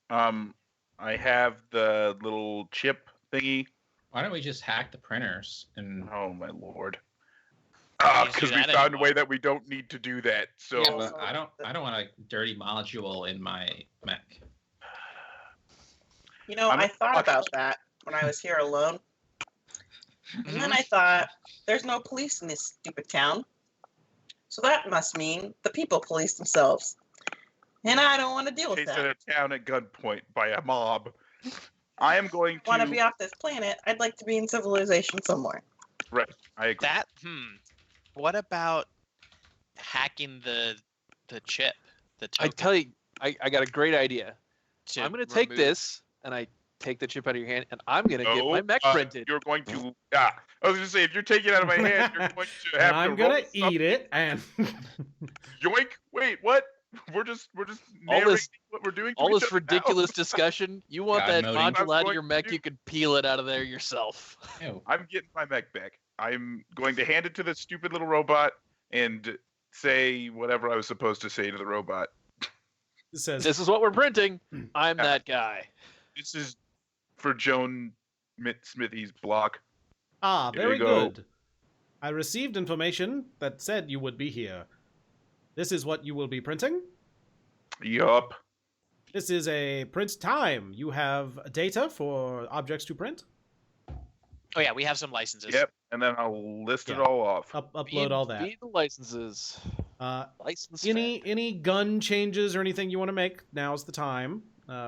I have the little chip thingy. Why don't we just hack the printers and? Oh my lord! Can't do Because we that found a anymore. way that we don't need to do that. So Yeah, but I don't want a dirty module in my mech. You know, I'm I thought watching- about that when I was here alone. And then I thought, there's no police in this stupid town. So that must mean the people police themselves. And I don't want to deal with chased that. out of town at gunpoint by a mob. I am going Want to to. be off this planet? I'd like to be in civilization somewhere. I agree. That What about hacking the chip? The I token tell you, I got a great idea. to I'm going to take remove- this, and I take the chip out of your hand, and I'm going to get my No, mech printed. You're going to. I was going to say, if you're taking it out of my hand, you're going to have And I'm to gonna roll eat it and Yoink! Wait, what? We're just All narrating this- what we're doing. To All each this other ridiculous discussion, you want God, that Modi. module out of I'm your going mech, to- you can peel it out of there yourself. Ew. now. I'm getting my mech back. I'm going to hand it to the stupid little robot and say whatever I was supposed to say to the robot. says, This is what we're printing. I'm Yeah. that guy. This is for Joan Smithy's block. "Ah, Here very you go. good. I received information that said you would be here. This is what you will be printing. Yup. This is a print time. You have data for objects to print. Oh yeah, we have some licenses. Yep. And then I'll list it Yeah. all off. Upload all that. Feed the licenses. License. Any gun changes or anything you want to make? Now's the time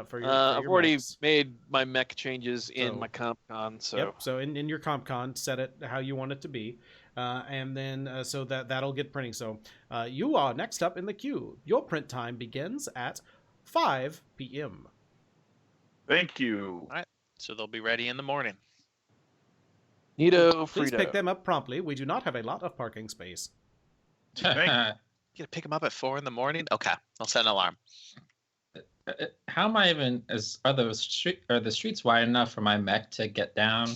for your. I've already mechs. made my mech changes in So- my CompCon, so Yep. So in your CompCon, set it how you want it to be, and then so that'll get printing. So you are next up in the queue. Your print time begins at 5 p.m. Thank you. So they'll be ready in the morning. Neato Please Frito. pick them up promptly. We do not have a lot of parking space. You gonna pick them up at 4 in the morning? Okay, I'll set an alarm. How am I even? Are the streets wide enough for my mech to get down?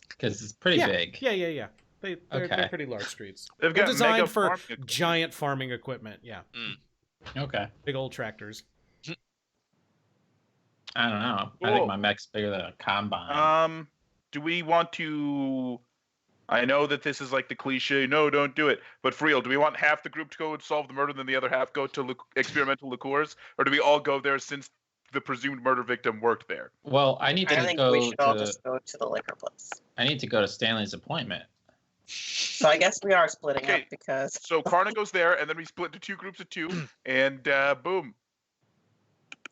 Because it's pretty yeah. big. Yeah. They're Okay. pretty large streets. They've They're got designed mega for farming equipment. giant farming equipment. Yeah, Okay. big old tractors. I don't know. I Cool. think my mech's bigger than a combine. Do we want to? I know that this is like the cliche. No, don't do it. But for real, do we want half the group to go and solve the murder, and then the other half go to experimental liqueurs, or do we all go there since the presumed murder victim worked there? Well, I need to I think go we should all to. just go to the liquor place. I need to go to Stanley's appointment. So I guess we are splitting Okay. up because So Karna goes there, and then we split into 2 groups of 2, and boom.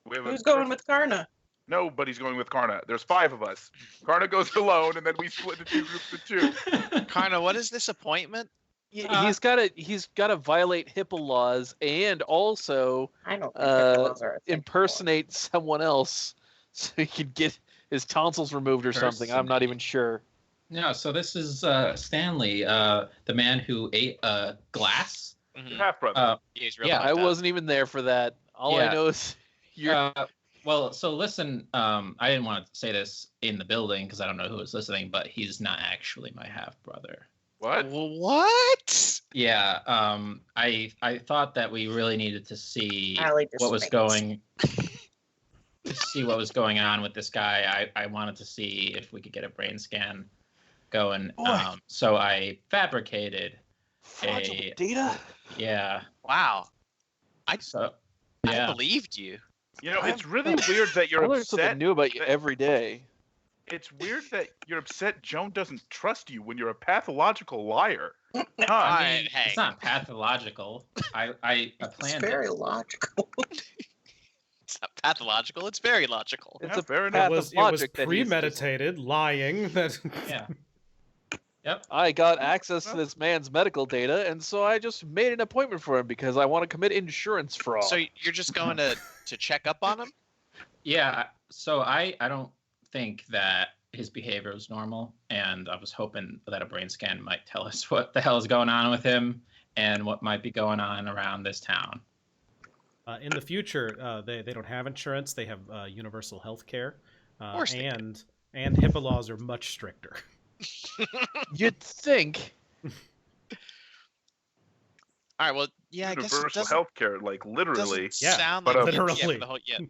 We have a who's going with Karna? Nobody's going with Karna. There's 5 of us. Karna goes alone, and then we split the 2 groups of 2. Karna, what is this appointment? He's got to violate HIPAA laws and also I don't think HIPAA are a thing impersonate someone else so he can get his tonsils removed or something. I'm not even sure. No, so this is Stanley, the man who ate a glass. Mhm. Half brother. He's real yeah, fucked I up. wasn't even there for that. All I Yeah. know is you're. Well, so listen, I didn't want to say this in the building because I don't know who is listening, but he's not actually my half brother. What? What? Yeah, I thought that we really needed to see Allie just what was thinks. going to see what was going on with this guy. I wanted to see if we could get a brain scan going. Boy. So I fabricated Fraudulent data? yeah. Wow. So I yeah. believed you. You know, it's really weird that you're I learn something upset. new about you every day. It's weird that you're upset Joan doesn't trust you when you're a pathological liar. Huh? I mean, hey. it's not pathological. I It's planned very it. logical. It's not pathological. It's very logical. It's Yeah, a fair It enough. was logic that he's premeditated, lying. That Yeah. Yep. I got access to this man's medical data, and so I just made an appointment for him because I want to commit insurance fraud. So you're just going to check up on him? Yeah. So I don't think that his behavior was normal, and I was hoping that a brain scan might tell us what the hell is going on with him and what might be going on around this town. in the future, they don't have insurance. They have universal health care, course they do. and HIPAA laws are much stricter. You'd think. All right. Well, yeah. I guess it Universal doesn't, health care, like literally. doesn't Yeah, sound but, like literally. Yeah, for the whole, yeah. Do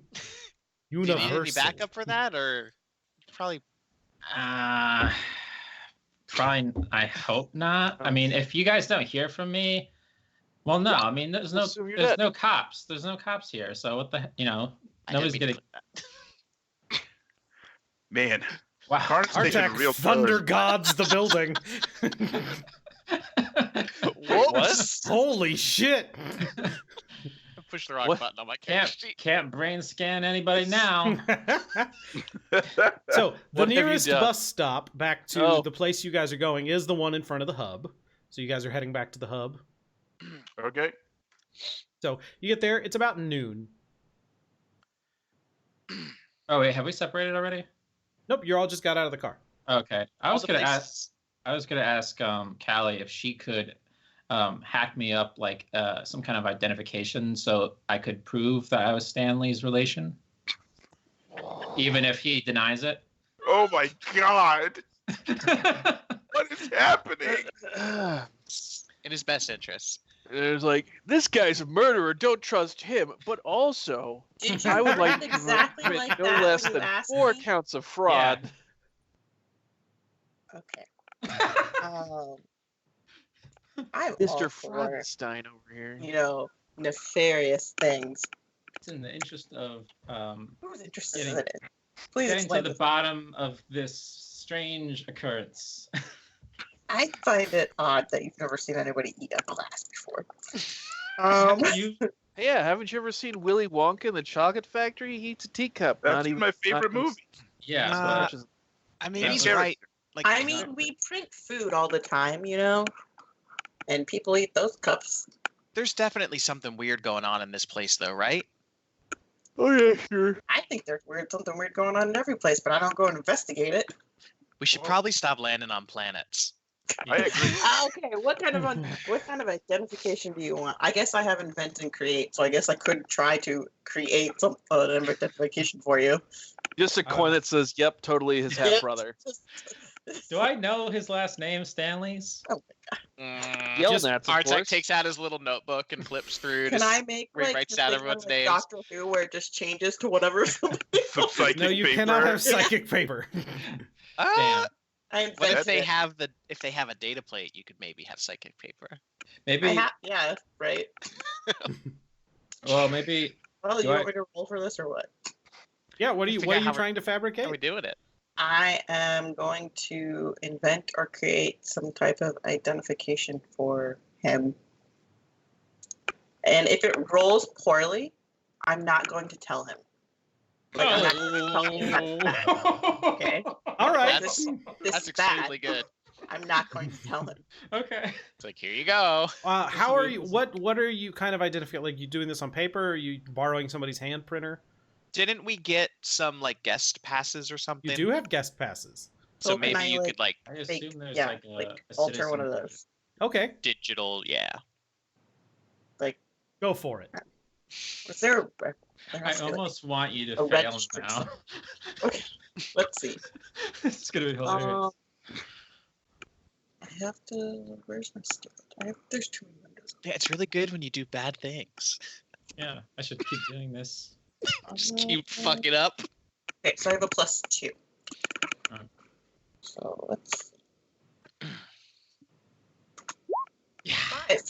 you need Universal. any backup for that, or probably? Probably. I hope not. I mean, if you guys don't hear from me, well, no. I mean, there's no Assume you're there's dead. no cops. There's no cops here. So what the I nobody's didn't mean getting. to put Man, Wow. Karna's taking a Artak real thunder turn. gods the building. that. Whoops! Holy shit! Push the wrong What? button on my character sheet. Can't brain scan anybody now. So the What have you nearest done? bus stop back to Oh. the place you guys are going is the one in front of the hub. So you guys are heading back to the hub. Okay. So you get there, it's about noon. Oh wait, have we separated already? Nope, you all just got out of the car. Okay. I All was the gonna places- ask Callie if she could hack me up like some kind of identification so I could prove that I was Stanley's relation, even if he denies it. Oh my God! What is happening? In his best interest. There's like, this guy's a murderer, don't trust him. But also, Did you I would like word to exactly commit like no that less when you than asked 4 me? counts of fraud. Okay. I'm all Mr. for, Frankenstein over here. nefarious things. It's in the interest of Who's interested Getting- in it? Please getting to explain the this. bottom of this strange occurrence. I find it odd that you've never seen anybody eat a glass before. You Hey, yeah, haven't you ever seen Willy Wonka in the Chocolate Factory? He eats a teacup. That's not even, my favorite not even movie. yeah. as Uh, much as- I mean, Yeah. he's Very- right. Like, I mean, we print food all the time, and people eat those cups. there's definitely something weird going on in this place, though, right? Oh yeah, sure. I think there's something weird going on in every place, but I don't go and investigate it. We should probably stop landing on planets. I agree. Okay, what kind of identification do you want? I guess I have invent and create, so I guess I could try to create some identification for you. Just a coin that says, "Yep, totally his half brother." Do I know his last name, Stanley's? Yelnats, of Artek course. takes out his little notebook and flips through. Can to I make where he like writes the down thing everyone's on, names. Doctor Who where it just changes to whatever? Some psychic No, you paper. cannot have psychic paper. Ah, I what if invent they it. have a data plate? You could maybe have psychic paper. Maybe. Yeah, right. Well, maybe. Well, Do you I- want me to roll for this or what? Yeah, what are you Figure out how we're- trying to How fabricate? are we doing it? I am going to invent or create some type of identification for him. And if it rolls poorly, I'm not going to tell him. Like, I'm not telling you how to spell, okay? All right. That's This that's is bad. extremely good. I'm not going to tell him. Okay. It's like, here you go. How are you? What are you kind of identifying? Like, you doing this on paper? Or are you borrowing somebody's hand printer? Didn't we get some like guest passes or something? You do have guest passes. So So can maybe I, you could like I Fake, assume there's yeah, like a alter one of citizen- those. Okay, digital, yeah. Like, go for it. is there? There I has to be, like- almost want you to a fail registered now. Okay, let's see. It's gonna be hilarious. I have to. Where's my stupid? There's too many windows. Yeah, it's really good when you do bad things. Yeah, I should keep doing this. Just keep fucking up. Okay, so I have a +2. Alright. So let's. Yeah. 5.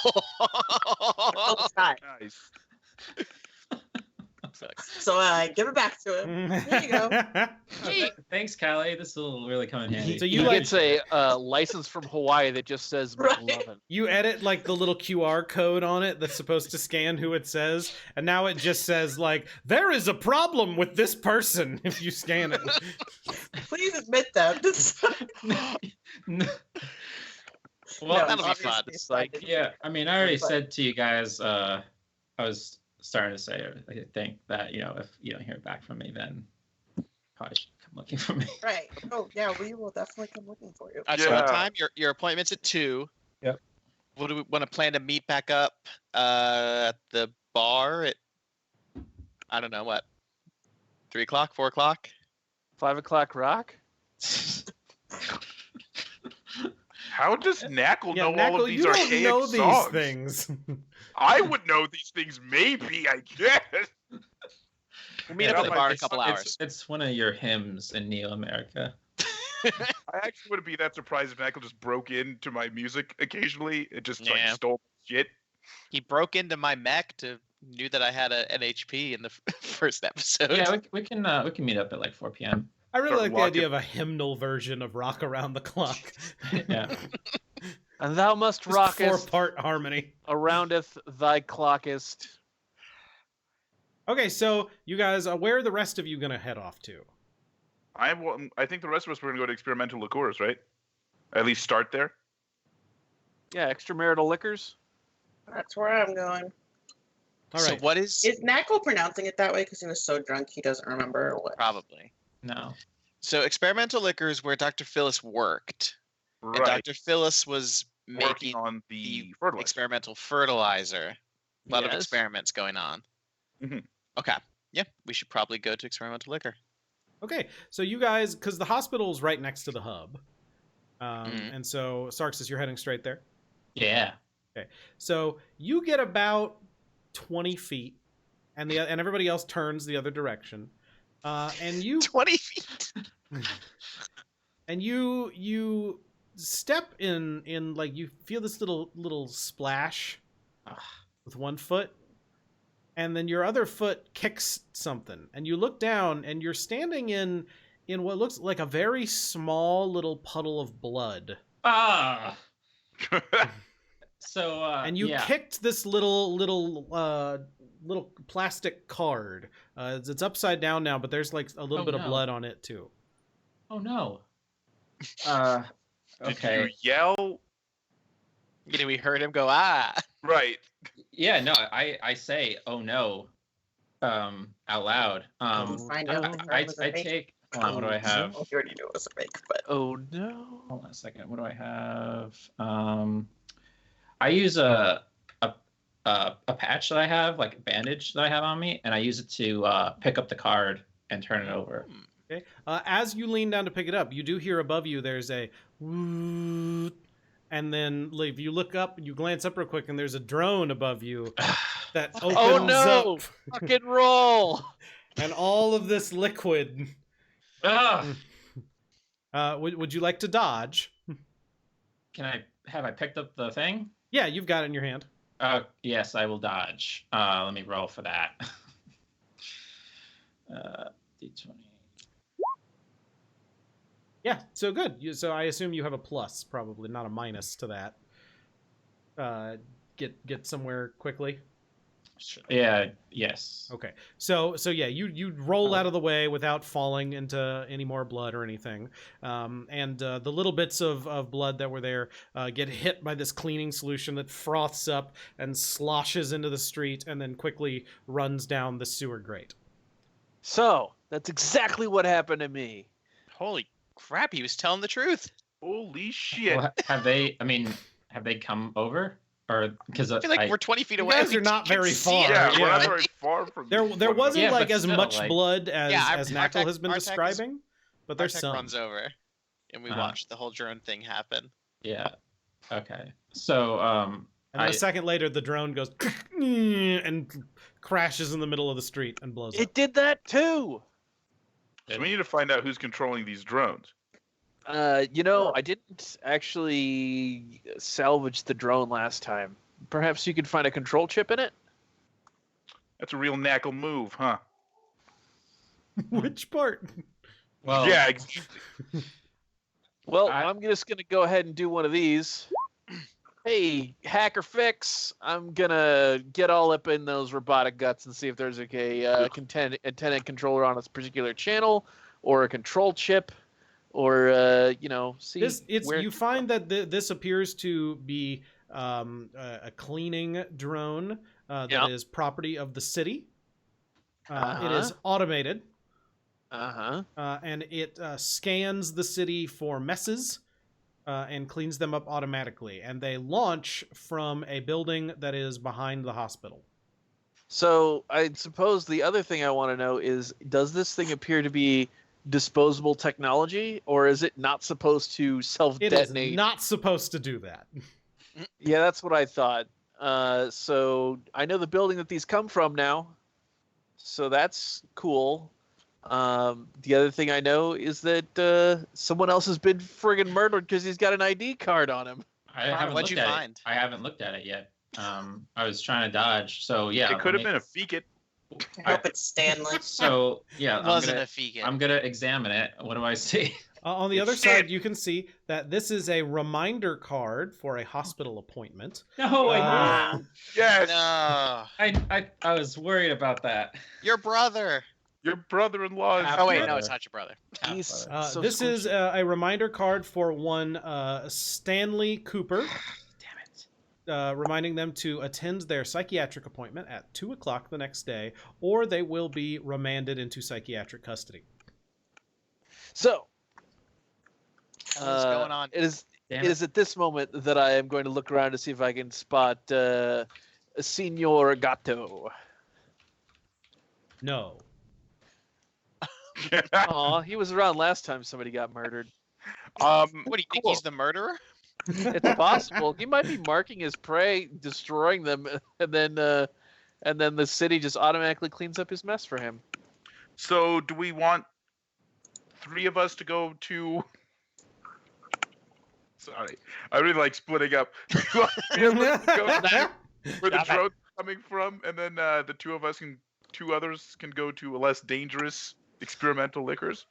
Oh, 5. Nice. So I give it back to him. There you go. Thanks, Callie. This will really come in handy. So He you like- gets a license from Hawaii that just says Right. McLovin. You edit like the little QR code on it that's supposed to scan who it says, and now it just says like, there is a problem with this person if you scan it. Please admit that. No. No, Well, that'll be obviously fun. it's like, fine. yeah, I mean, I already But- said to you guys, I was starting to say, I think that, if you don't hear back from me, then probably should come looking for me. Right. Oh yeah, we will definitely come looking for you. So what Yeah. time? Your appointment's at 2. Yep. What do we want to plan to meet back up at the bar at, I don't know, what, 3 o'clock, 4 o'clock? 5 o'clock rock? How does Knackle Yeah, know all Knackle, of these you don't archaic know these songs? things. I would know these things, maybe. I guess. We'll meet Yeah, up at the but bar in a it's- couple hours. It's one of your hymns in Neo America. I actually wouldn't be that surprised if Knackle just broke into my music occasionally. It just like Yeah. stole shit. He broke into my mech to knew that I had a NHP in the first episode. Yeah, we can meet up at like 4 p.m. I really Start like the walking. idea of a hymnal version of Rock Around the Clock. Yeah. And thou must Just rockest 4-part harmony. aroundeth thy clockest. Okay, so you guys, where are the rest of you gonna head off to? I think the rest of us were gonna go to experimental liqueurs, right? At least start there. Yeah, extramarital liquors. That's where I'm going. All So right. what is Is Knackle pronouncing it that way because he was so drunk he doesn't remember or what? probably? No. So experimental liquor is where Dr. Phyllis worked. And Right. Dr. Phyllis was Working making on the the fertilizer. experimental fertilizer. A lot of Yes. experiments going on. Mhm. Okay. Yeah, we should probably go to experimental liquor. Okay, so you guys, because the hospital's right next to the hub, Mhm. and so Sarksus, you're heading straight there. Yeah. So you get about 20 feet, and everybody else turns the other direction, and you 20 feet. and you step in like you feel this little splash with one foot, and then your other foot kicks something, and you look down, and you're standing in what looks like a very small little puddle of blood, Ah. So and you yeah. kicked this little plastic card. It's upside down now, but there's like a little Oh, bit of no. blood on it too. Oh no. Did Okay. you yell? We heard him go, ah. Right. Yeah, no, I say oh no out loud. Find out if I it was a fake. take hold on, what do I have? Oh, you already knew it was a fake, but Oh no. Hold on a second. What do I have? I use a patch that I have, like a bandage that I have on me, and I use it to pick up the card and turn it over. Okay. As you lean down to pick it up, you do hear above you there's a whoot, and then like, if you look up, you glance up real quick, and there's a drone above you that opens Oh no! up, Fucking roll! and all of this liquid. Ugh! Would you like to dodge? Have I picked up the thing? Yeah, you've got it in your hand. Yes, I will dodge. Let me roll for that. D20. Yeah, so good. So I assume you have a plus, probably not a minus to that. Get somewhere quickly. Yeah. Yes. Okay. So yeah, you roll out of the way without falling into any more blood or anything. And the little bits of blood that were there get hit by this cleaning solution that froths up and sloshes into the street and then quickly runs down the sewer grate. So that's exactly what happened to me. Holy crap! He was telling the truth. Holy shit! Well, have they? I mean, have they come over? Or because I feel like we're 20 feet You away. guys we are not can very see far. it. Yeah, we're Yeah. not very far from. There one of wasn't Yeah, like but as still, much like- blood as Yeah, as our Knuckle tech- has been our tech is- describing, but there's Bartek some. runs over, and we Uh-huh. watched the whole drone thing happen. Yeah. Okay. So And then a second later, the drone goes and crashes in the middle of the street and blows up. It did that too. So we need to find out who's controlling these drones. I didn't actually salvage the drone last time. Perhaps you could find a control chip in it? That's a real knackle move, huh? Which part? well, Yeah. Well, I- I'm just going to go ahead and do one of these. Hey, hacker fix, I'm going to get all up in those robotic guts and see if there's a antenna controller on a particular channel or a control chip or, see where... You find that this appears to be a cleaning drone that is property of the city. It is automated. And it scans the city for messes and cleans them up automatically. And they launch from a building that is behind the hospital. So I suppose the other thing I want to know is, does this thing appear to be disposable technology, or is it not supposed to It self-detonate? is not supposed to do that. Yeah, that's what I thought. So I know the building that these come from now. So that's cool. The other thing I know is that someone else has been friggin' murdered because he's got an ID card on him. I haven't What'd looked you at find? it. I haven't looked at it yet. I was trying to dodge. So yeah, It could have been a fecit. I hope it's Stanley. So yeah, It wasn't a vegan. I'm gonna examine it. What do I see? On the other Shit. side, you can see that this is a reminder card for a hospital appointment. No, Yes, No, I was worried about that. your brother. your brother-in-law is. Oh wait, no, brother. it's not your brother. He's so This is squishy. a reminder card for one Stanley Cooper, Damn it. reminding them to attend their psychiatric appointment at 2 o'clock the next day, or they will be remanded into psychiatric custody. So What's going on? It is. Damn It is at this moment that I am going to look around to see if I can spot Signor Gatto. No. Aw, he was around last time somebody got murdered. What do you think? cool. He's the murderer? It's possible. He might be marking his prey, destroying them, and then the city just automatically cleans up his mess for him. So, do we want 3 of us to go to? Sorry, I really like splitting up. Go to where the Stop it. drone's coming from, and then the 2 of us can, 2 others can go to less dangerous experimental liquors.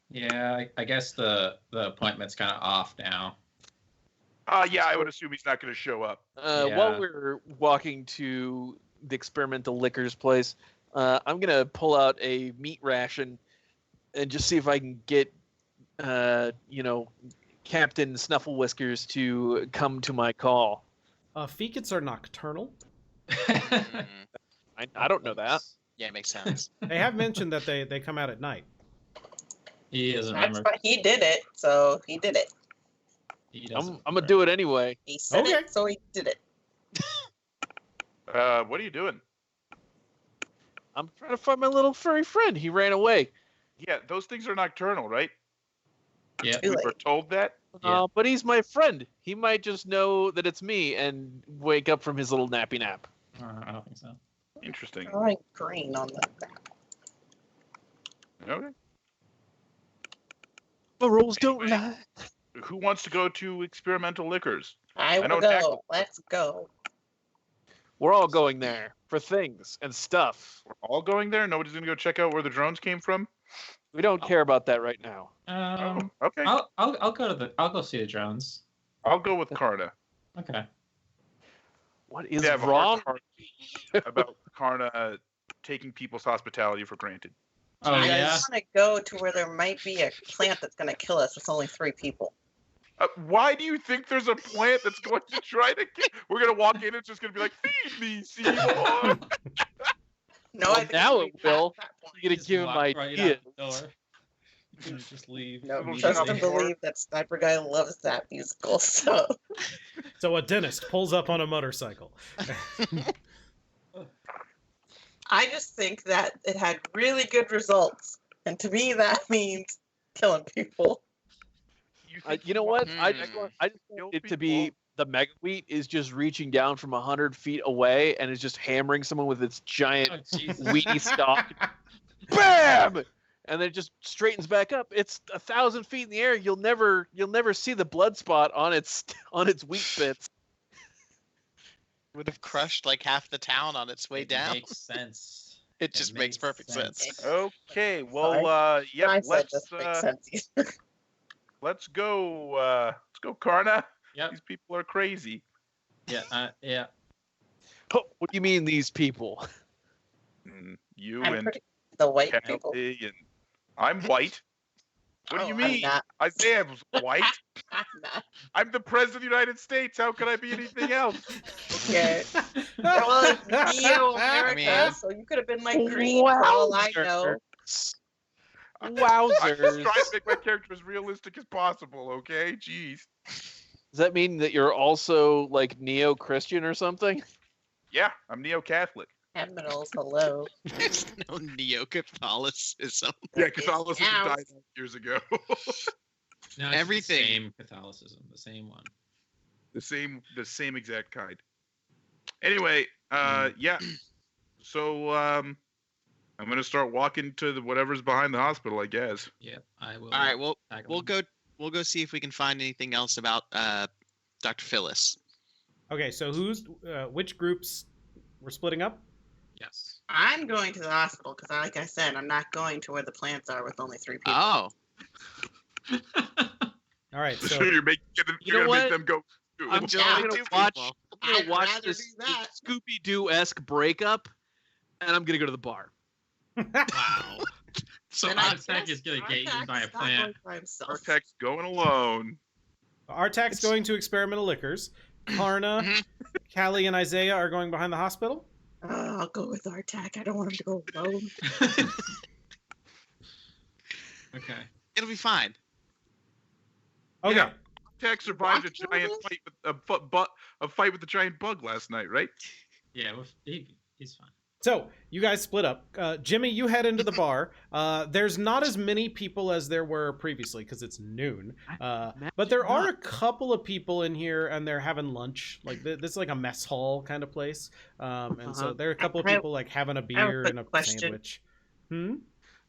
Yeah, I guess the appointment's kind of off now. Yeah, I would assume he's not going to show up. Yeah. While we're walking to the experimental liquors place, I'm gonna pull out a meat ration and just see if I can get, Captain Snuffle Whiskers to come to my call. Fecits are nocturnal. Mm, I don't know that. yeah, makes sense. They have mentioned that they come out at night. He doesn't That's remember. fine. He did it, so he did it. He doesn't I'm gonna do it anyway. He said Okay. it, so he did it. What are you doing? I'm trying to find my little furry friend. He ran away. Yeah, those things are nocturnal, right? Yeah. Too We late. were told that. Yeah. But he's my friend. He might just know that it's me and wake up from his little nappy nap. I don't think so. Interesting. I like green on the. Okay. The rules don't Anyway. lie. Who wants to go to experimental liquors? I will know go. tackle. Let's go. We're all going there for things and stuff. We're all going there. Nobody's going to go check out where the drones came from. We don't care about that right now. Okay. I'll go see the drones. I'll go with Karna. Okay. What is They have a wrong? heart about Karna taking people's hospitality for granted. Oh I yeah. just want to go to where there might be a plant that's going to kill us with only 3 people. Why do you think there's a plant that's going to try to kill? We're going to walk in and it's just going to be like, feed me, Seymour. No, Well, I think now we it will. passed that point. You're gonna Just give him walk right out ideas. the door. You can just leave. No, Little trust shop and door. believe that Sniper Guy loves that musical. So So a dentist pulls up on a motorcycle. I just think that it had really good results, and to me that means killing people. You know what? I just Hmm. want Kill it to be people. the mega wheat is just reaching down from 100 feet away and is just hammering someone with its giant Oh, Jesus. wheaty stalk. Bam! And then it just straightens back up. It's 1,000 feet in the air. You'll never see the blood spot on its wheat bits. Would have crushed like half the town on its way It down. makes sense. It just makes perfect sense. Okay, well, I yep, said this makes sense. let's go, Karna. Yep. These people are crazy. Yeah. Yeah. Oh, what do you mean these people? You I'm and pretty the white people. Kelly and I'm white. What do you I'm mean? not. Isaiah's white. I'm not. I'm the president of the United States. How could I be anything else? Okay. Well, it's Neo-America, I mean- so you could have been like green for all I know. I'm Wowzers. just trying to make my character as realistic as possible, okay? Jeez. Does that mean that you're also like neo-Christian or something? Yeah, I'm neo-Catholic. Aminals, hello. There's no neo-Catholicism. Yeah, It Catholicism is died years ago. No, it's Everything. The same Catholicism, the same one. the same exact kind. Anyway, yeah. So I'm gonna start walking to whatever's behind the hospital, I guess. Yep. I will. All right, well, tackle we'll him. go see if we can find anything else about Dr. Phyllis. Okay, so which groups we're splitting up? Yes. I'm going to the hospital because, like I said, I'm not going to where the plants are with only 3 people. Oh, All right, So so you're making You know gonna make what? them go. I'm just gonna two watch. people. I'm gonna I'd watch rather this do that. Scooby-Doo-esque breakup, and I'm gonna go to the bar. Wow. So Then I Artec is guess gonna get eaten by a Artac's not plant. going by himself. Artec's going alone. Artac's going to experimental liquors. Karna, Mhm. Callie, and Isaiah are going behind the hospital. Oh, I'll go with Artac. I don't want him to go alone. Okay. it'll be fine. Okay. Yeah. Artec survived a Walk through giant this? fight a fight with the giant bug last night, right? Yeah. Well, he's fine. So you guys split up. Jimmy, you head into the bar. There's not as many people as there were previously because it's noon. But there are a couple of people in here, and they're having lunch. Like this is like a mess hall kind of place. And so there are a couple of I- people like having a have a beer quick and a question. sandwich. Hmm.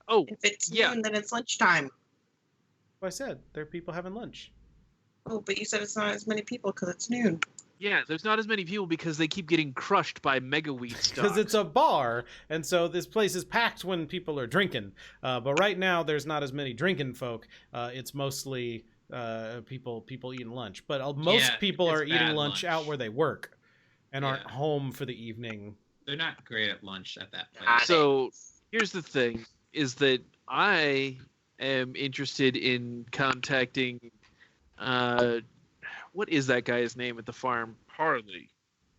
Oh, If it's Yeah. noon, then it's lunchtime. Well, I said there are people having lunch. Oh, but you said it's not as many people because it's noon. yeah. There's not as many people because they keep getting crushed by mega wheat stuff. Because it's a bar, and so this place is packed when people are drinking. But right now, there's not as many drinking folk. It's mostly people eating lunch. But most Yeah, people it's are eating bad lunch lunch. out where they work, and aren't Yeah. home for the evening. They're not great at lunch at that place. Got it. So here's the thing: is that I am interested in contacting. What is that guy's name at the farm? Harley.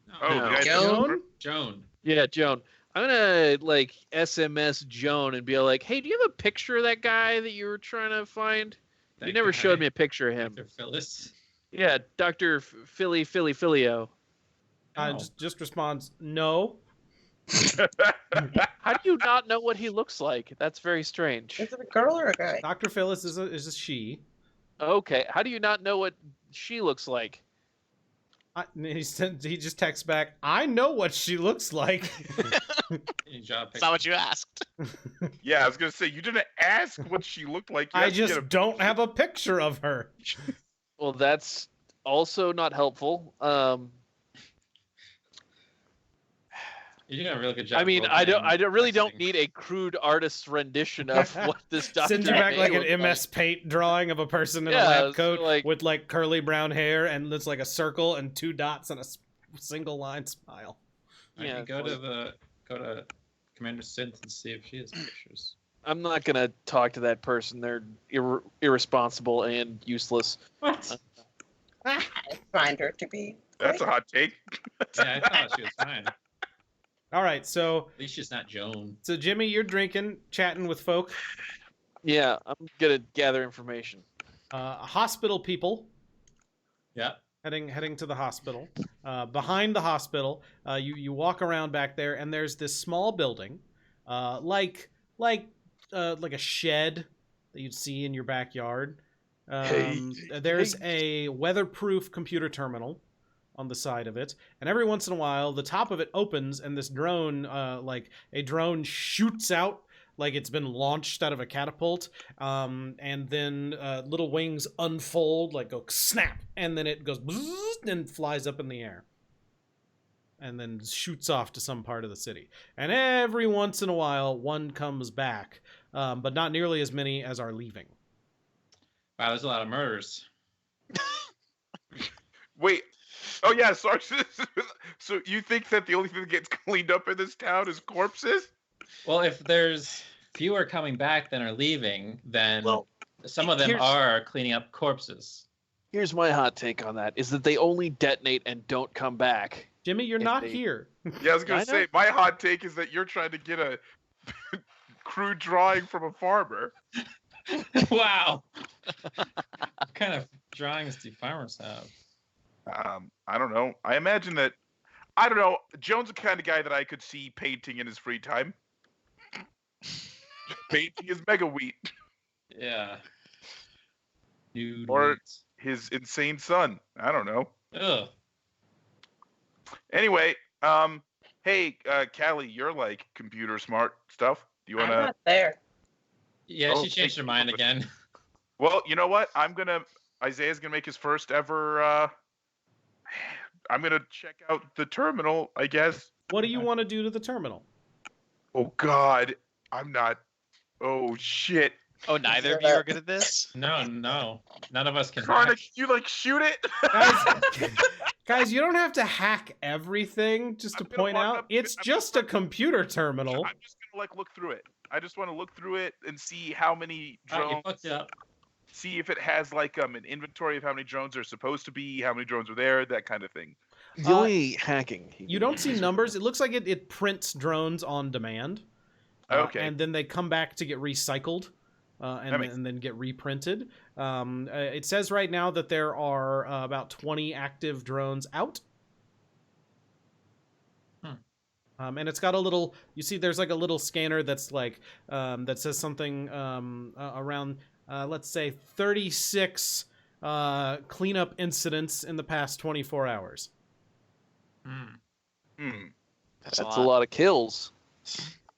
No. Oh, No. the guy Joan? Joan. Yeah, Joan. I'm gonna like SMS Joan and be like, "Hey, do you have a picture of that guy that you were trying to find? You That never guy, showed me a picture of him." Dr. Phyllis. Yeah, Dr. Filio. Oh. Just responds, no. How do you not know what he looks like? That's very strange. Is it a girl or a guy? Dr. Phyllis is a she. Okay, how do you not know what she looks like? He just texts back, I know what she looks like. Any job That's not what you asked. Yeah, I was gonna say you didn't ask what she looked like. You I have to get just a don't picture. have a picture of her. Well, that's also not helpful. You're doing a really good job. I mean, role-playing I really don't texting. need a crude artist's rendition of what this doctor Send you back may like an look MS Paint drawing of a person in a Yeah, lab it's coat like- with like curly brown hair, and it's like a circle and 2 dots and a single line smile. I Yeah, can go it's to Commander Synth and see if she has pictures. I'm not gonna talk to that person. They're irresponsible and useless. What? I find her to be. That's a hot take. Yeah, I thought she was fine. At All right, so least she's not Joan. Jimmy, you're drinking, chatting with folk. Yeah, I'm gonna gather information. Hospital people Yeah. heading to the hospital. Behind the hospital, you walk around back there, and there's this small building, like a shed that you'd see in your backyard. There's a weatherproof computer terminal on the side of it, and every once in a while, the top of it opens, and this drone, like a drone, shoots out like it's been launched out of a catapult, and then little wings unfold, like go snap, and then it goes bzzz, and flies up in the air, and then shoots off to some part of the city. And every once in a while, one comes back, but not nearly as many as are leaving. Wow, there's a lot of murders. Wait. Oh yeah, Sarksus. So you think that the only thing that gets cleaned up in this town is corpses? Well, if there's fewer coming back than are leaving, then Well, some of them here's- are cleaning up corpses. Here's my hot take on that: is that they only detonate and don't come back. Jimmy, you're If not they- here. Yeah, I was gonna I know. say my hot take is that you're trying to get a crude drawing from a farmer. Wow. What kind of drawings do farmers have? I don't know. I imagine that. I don't know. Joan's the kind of guy that I could see painting in his free time. Painting his mega wheat, Yeah. Nude Or- wheat. his insane son. I don't know. Ugh. Anyway, hey, Callie, you're like computer smart stuff. Do you I'm wanna? not there. Yeah, Oh, she changed her mind again. Well, you know what? Isaiah's gonna make his first ever. I'm gonna check out the terminal, I guess. What do you want to do to the terminal? Oh God, I'm not. Oh shit. Oh, neither of you are good at this? No, none of us can. Karna, hack. can you like shoot it? Guys, you don't have to hack everything. Just to I'm gonna point walk out, up- it's I'm just a computer terminal. I'm just gonna like look through it. I just want to look through it and see how many Oh, you drones. fucked it up. See if it has like an inventory of how many drones are supposed to be, how many drones are there, that kind of thing. The only hacking You don't see numbers. It looks like it prints drones on demand. Okay. And then they come back to get recycled, That makes- and then get reprinted. It says right now that there are about 20 active drones out. And it's got a little. You see, there's like a little scanner that's like that says something around. Let's say 36 cleanup incidents in the past 24 hours. That's That's a lot of kills.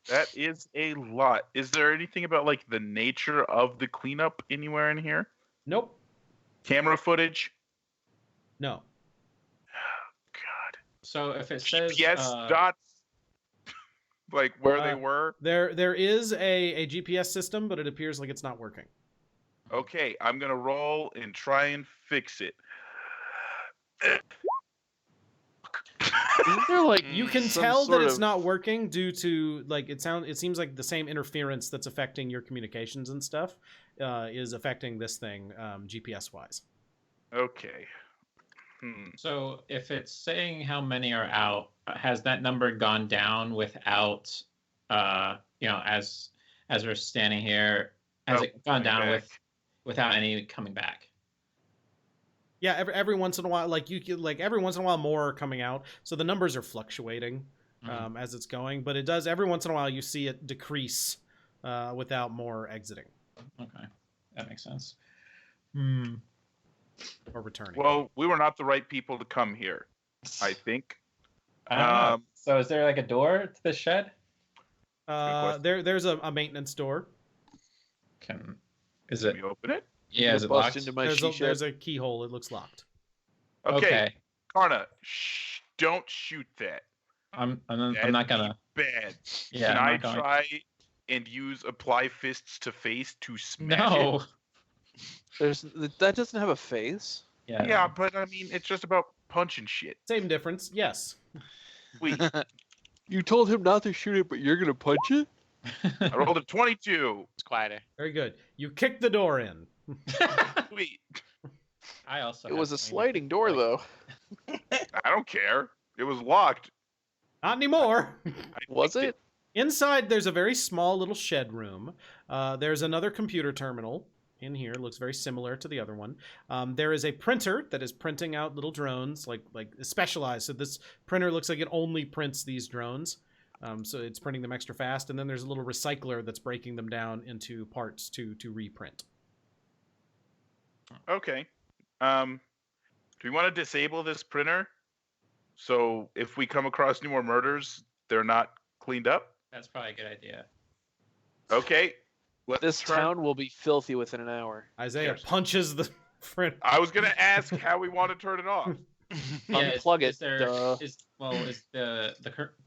That is a lot. Is there anything about like the nature of the cleanup anywhere in here? Nope. Camera footage? No. God. So if it says GPS dots? Like where they Uh, were? There is a GPS system, but it appears like it's not working. Okay, I'm gonna roll and try and fix it. Isn't there like You can some tell that sort it's of- not working due to like it seems like the same interference that's affecting your communications and stuff is affecting this thing GPS wise. Okay. So if it's saying how many are out, has that number gone down without, as we're standing here, has Oh, it gone down coming back. without any coming back? Yeah, every once in a while, every once in a while more are coming out, so the numbers are fluctuating as it's going. But it does every once in a while you see it decrease without more exiting Okay, that makes sense. or returning. Well, we were not the right people to come here, I think. I don't know. So is there like a door to the shed? question. There's a maintenance door. Is Can it? we open it? Yeah, is it bust locked? into my There's she there's shed? a keyhole. It looks locked. Okay, Karna, don't shoot that. I'm not That'd gonna. be bad. Yeah, Can I'm I not going. try and use apply fists to face to smash No. There's that doesn't have a face. it? Yeah, but I mean, it's just about punching shit. Same difference. Yes. Sweet. You told him not to shoot it, but you're gonna punch it? I rolled a 22. It's quieter. Very good. You kick the door in. Sweet. I also. It have was a something sliding door, though. I don't care. It was locked. Not anymore. Was picked it? Inside, there's a very small little shed room. There's another computer terminal in here. It looks very similar to the other one. There is a printer that is printing out little drones, like specialized. So this printer looks like it only prints these drones. So it's printing them extra fast. And then there's a little recycler that's breaking them down into parts to reprint. Okay. Do we want to disable this printer? So if we come across any more murders, they're not cleaned up? That's probably a good idea. Okay. Let's This try- town will be filthy within an hour. Isaiah Yes. punches the printer. I was going to ask how we want to turn it off. Unplug it, Is there, duh. is the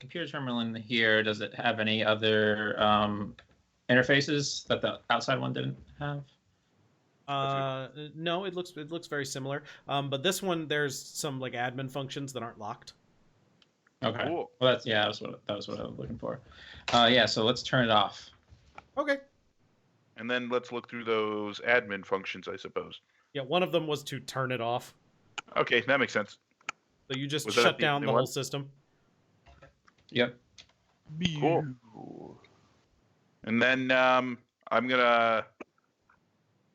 computer terminal in here? Does it have any other interfaces that the outside one didn't have? No, it looks very similar. But this one, there's some like admin functions that aren't locked. Okay. Cool. Well, that was what I was looking for. Yeah. So let's turn it off. Okay. And then let's look through those admin functions, I suppose. Yeah, one of them was to turn it off. Okay, that makes sense. So you just Was that shut the down only the one? whole system. Yep. Cool. And then I'm gonna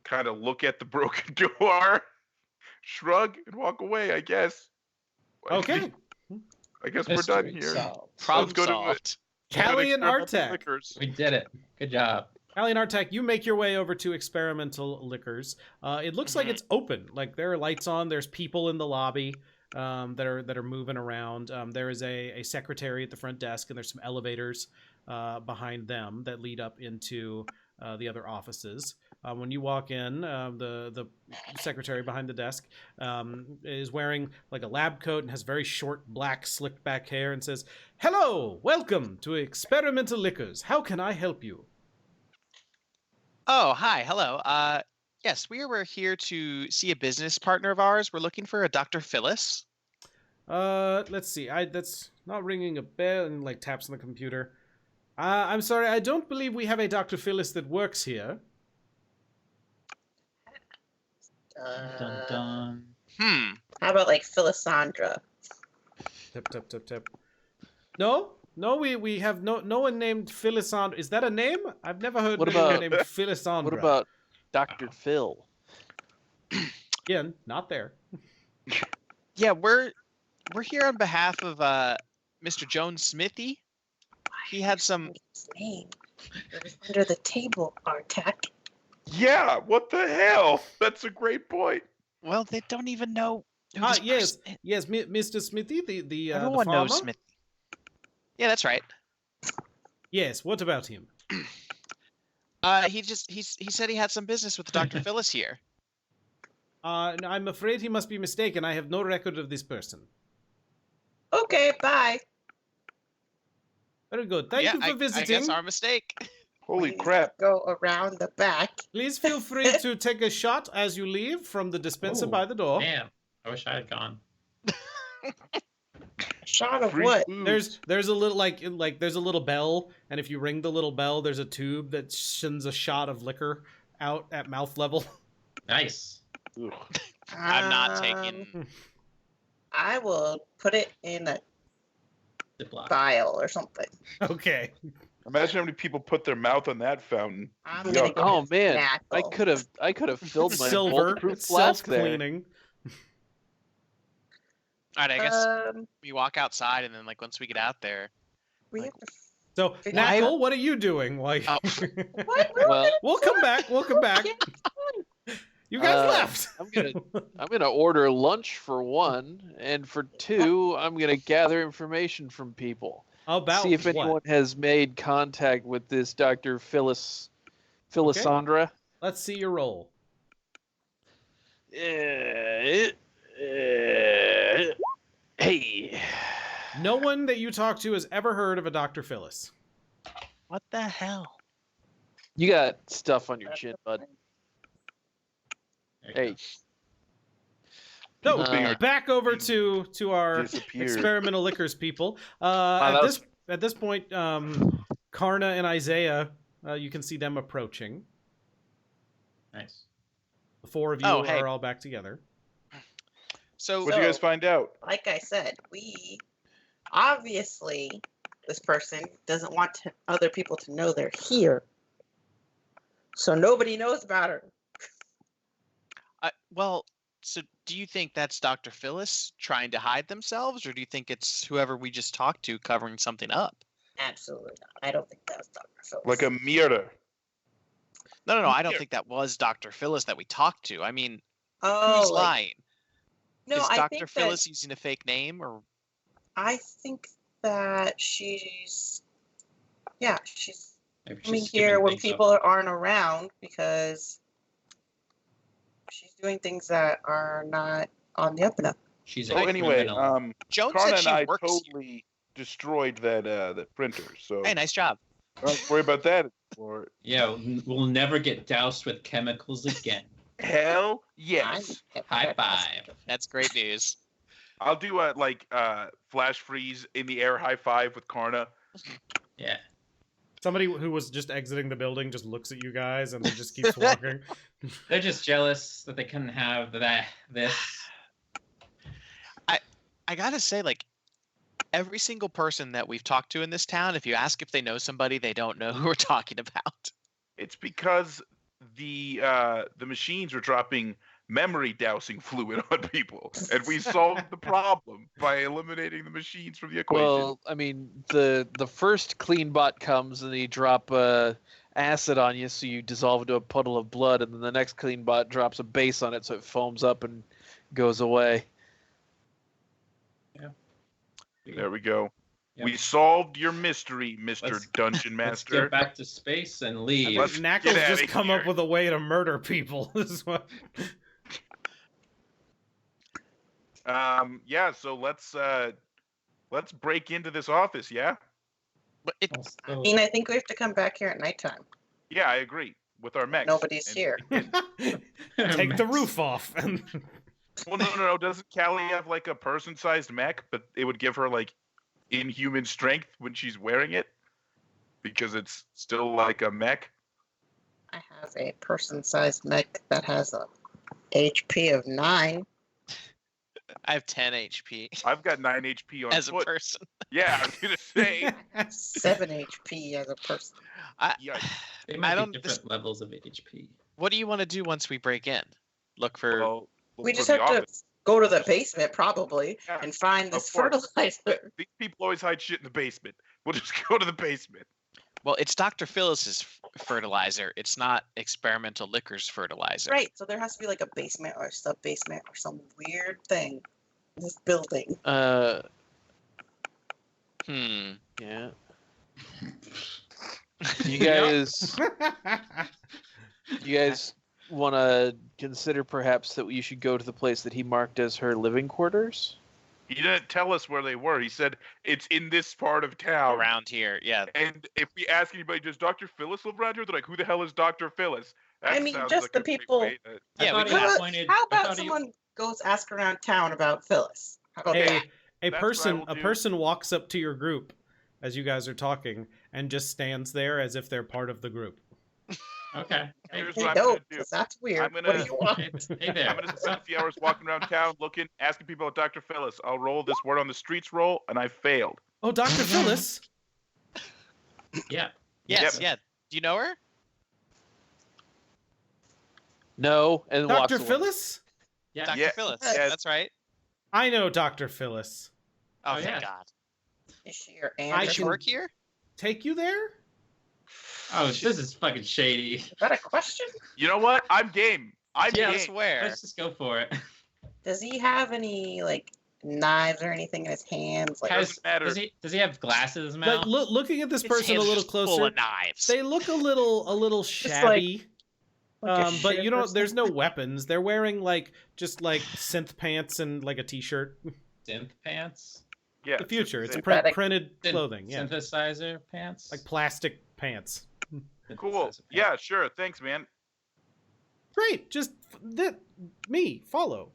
kind of look at the broken door, shrug, and walk away. I guess. Okay. I guess we're done here. Problem go to solved. Callie and Experimental Artek. Liquors. We did it. Good job. Callie and Artek, you make your way over to Experimental Liquors. It looks like Mhm. it's open. Like there are lights on. There's people in the lobby that are moving around. There is a secretary at the front desk, and there's some elevators behind them that lead up into the other offices. When you walk in, the secretary behind the desk is wearing like a lab coat and has very short, black, slicked back hair and says, "Hello, welcome to Experimental Liquors. How can I help you?" Oh, hi, hello. Yes, we were here to see a business partner of ours. We're looking for a Dr. Phyllis. Let's see. That's not ringing a bell, and like taps on the computer. I'm sorry, I don't believe we have a Dr. Phyllis that works here. Dun dun. How about like Phyllisandra? Tip, tip, tip, tip. No, we have no one named Phyllisandra. Is that a name? I've never heard What anyone about- named Phyllisandra. What about Dr. Phil? Again, not there. Yeah, we're here on behalf of Mr. Jones Smithy. He had some. His name. It was under the table, Artek. Yeah, what the hell? That's a great point. Well, they don't even know. who Ah, this yes, person- yes, Mr. Smithy, the Everyone knows farmer? Smithy. Yeah, that's right. Yes. What about him? He said he had some business with Dr. Phyllis here. No, I'm afraid he must be mistaken. I have no record of this person. Okay, bye. Very good. Thank yeah, you for I visiting. guess our mistake. Holy Please crap. Go around the back. Please feel free to take a shot as you leave from the dispenser Ooh, by the door. Damn. I wish I had gone. Shot of Free what? food. There's a little like there's a little bell, and if you ring the little bell, there's a tube that sends a shot of liquor out at mouth level. Nice. Ugh. I'm not Um, taking. I will put it in a Ziploc. vial or something. Okay. Imagine how many people put their mouth on that fountain. I'm Yuck. gonna get Oh a man, I snackle. could have filled my Silver. bulletproof It's flask there. self-cleaning. All right, I guess Um, we walk outside, and then like once we get out there, we have to. So, Why- Knuckle, what are you doing? Like, Oh. What? Well, we'll come back. We'll come back. You guys Uh, left. I'm gonna order lunch for one, and for two, I'm gonna gather information from people. About See if what? anyone has made contact with this Dr. Phyllisandra. Let's see your roll. Hey. No one that you talk to has ever heard of a Dr. Phyllis. what the hell? You got stuff on your chin, bud. There you Hey. So Hoping our back over to our disappeared. experimental liquors people. that was- At this point, Karna and Isaiah, you can see them approaching. Nice. The four of you Oh, hey. are all back together. So What'd you guys find out? Like I said, we obviously this person doesn't want other people to know they're here, so nobody knows about her. So do you think that's Dr. Phyllis trying to hide themselves, or do you think it's whoever we just talked to covering something up? Absolutely not. I don't think that was Dr. Phillips. Like a mirror. No, I don't Here. think that was Dr. Phyllis that we talked to. I mean, oh, who's like, lying? no, Is I Dr. think Phyllis using a fake name, or I think that she's she's Maybe coming she's here skipping when things people up. aren't around because she's doing things that are not on the up and up. She's So a anyway, criminal. Jones Karna said and she I works here. totally destroyed that printer. So Hey, nice job. don't worry about that anymore. Yeah, we'll never get doused with chemicals again. Hell yes. High five. That's great news. I'll do a flash freeze in the air high five with Karna. Yeah. Somebody who was just exiting the building just looks at you guys and then just keeps walking. They're just jealous that they couldn't have this. I gotta say, like, every single person that we've talked to in this town, if you ask if they know somebody, they don't know who we're talking about. It's because the machines were dropping memory dousing fluid on people, and we solved the problem by eliminating the machines from the equation. Well, I mean, the first clean bot comes and they drop acid on you, so you dissolve into a puddle of blood, and then the next clean bot drops a base on it, so it foams up and goes away. There we go. Yep. We solved your mystery, Mr. Let's- Dungeon Let's Master. get back to space and I leave. think Let's Knackles get just outta come up here. with a way to murder people. This is what. Yeah, so let's break into this office, yeah? But I mean, I think we have to come back here at nighttime. Yeah, I agree. With our mechs. Nobody's And- here. Take the roof off. And Well, no. Doesn't Callie have like a person-sized mech, but it would give her like inhuman strength when she's wearing it? Because it's still like a mech? I have a person-sized mech that has a HP of 9. I have 10 HP I've got 9 HP on as a foot. person. Yeah, I was gonna say. 7 HP as a person. Yeah. They might I be don't- different levels of HP. What do you want to do once we break in? Look for. Well, We for just the have to office. go to the basement probably Yeah, and find of this course. fertilizer. These people always hide shit in the basement. We'll just go to the basement. Well, it's Dr. Phyllis's fertilizer. It's not experimental liquors fertilizer. Right, so there has to be like a basement or a sub-basement or some weird thing in this building. Yeah. You guys, you guys want to consider perhaps that you should go to the place that he marked as her living quarters? He didn't tell us where they were. He said it's in this part of town. Around here, yeah. And if we ask anybody, does Dr. Phyllis live around here? They're like, who the hell is Dr. Phyllis? I mean, sounds just like the a great people- way to- Yeah, thought we he- got How appointed. How I about thought he- someone goes ask around town about Phyllis? How about that? a That's person what I will a do. person walks up to your group as you guys are talking and just stands there as if they're part of the group. Okay. Hey, Here's Hey, what I'm gonna no, do. 'cause that's weird. I'm What gonna- do you want? hey there. I'm gonna spend a few hours walking around town, looking, asking people about Dr. Phyllis. I'll roll this word on the streets roll, and I failed. Oh, Dr. Phyllis. Yeah. Yes, Yep. yeah. Do you know her? No, and walks Dr. away. Phyllis? Yeah. Dr. Yeah, Phyllis. yes. That's right. I know Dr. Phyllis. Oh, Oh, thank yeah. God. Is she your I aunt? Does or she can- work here? Take you there? Oh, this is fucking shady. Is that a question? You know what? I'm game. I'm Yeah, game. Swear. Let's just go for it. Does he have any like knives or anything in his hands? Like, Doesn't matter. Does he have glasses in his mouth? Like, looking at this His person a hands are little just full closer, of knives. they look a little shabby. like a But shit you don't. person? There's no weapons. They're wearing just synth pants and like a t-shirt. Synth pants? Yeah. The future. It's Synthetic. printed Syn- clothing. Yeah, Synthesizer pants? like plastic pants. Cool. Synthesizer pants. Yeah, sure. Thanks, man. Great. Just me follow.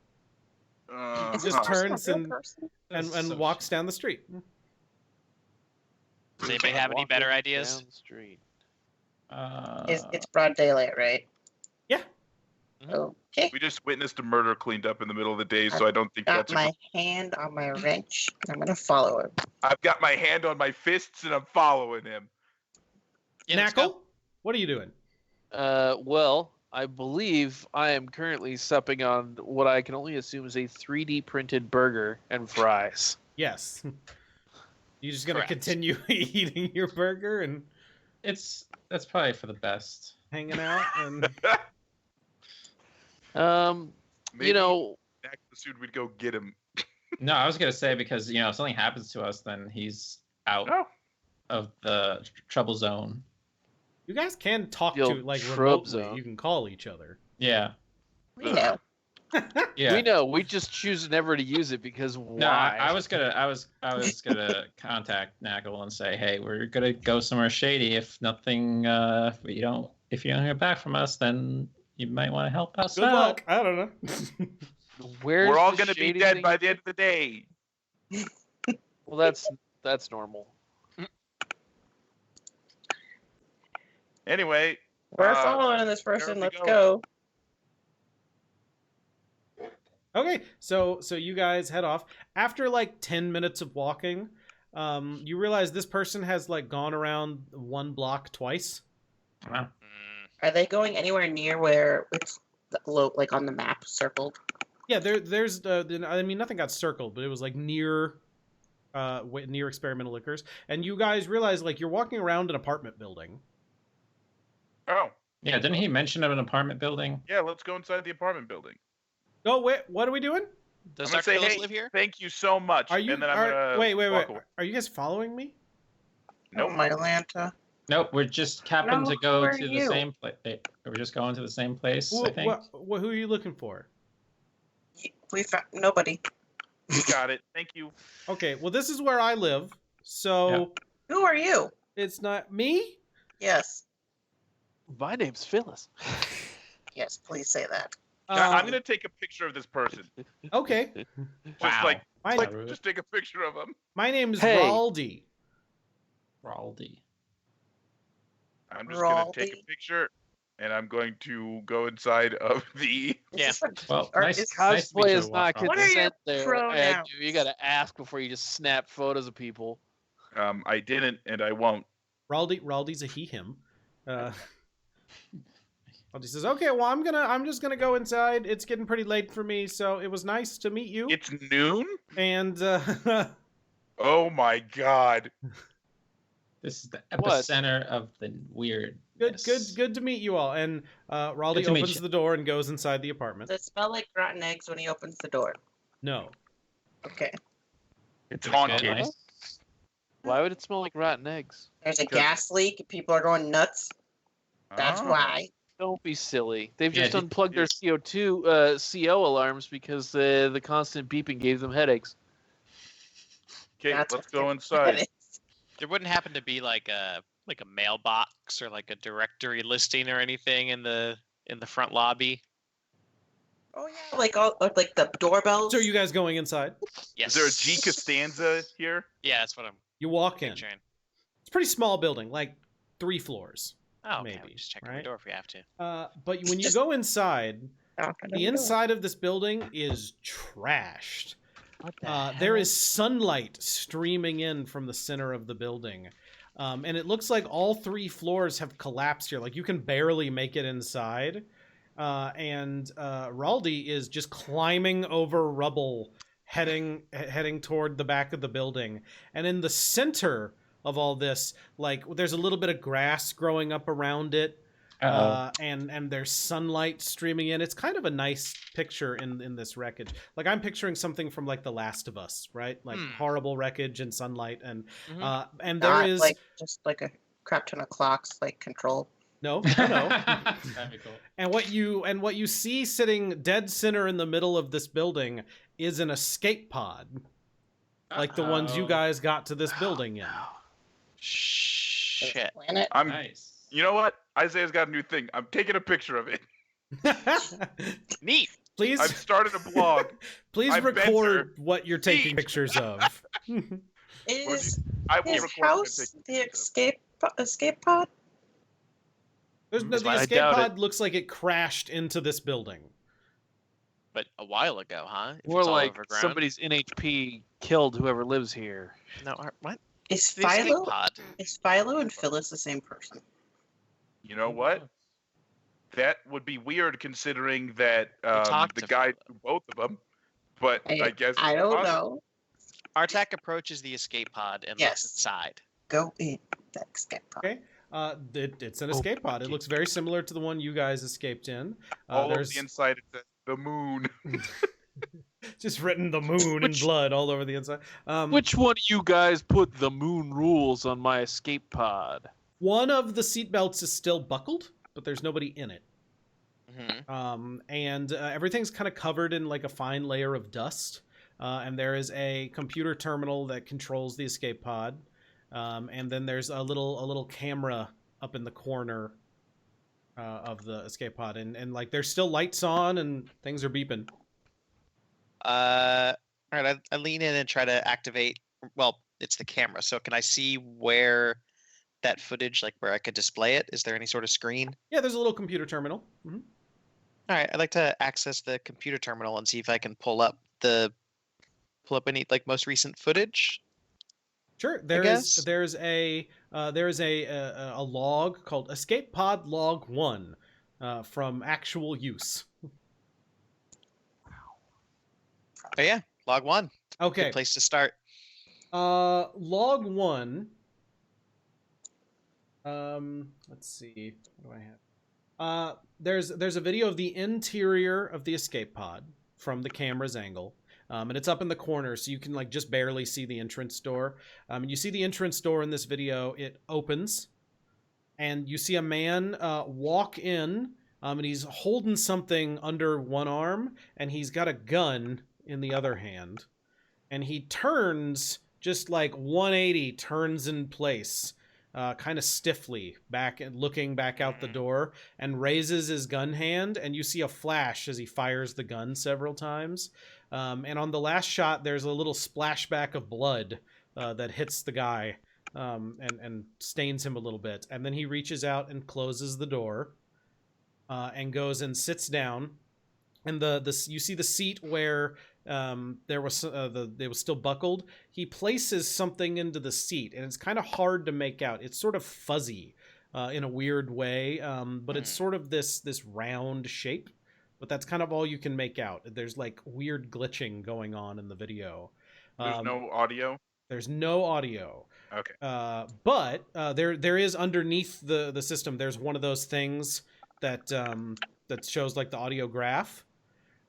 Just turns Real and person? and walks down the street. Does anybody have any better ideas? Down the street. It's broad daylight, right? Yeah. Okay. We just witnessed a murder cleaned up in the middle of the day, so I don't think Got that's. my hand on my wrench. I'm gonna follow him. I've got my hand on my fists and I'm following him. Yeah, let's go. Knackle, what are you doing? Well, I believe I am currently supping on what I can only assume is a 3D printed burger and fries. Yes. You just gonna Correct. continue eating your burger and That's probably for the best. hanging out and Maybe You know, Mac assumed we'd go get him. No, I was gonna say because if something happens to us, then he's out Oh, of the trouble zone. you guys can talk Yo, to like Shrub remotely. Zone. You can call each other. Yeah, We know. yeah. we know. We just choose never to use it because why? No, I was gonna contact Knackle and say, hey, we're gonna go somewhere shady. If nothing, if you don't hear back from us, then you might want to help us Good out. luck. I don't know. Where's we're all the gonna be shady dead thing? by the end of the day. Well, that's normal. Anyway, We're following this where person. we Let's go? go. Okay, so you guys head off. After like 10 minutes of walking, you realize this person has like gone around one block twice. Wow. Are they going anywhere near where it's like on the map circled? Yeah, there's I mean nothing got circled, but it was like near near experimental liquors. And you guys realize like you're walking around an apartment building. Oh, Yeah, didn't he mention of an apartment building? yeah, let's go inside the apartment building. Oh wait, what are we doing? Does I'm gonna say, Sarksus hey, live here? Thank you so much. Are you And then I'm gonna wait, walk away. Are you guys following me? Nope. Oh, my Lanta. Nope, we're just happened No, to go who are to the you? same place. We're just going to the same place, I think. Who are you looking for? We found nobody. You got it. Thank you. Okay, well this is where I live. So Who are you? it's not me? Yes. My name's Phyllis. Yes, please say that. I'm gonna take a picture of this person. Okay. Just Wow. like, My, Like- rude. just take a picture of him. my name is Hey. Raldi. Raldi. I'm just gonna take Raldi. a picture, and I'm going to go inside of the. Yeah. Is this Well, Or nice, is- nice to meet Cosplay you, is not Waffle. What are your consent there. pronouns? You gotta ask before you just snap photos of people. I didn't, and I won't. Raldi's a he/him. Raldi says, "Okay, well, I'm just gonna go inside. It's getting pretty late for me, so it was nice to meet you." It's noon. And Oh my god. This is the What? epicenter of the weird. good to meet you all. And Raldi Good to meet opens you. the door and goes inside the apartment. Does it smell like rotten eggs when he opens the door? No, Okay. It's Good, haunted. nice. Why would it smell like rotten eggs? There's a Good. gas leak. People are going nuts. That's Oh. why. Don't be silly. They've Yeah, just unplugged their yeah. CO alarms because the constant beeping gave them headaches. Okay, That's let's what go that inside. is. There wouldn't happen to be like a mailbox or like a directory listing or anything in the front lobby. Oh yeah, like the doorbells. so are you guys going inside? Yes. Is there a G Costanza here? Yeah, that's what I'm You walk in. picturing. It's a pretty small building, like 3 floors. Oh, okay. Maybe, We just check right? the door if we have to. But when you Just- go inside, Knock on the door. inside of this building is trashed. What the There is sunlight streaming in from the center of the building. And it looks like all 3 floors have collapsed here. Like you can barely make it inside. And Raldi is just climbing over rubble, heading toward the back of the building. And in the center of all this, like there's a little bit of grass growing up around it. And there's sunlight streaming in. It's kind of a nice picture in this wreckage. Like I'm picturing something from like The Last of Us, right? Like horrible wreckage and sunlight, and and there Not is like just like a crap ton of clocks, like Control. no. That'd be cool. And what you see sitting dead center in the middle of this building is an escape pod, like the ones you Uh-oh. guys got to this building in. This Shit. planet. Nice. You know what? Isaiah's got a new thing. I'm taking a picture of it. Neat. Please, I've started a blog. please I've been record what you're taking Eat. pictures of. Is I will his record house the escape pod? There's no, the I escape doubt pod looks like it crashed into this building. But a while ago, huh? If More it's all like overgrown. somebody's NHP killed whoever lives here. No, what? Is It's the escape Philo pod. is Philo and Phyllis the same person? You know what? That would be weird considering that talked the to guy Philo. knew both of them. But I guess I it's don't possible. know. Artak approaches the escape pod and Yes. looks inside. Go in the escape pod. Okay. It's an escape pod. It looks very similar to the one you guys escaped in. All of There's the inside is the moon. just written the moon in blood all over the inside. Which one of you guys put the moon rules on my escape pod? One of the seatbelts is still buckled, but there's nobody in it. Hmm. And everything's kind of covered in like a fine layer of dust. And there is a computer terminal that controls the escape pod. And then there's a little camera up in the corner of the escape pod, and like there's still lights on and things are beeping. All right, I lean in and try to activate. Well, it's the camera, so can I see where that footage, like where I could display it? Is there any sort of screen? Yeah, there's a little computer terminal. All right, I'd like to access the computer terminal and see if I can pull up any like most recent footage. Sure. guess. There's a log called Escape Pod Log 1 from actual use. Oh yeah, log 1. Okay. Good place to start. Log 1. Let's see. What do I have? There's a video of the interior of the escape pod from the camera's angle. And it's up in the corner, so you can like just barely see the entrance door. And you see the entrance door in this video. It opens, and you see a man walk in, and he's holding something under one arm, and he's got a gun in the other hand. And he turns just like 180, turns in place, kind of stiffly, back and looking back out the door, and raises his gun hand, and you see a flash as he fires the gun several times. And on the last shot, there's a little splashback of blood that hits the guy and stains him a little bit. And then he reaches out and closes the door and goes and sits down. And you see the seat where it was still buckled. He places something into the seat, and it's kind of hard to make out. It's sort of fuzzy in a weird way, but it's sort of this round shape. But that's kind of all you can make out. There's like weird glitching going on in the video. There's no audio. There's no audio. Okay. But there is underneath the system. There's one of those things that shows like the audio graph.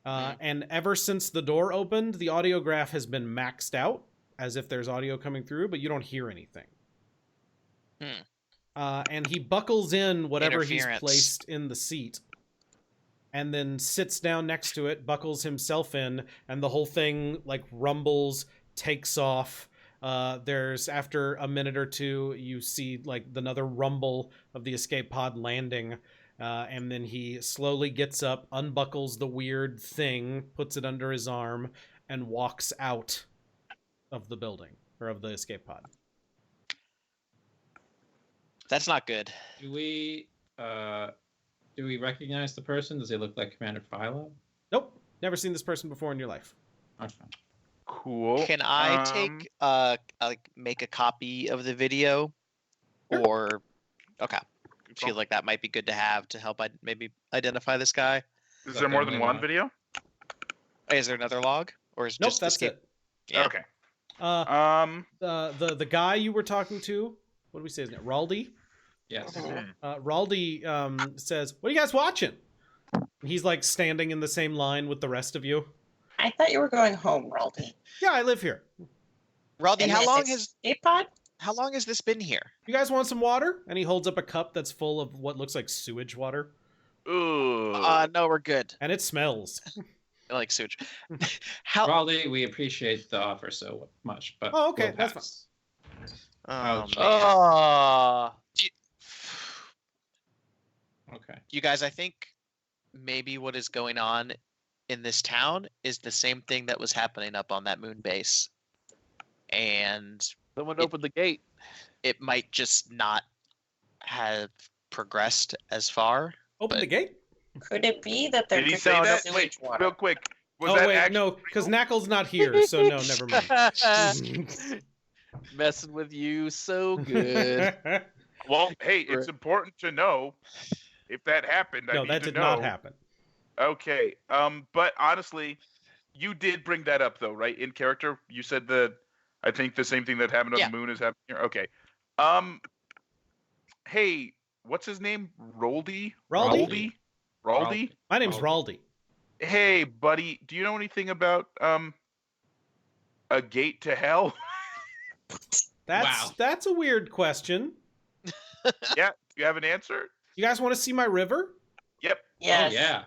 And ever since the door opened, the audio graph has been maxed out as if there's audio coming through, but you don't hear anything. And he buckles in whatever he's placed in the seat, and then sits down next to it, buckles himself in, and the whole thing like rumbles, takes off. There's, after a minute or two, you see like another rumble of the escape pod landing, and then he slowly gets up, unbuckles the weird thing, puts it under his arm, and walks out of the building, or of the escape pod. That's not good. Do we recognize the person? Does he look like Commander Philo? Nope, never seen this person before in your life. Okay. Cool. Can I take make a copy of the video, Sure. or okay? I feel like that might be good to have to help maybe identify this guy. Is there more than one video? Hey, is there another log, or is Nope, just that's escape? it. Yeah. Okay. The guy you were talking to, what do we say his name? Raldi? Yes. Raldi says, "What are you guys watching?" And he's like standing in the same line with the rest of you. I thought you were going home, Raldi. Yeah, I live here. Raldi, And how this long has escape pod? this been here? You guys want some water? And he holds up a cup that's full of what looks like sewage water. Ooh. No, we're good. And it smells. I like sewage. How? Raleigh, we appreciate the offer so much, but Oh, okay, we'll that's pass. Oh, Ouch. man. Oh, Okay. You guys, I think maybe what is going on in this town is the same thing that was happening up on that moon base. And Someone It- opened the gate. it might just not have progressed as far. Open the But- gate. Could it be that they're Did he drinking say that? sewage Wait, water? real quick. Was Oh that wait, actually no, because real? Knuckles not here, so no, never mind. Messing with you so good. Well, hey, it's important to know if that happened. I No, need that to did know. not happen. Okay. But honestly, you did bring that up though, right? In character, you said that. I think the same thing that happened on Yeah. the moon is happening here. Okay. Hey, what's his name? Roldy. Raldy? Raldy. My name's Raldy. Raldy. Hey, buddy. Do you know anything about a gate to hell? That's a weird question. Yeah. Do you have an answer? You guys want to see my river? Yep. Yes. Oh, yeah.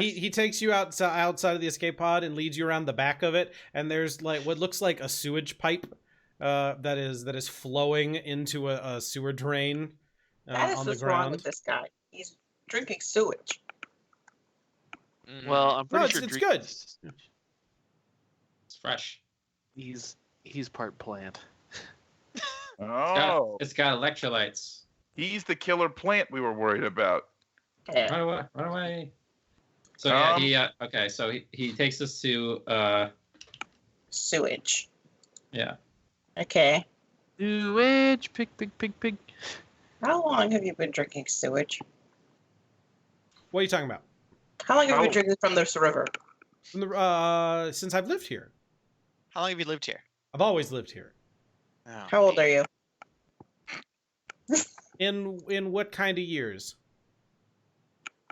Yes. He takes you outside of the escape pod and leads you around the back of it, and there's like what looks like a sewage pipe that is flowing into a sewer drain That is on the what's wrong with ground. this guy. He's drinking sewage. Mm. Well, I'm No, pretty it's- sure it's Dre- good. It's fresh. He's part plant. Oh, It's got electrolytes. he's the killer plant we were worried about. Yeah. Run away. So yeah, okay, so he takes us to Sewage. yeah. Okay. Sewage, pig. How long have you been drinking sewage? What are you talking about? How long have you Oh. been drinking from this river? From the since I've lived here. How long have you lived here? I've always lived here. Oh, How old are you? In what kind of years?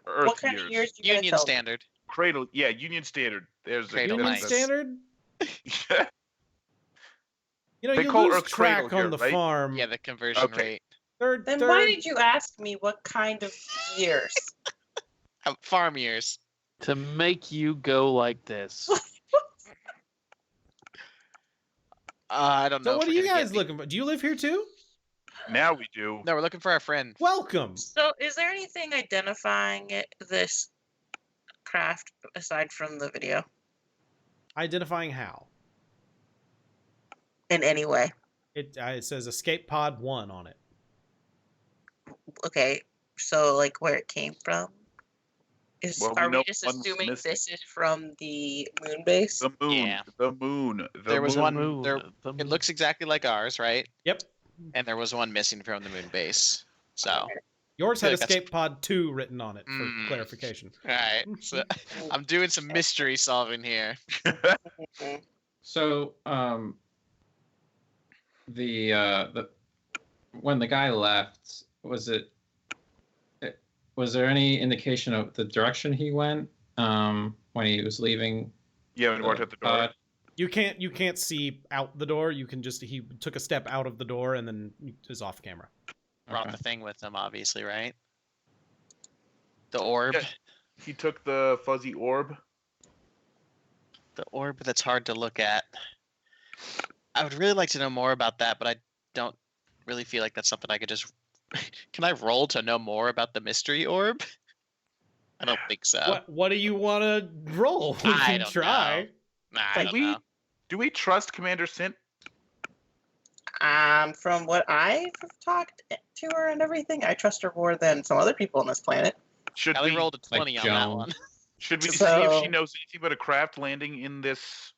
Earth What kind of years do you gonna Union tell me? standard. Cradle, yeah, Union Standard. There's Cradle Union mice. Standard? Yeah. You know, They you call lose Earth track Cradle on here, the right? farm. Yeah, the conversion Okay. rate. Then why did you ask me what kind of years? Farm years. To make you go like this. I don't know. So if what are we're you gonna guys get looking for? Do you live here too? Now we do. No, we're looking for our friend. Welcome. So, is there anything identifying this craft aside from the video Identifying how. in any way? It says Escape Pod 1 on it. Okay, so like where it came from? Well, we Are know we just one was assuming missing. this is from the moon base? The moon. Yeah. The moon. The There was moon. one- there- It looks exactly like ours, right? Yep. And there was one missing from the moon base. So, Yours had Good, that's- Escape Pod 2 written on it for Mm. clarification. all right. So I'm doing some mystery solving here. So the when the guy left, was there any indication of the direction he went when he was leaving? Yeah, when you walked out the door. pod? You can't see out the door. You can just he took a step out of the door and then is off camera. Brought Okay. the thing with him, obviously, right? The orb. Yeah. He took the fuzzy orb. The orb that's hard to look at. I would really like to know more about that, but I don't really feel like that's something I could just. Can I roll to know more about the mystery orb? I don't think so. What do you want to roll? We I can don't try. know. Nah, I don't know. Do we trust Commander Sint? From what I've talked to her and everything, I trust her more than some other people on this planet. Should Ellie we rolled a 20 on that Joan. one. should we see So- if she knows anything about a craft landing in this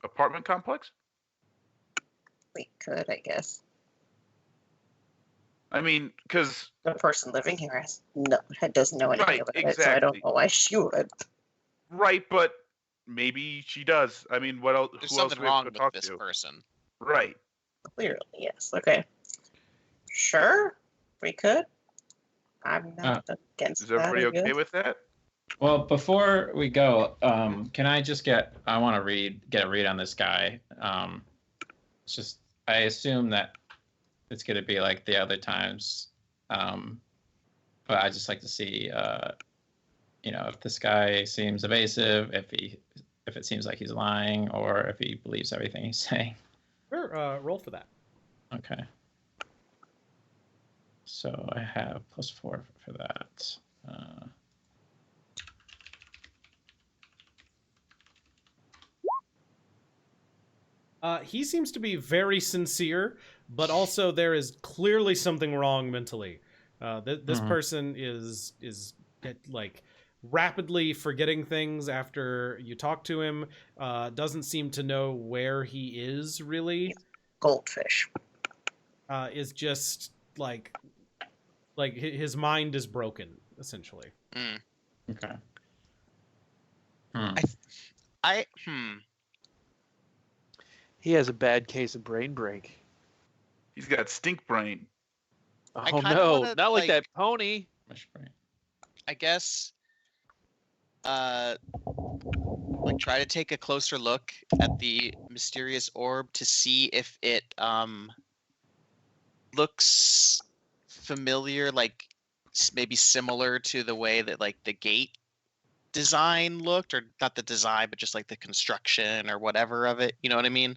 apartment complex? We could, I guess. I mean, because The person living here doesn't know anything Right, about it, so I don't exactly. know why she would. right, but maybe she does. I mean, what else? There's who else something do we have wrong to with talk this to? person. Right. Clearly, yes. Okay. Sure, we could. I'm not against Is that. everybody I okay guess. with that? Well, before we go, can I just I want to get a read on this guy. It's just, I assume that it's going to be like the other times. But I just like to see, if this guy seems evasive, if it seems like he's lying, or if he believes everything he's saying. Sure, roll for that. Okay. So I have +4 for that. He seems to be very sincere, but also there is clearly something wrong mentally. This person is like rapidly forgetting things after you talk to him. Doesn't seem to know where he is really. Goldfish. Is just like his mind is broken essentially. Mm. Okay. He has a bad case of brain break. He's got stink brain. I Oh kinda no, wanna, not like like- that pony. Mush brain. I guess like try to take a closer look at the mysterious orb to see if it looks familiar, like maybe similar to the way that like the gate design looked, or not the design but just like the construction or whatever of it, you know what I mean?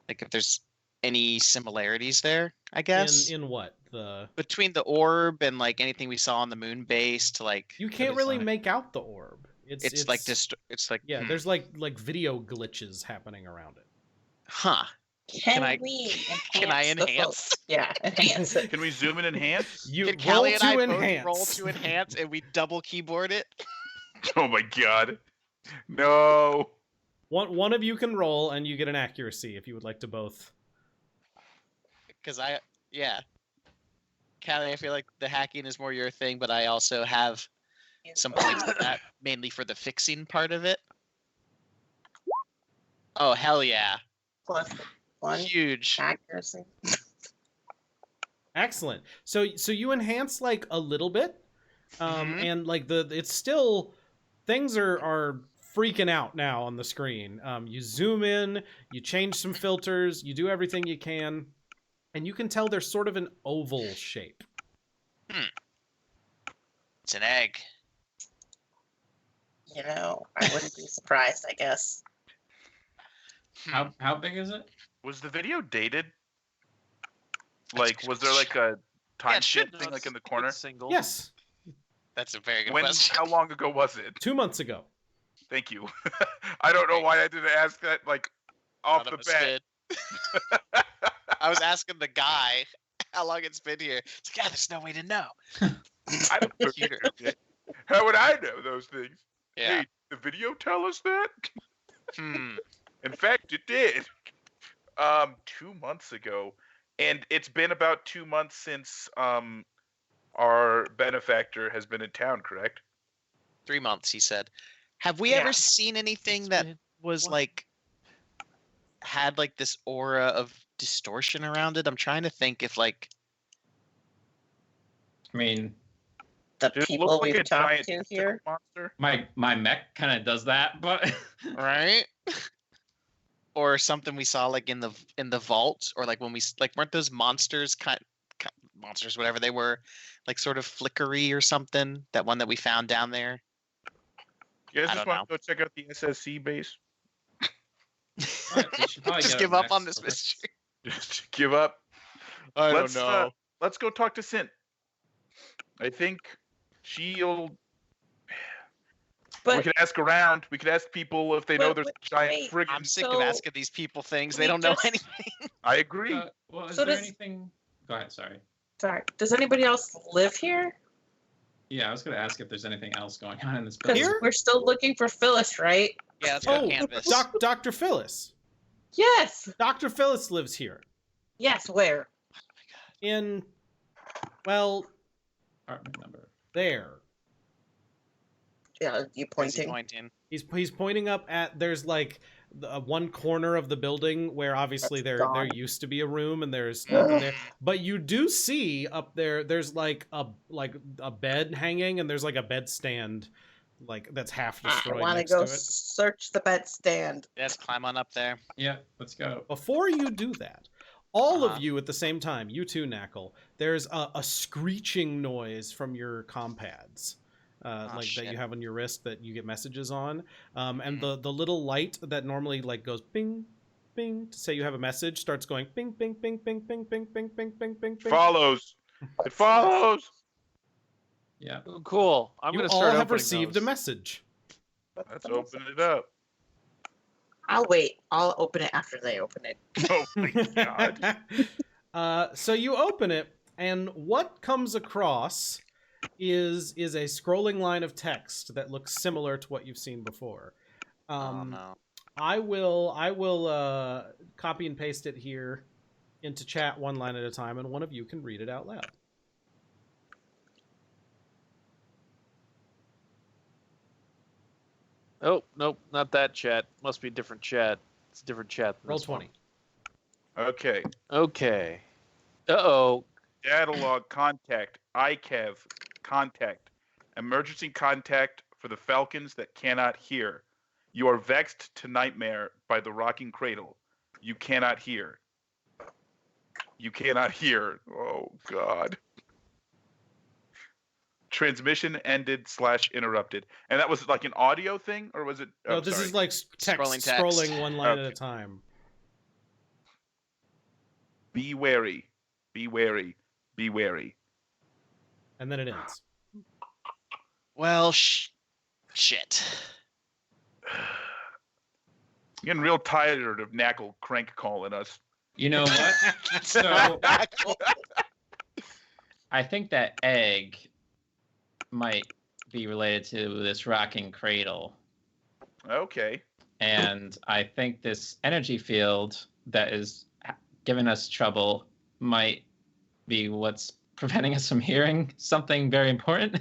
Like if there's any similarities there, I guess. In what? The Between the orb and like anything we saw on the moon base to like you can't really design. make out the orb. it's like it's like Yeah, there's like video glitches happening around it. huh. Can I- we Can I enhance the enhance? photo? Yeah, enhance it. Can we zoom and enhance? You Can roll Callie and I to both enhance. roll to enhance and we double keyboard it? Oh my god. No. One of you can roll, and you get an accuracy if you would like to both. Because yeah. Callie, I feel like the hacking is more your thing, but I also have some points for that, mainly for the fixing part of it. Oh, hell yeah. Plus one Huge. accuracy. Excellent. So you enhance like a little bit, Mhm. and like it's still things are freaking out now on the screen. You zoom in, you change some filters, you do everything you can, and you can tell they're sort of an oval shape. It's an egg. You know, I wouldn't be surprised, I guess. How big is it? Was the video dated? Like, was there like a time it should- thing like in the corner? Single. Yes, That's a very good When? question. How long ago was it? 2 months ago. Thank you. I don't know why I didn't ask that like off None the of us bat. did. I was asking the guy how long it's been here. It's like, yeah, there's no way to know. I don't know. Computer. How would I know those things? Yeah. Hey, the video tell us that? Hmm. In fact, it did. 2 months ago, and it's been about 2 months since our benefactor has been in town. Correct? 3 months, he said. Have we Yeah. ever seen anything It's that been- was what? like had like this aura of distortion around it? I'm trying to think if like I mean, The Did it people look like we've a talked giant to tentacle here. monster? my mech kind of does that, but right or something we saw like in the vault, or like when we like weren't those monsters monsters whatever they were, like sort of flickery or something, that one that we found down there? You guys I just don't want to go check out the SSC base? we should probably Just get give a up on mech this source. mystery. Just give up. I Let's, let's go talk to Sint. I think she'll. we But could ask around. We could ask people if they know But there's wait, a giant wait. friggin'. I'm sick of So, asking these people things. They we don't know just- anything. I agree. Well, is So there does- anything? Go ahead. Sorry. sorry, does anybody else live here? Yeah, I was gonna ask if there's anything else going on in this Because building. Here? we're still looking for Phyllis, right? Yeah, let's go Oh, canvas. Dr. Phyllis. Yes. Dr. Phyllis lives here. Yes. Where? In, well, Apartment number. there. Yeah, you Where's he pointing. pointing? He's pointing up at, there's like one corner of the building where obviously That's there gone. used to be a room, and there's nothing there. But you do see up there, there's like a bed hanging, and there's like a bed stand like that's half I destroyed want to next go to it. search the bed stand. Let's climb on up there. Yeah, let's go. Before you do that, all Uh-huh. of you at the same time, you too, Knackle, there's a screeching noise from your compads. Like that you shit. have on your wrist that you get messages on, and Mhm. the little light that normally like goes bing, bing to say you have a message starts going bing, bing, bing, bing, bing, bing, bing, bing, bing, bing, bing. Follows. It follows. Yeah. Ooh, cool. I'm You gonna all start have opening received those. a message. Let's open it up. I'll wait. I'll open it after they open it. Oh my god. So you open it, and what comes across is a scrolling line of text that looks similar to what you've seen before. Oh no. I will copy and paste it here into chat one line at a time, and one of you can read it out loud. Oh, nope, not that chat. Must be a different chat. It's a different chat. than Roll this one. 20. Okay. Okay. Uh-oh. Catalog contact. ICAV contact. Emergency contact for the Falcons that cannot hear. You are vexed to nightmare by the rocking cradle. You cannot hear. You cannot hear. Oh God. Transmission ended / interrupted. And that was like an audio thing, or was it? No, this sorry. is like Scrolling text. scrolling one line at a Okay. time. Be wary. Be wary. Be wary. And then it ends. Well, shit. I'm getting real tired of Knackle crank calling us. You know what? So I think that egg might be related to this rocking cradle. Okay. And I think this energy field that is giving us trouble might be what's preventing us from hearing something very important.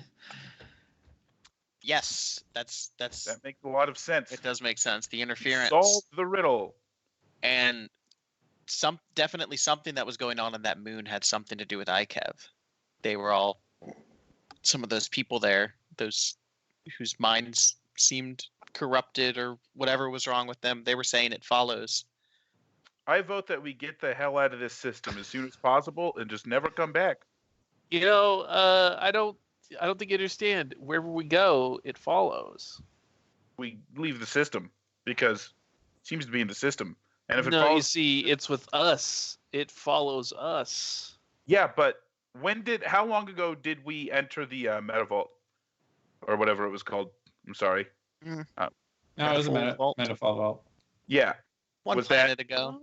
Yes, that's That makes a lot of sense. it does make sense. The interference Solve the riddle. and definitely something that was going on in that moon had something to do with ICAV. They were all some of those people there, those whose minds seemed corrupted or whatever was wrong with them. They were saying it follows. I vote that we get the hell out of this system as soon as possible and just never come back. You know, I don't think you understand. Wherever we go, it follows. We leave the system because it seems to be in the system. And if it No, you follows, see, it's with us. It follows us. yeah, but how long ago did we enter the Metavault or whatever it was called? I'm sorry. No, it was a Metafall metaphor vault. Yeah, One Was that- planet ago.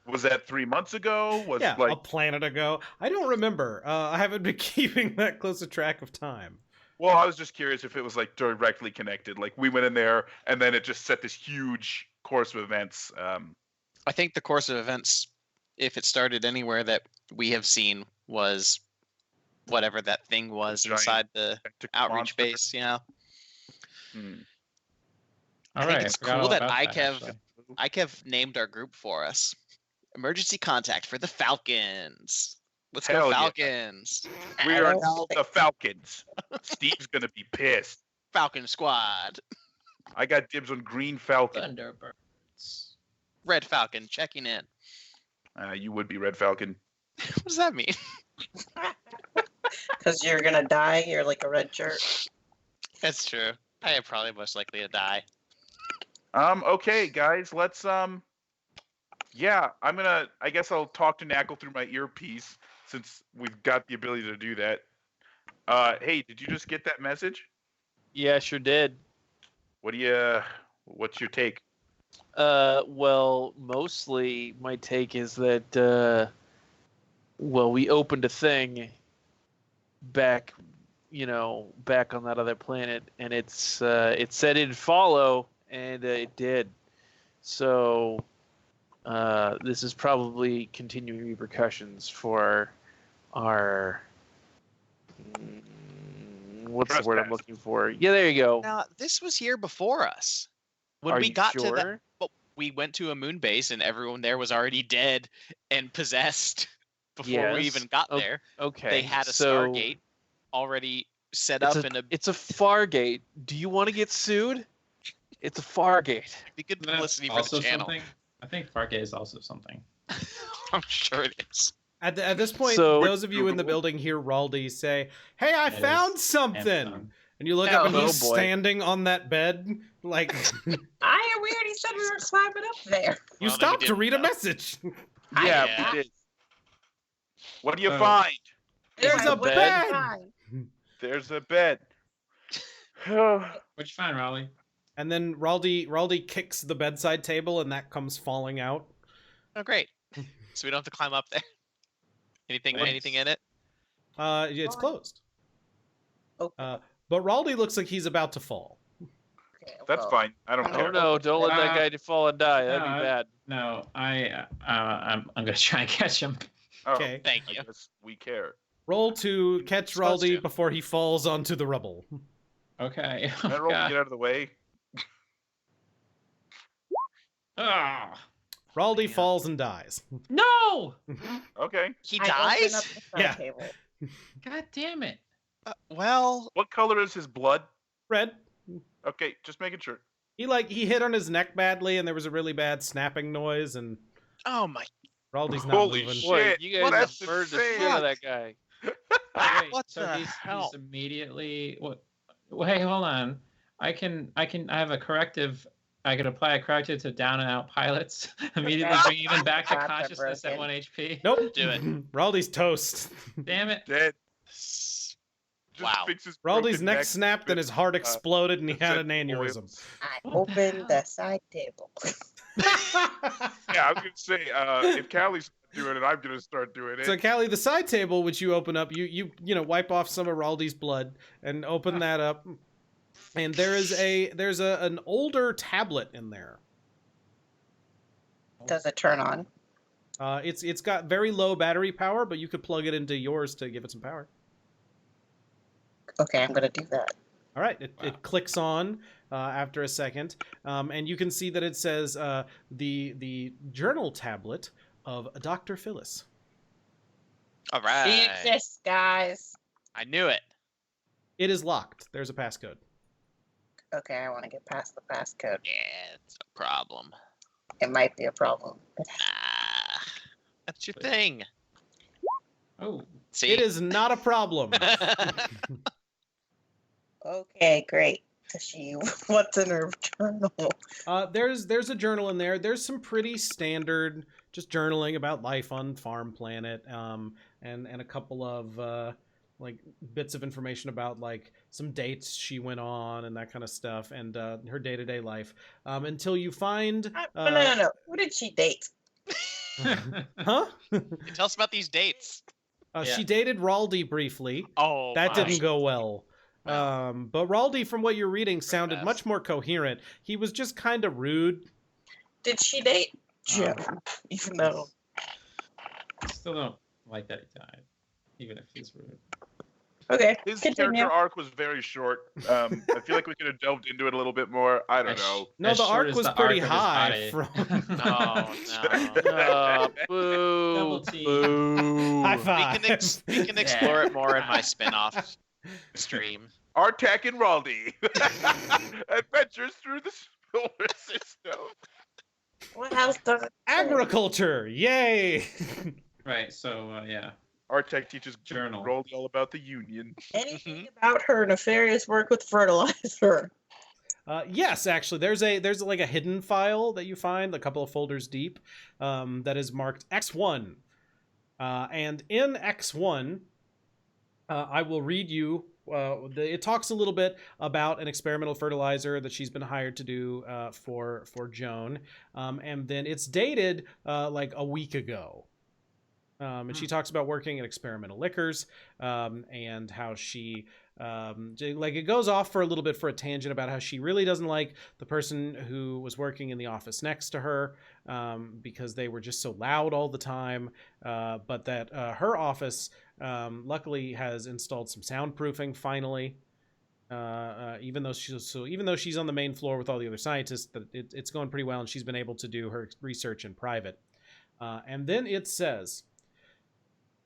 was that 3 months ago? Was Yeah, like a planet ago. I don't remember. I haven't been keeping that close a track of time. Well, I was just curious if it was like directly connected. Like we went in there and then it just set this huge course of events. I think the course of events, if it started anywhere that we have seen, was whatever that thing was giant inside the tentacle outreach monster. base. Yeah. Hmm. I think it's forgot cool all that about ICAV actually. ICAV named our group for us. Emergency contact for the Falcons. Let's Hell go yeah. Falcons. We are now the Falcons. Steve's gonna be pissed. Falcon squad. I got dibs on Green Falcon. Thunderbirds. Red Falcon checking in. You would be Red Falcon. What does that mean? Because you're gonna die. You're like a red shirt. That's true. I am probably most likely to die. Okay, guys, let's yeah, I guess I'll talk to Knackle through my earpiece since we've got the ability to do that. Hey, did you just get that message? Yeah, sure did. What's your take? Well, mostly my take is that, well, we opened a thing back on that other planet, and it said it'd follow, and it did. So, this is probably continuing repercussions for our, what's the word I'm Trespass. looking for? Yeah, there you go. Now, this was here before us. When Are we you got to sure? that, well, we went to a moon base and everyone there was already dead and possessed before we Yes. even got O- there. Okay. They had a so Stargate already set It's up a, in a it's a Fargate. Do you want to get sued? It's a Fargate. be good That's publicity for also the channel. something. I think Fargate is also something. I'm sure it is. At this point, So- those of you in the building hear Raldi say, "Hey, I It found is something!" Amazon. And you look up and Oh, he's boy. standing on that bed, like, We already said we were climbing up there. you Well, then we stopped to didn't read a know. message. Yeah, Yeah. we did. What do you Oh. find? There's a What did bed. you find? There's a bed. What'd you find, Raleigh? And then Raldi kicks the bedside table, and that comes falling out. Oh, great. So we don't have to climb up there. Anything in it? It's closed. Oh, But Raldi looks like he's about to fall. okay, That's well, fine. I don't Oh, care. Oh no! Don't let that guy fall and die. That'd be no, bad. No, I'm gonna try and catch him. Oh, Okay. Thank I you. guess we care. Roll to catch Supposed Raldi to. before he falls onto the rubble. Okay. Can I roll to God. get out of the way? Ah. Raldi Yeah. falls and dies. No! Okay. He I open dies? up the side Yeah. table. God damn it. Well, What color is his blood? Red. Okay, just making sure. He hit on his neck badly, and there was a really bad snapping noise, and oh my. Raldi's not Holy moving. shit. Boy, you What? guys That's have burned the insane. shit out of that guy. Wait, What so the he's hell? immediately what? Hey, hold on. I have a corrective. I could apply a corrective to down and out pilots. Immediately bring him back to Gods are consciousness at broken. 1 HP. Nope. Do it. Raldi's toast. Damn it. Dead. S- Just Wow. fix his Raldi's broken neck snapped and his heart exploded, and he had an sent aneurysm. boils. I What the opened hell? the side table. Yeah, I was gonna say, if Callie's doing it, I'm gonna start doing it. So, Callie, the side table which you open up, you wipe off some of Raldi's blood and open that up, and there's an older tablet in there. Does it turn on? It's got very low battery power, but you could plug it into yours to give it some power. Okay, I'm gonna do that. All right, Wow. it clicks on after a second, and you can see that it says the journal tablet of Dr. Phyllis. All She right. exists, guys. I knew it. It is locked. There's a passcode. Okay, I want to get past the passcode. Yeah, it's a problem. It might be a problem. Ah, that's your thing. Oh. See? It is not a problem. Okay, great. Does she? What's in her journal? There's a journal in there. There's some pretty standard just journaling about life on Farm Planet, and a couple of like bits of information about like some dates she went on and that kind of stuff, and her day-to-day life. Until you find No. Who did she date? huh? Tell us about these dates. Yeah. She dated Raldi briefly. Oh, That my. didn't go well. But Raldi, from what you're reading, sounded best. much more coherent. He was just kind of rude. Did she date Joe? Even though. Still don't like that he died, even if he's rude. Okay, His continue. character arc was very short. I feel like we could have delved into it a little bit more. I don't know. No, As the short arc as was the pretty arc of his high. body. From... Oh, no. Oh, boo! Double T. Boo! High We five. can explore it more in my spin-off stream. Artak and Raldi. Adventures through the solar system. What else does it say? Agriculture, yay! Right. So yeah. Artak teaches Journal. Raldi all about the Union. Anything about her nefarious work with fertilizer? Yes, actually, there's like a hidden file that you find a couple of folders deep, that is marked X1, and in X1, I will read you. It talks a little bit about an experimental fertilizer that she's been hired to do for Joan, and then it's dated like a week ago. And she talks about working in experimental liquors, and how she, like, it goes off for a little bit for a tangent about how she really doesn't like the person who was working in the office next to her, because they were just so loud all the time, but that her office luckily has installed some soundproofing finally. Even though she's on the main floor with all the other scientists, that it's going pretty well, and she's been able to do her research in private. And then it says,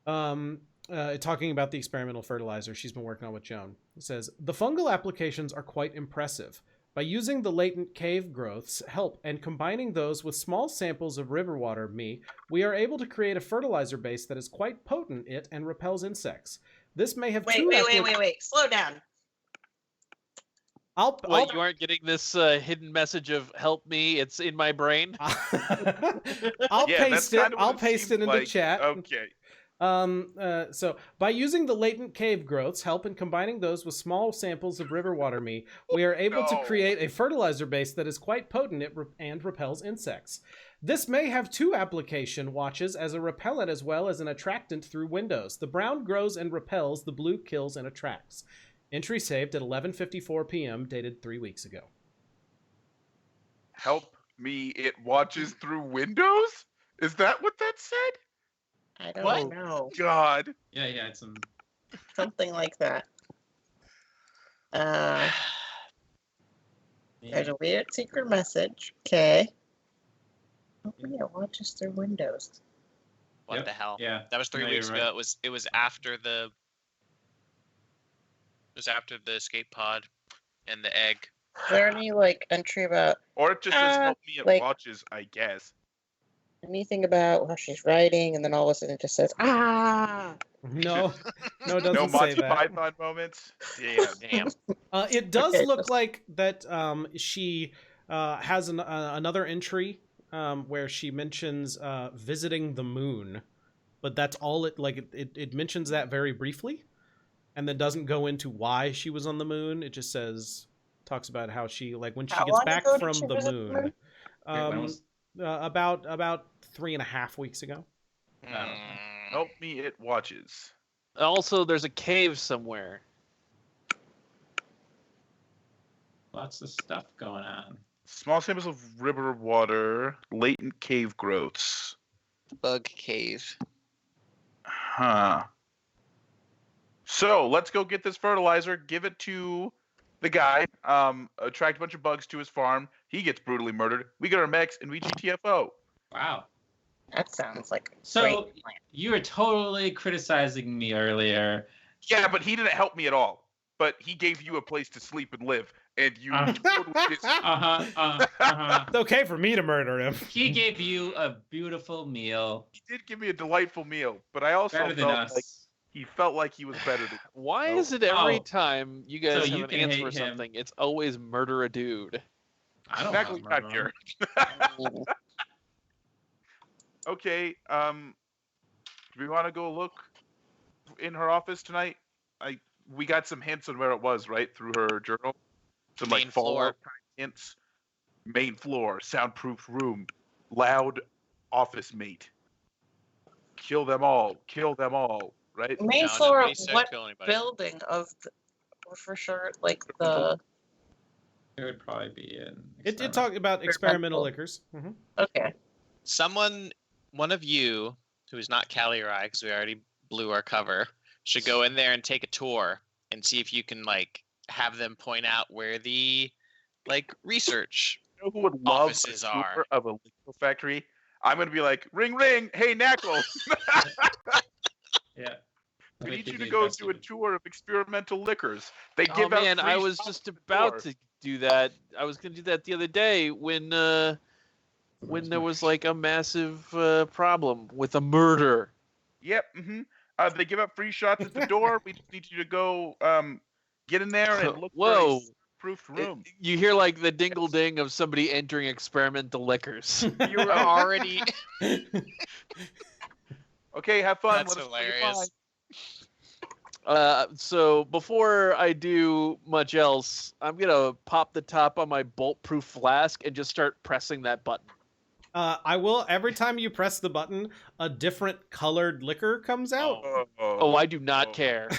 talking about the experimental fertilizer she's been working on with Joan, it says, the fungal applications are quite impressive. By using the latent cave growths help and combining those with small samples of river water we are able to create a fertilizer base that is quite potent and repels insects. This may have Wait. Slow down. What, you aren't getting this hidden message of "help me"? It's in my brain. I'll Yeah, paste that's it. kinda what I'll it paste it seemed into like. chat. Okay. So by using the latent cave growths, help in combining those with small samples of river water meat, we are able to No. create a fertilizer base that is quite potent and repels insects. This may have two application watches as a repellent as well as an attractant through windows. The brown grows and repels, the blue kills and attracts. Entry saved at 11:54 p.m. dated 3 weeks ago. Help me, it watches through windows? Is that what that said? I don't What? know. God. Yeah, it's some. Something like that. There's a weird secret message. Okay. Oh, yeah, it watches through windows. What Yep. the hell? Yeah. That was 3 No, weeks you're ago. right. It was after the escape pod and the egg. Is there any like entry about Or it just says help me, it like- watches, I guess. anything about how she's writing, and then all of a sudden it just says ah? No, it doesn't No say Monty that. Python moments? Damn. Damn. It does Okay. look like that she has another entry where she mentions visiting the moon, but that's all it mentions that very briefly, and then doesn't go into why she was on the moon. It just talks about how she when she How gets long back ago did from she the visit the moon. moon? Wait, when was- About 3.5 weeks ago. Mm. Help me, it watches. Also, there's a cave somewhere. Lots of stuff going on. Small samples of river water, latent cave growths. Bug cave. Huh. So let's go get this fertilizer, give it to the guy, attract a bunch of bugs to his farm. He gets brutally murdered. We get our mechs and we GTFO. Wow. That sounds like a So great plan. you were totally criticizing me earlier. Yeah, but he didn't help me at all. But he gave you a place to sleep and live, and you totally did. It's okay for me to murder him. He gave you a beautiful meal. He did give me a delightful meal, but I also Better than felt us. like he felt like he was better than. Why No. is it every Oh. time you guys So you have an can answer hate for him. something, it's always murder a dude? I don't Exactly, want to not murder here. him. Okay, do we want to go look in her office tonight? We got some hints on where it was, right, through her journal. Some Main like floor. Fallout kind of hints. Main floor, soundproof room, loud office mate. Kill them all. Kill them all. Right? Main No, floor nobody of said what kill anybody. building of for sure like the It would probably be in. It did talk about experimental liquors. okay. One of you, who is not Callie or I, because we already blew our cover, should go in there and take a tour and see if you can have them point out where the research. You know who would love Offices a tour are. of a liquor factory? I'm gonna be like, ring ring, hey Knackles. Yeah. We Make need it you to the go best do of a it. tour of experimental liquors. They Oh give out man, I free was shots just at the about door. to do that. I was gonna do that the other day when there was a massive problem with a murder. Yep. They give out free shots at the door. We just need you to go get in there and look Whoa. for a proofed room. You hear the dingle ding of somebody entering experimental liquors. You're already. Okay, have fun. That's Let us know you're hilarious. So before I do much else, I'm gonna pop the top on my bulletproof flask and just start pressing that button. I will. Every time you press the button, a different colored liquor comes out. fine. Oh, I do not Oh. care.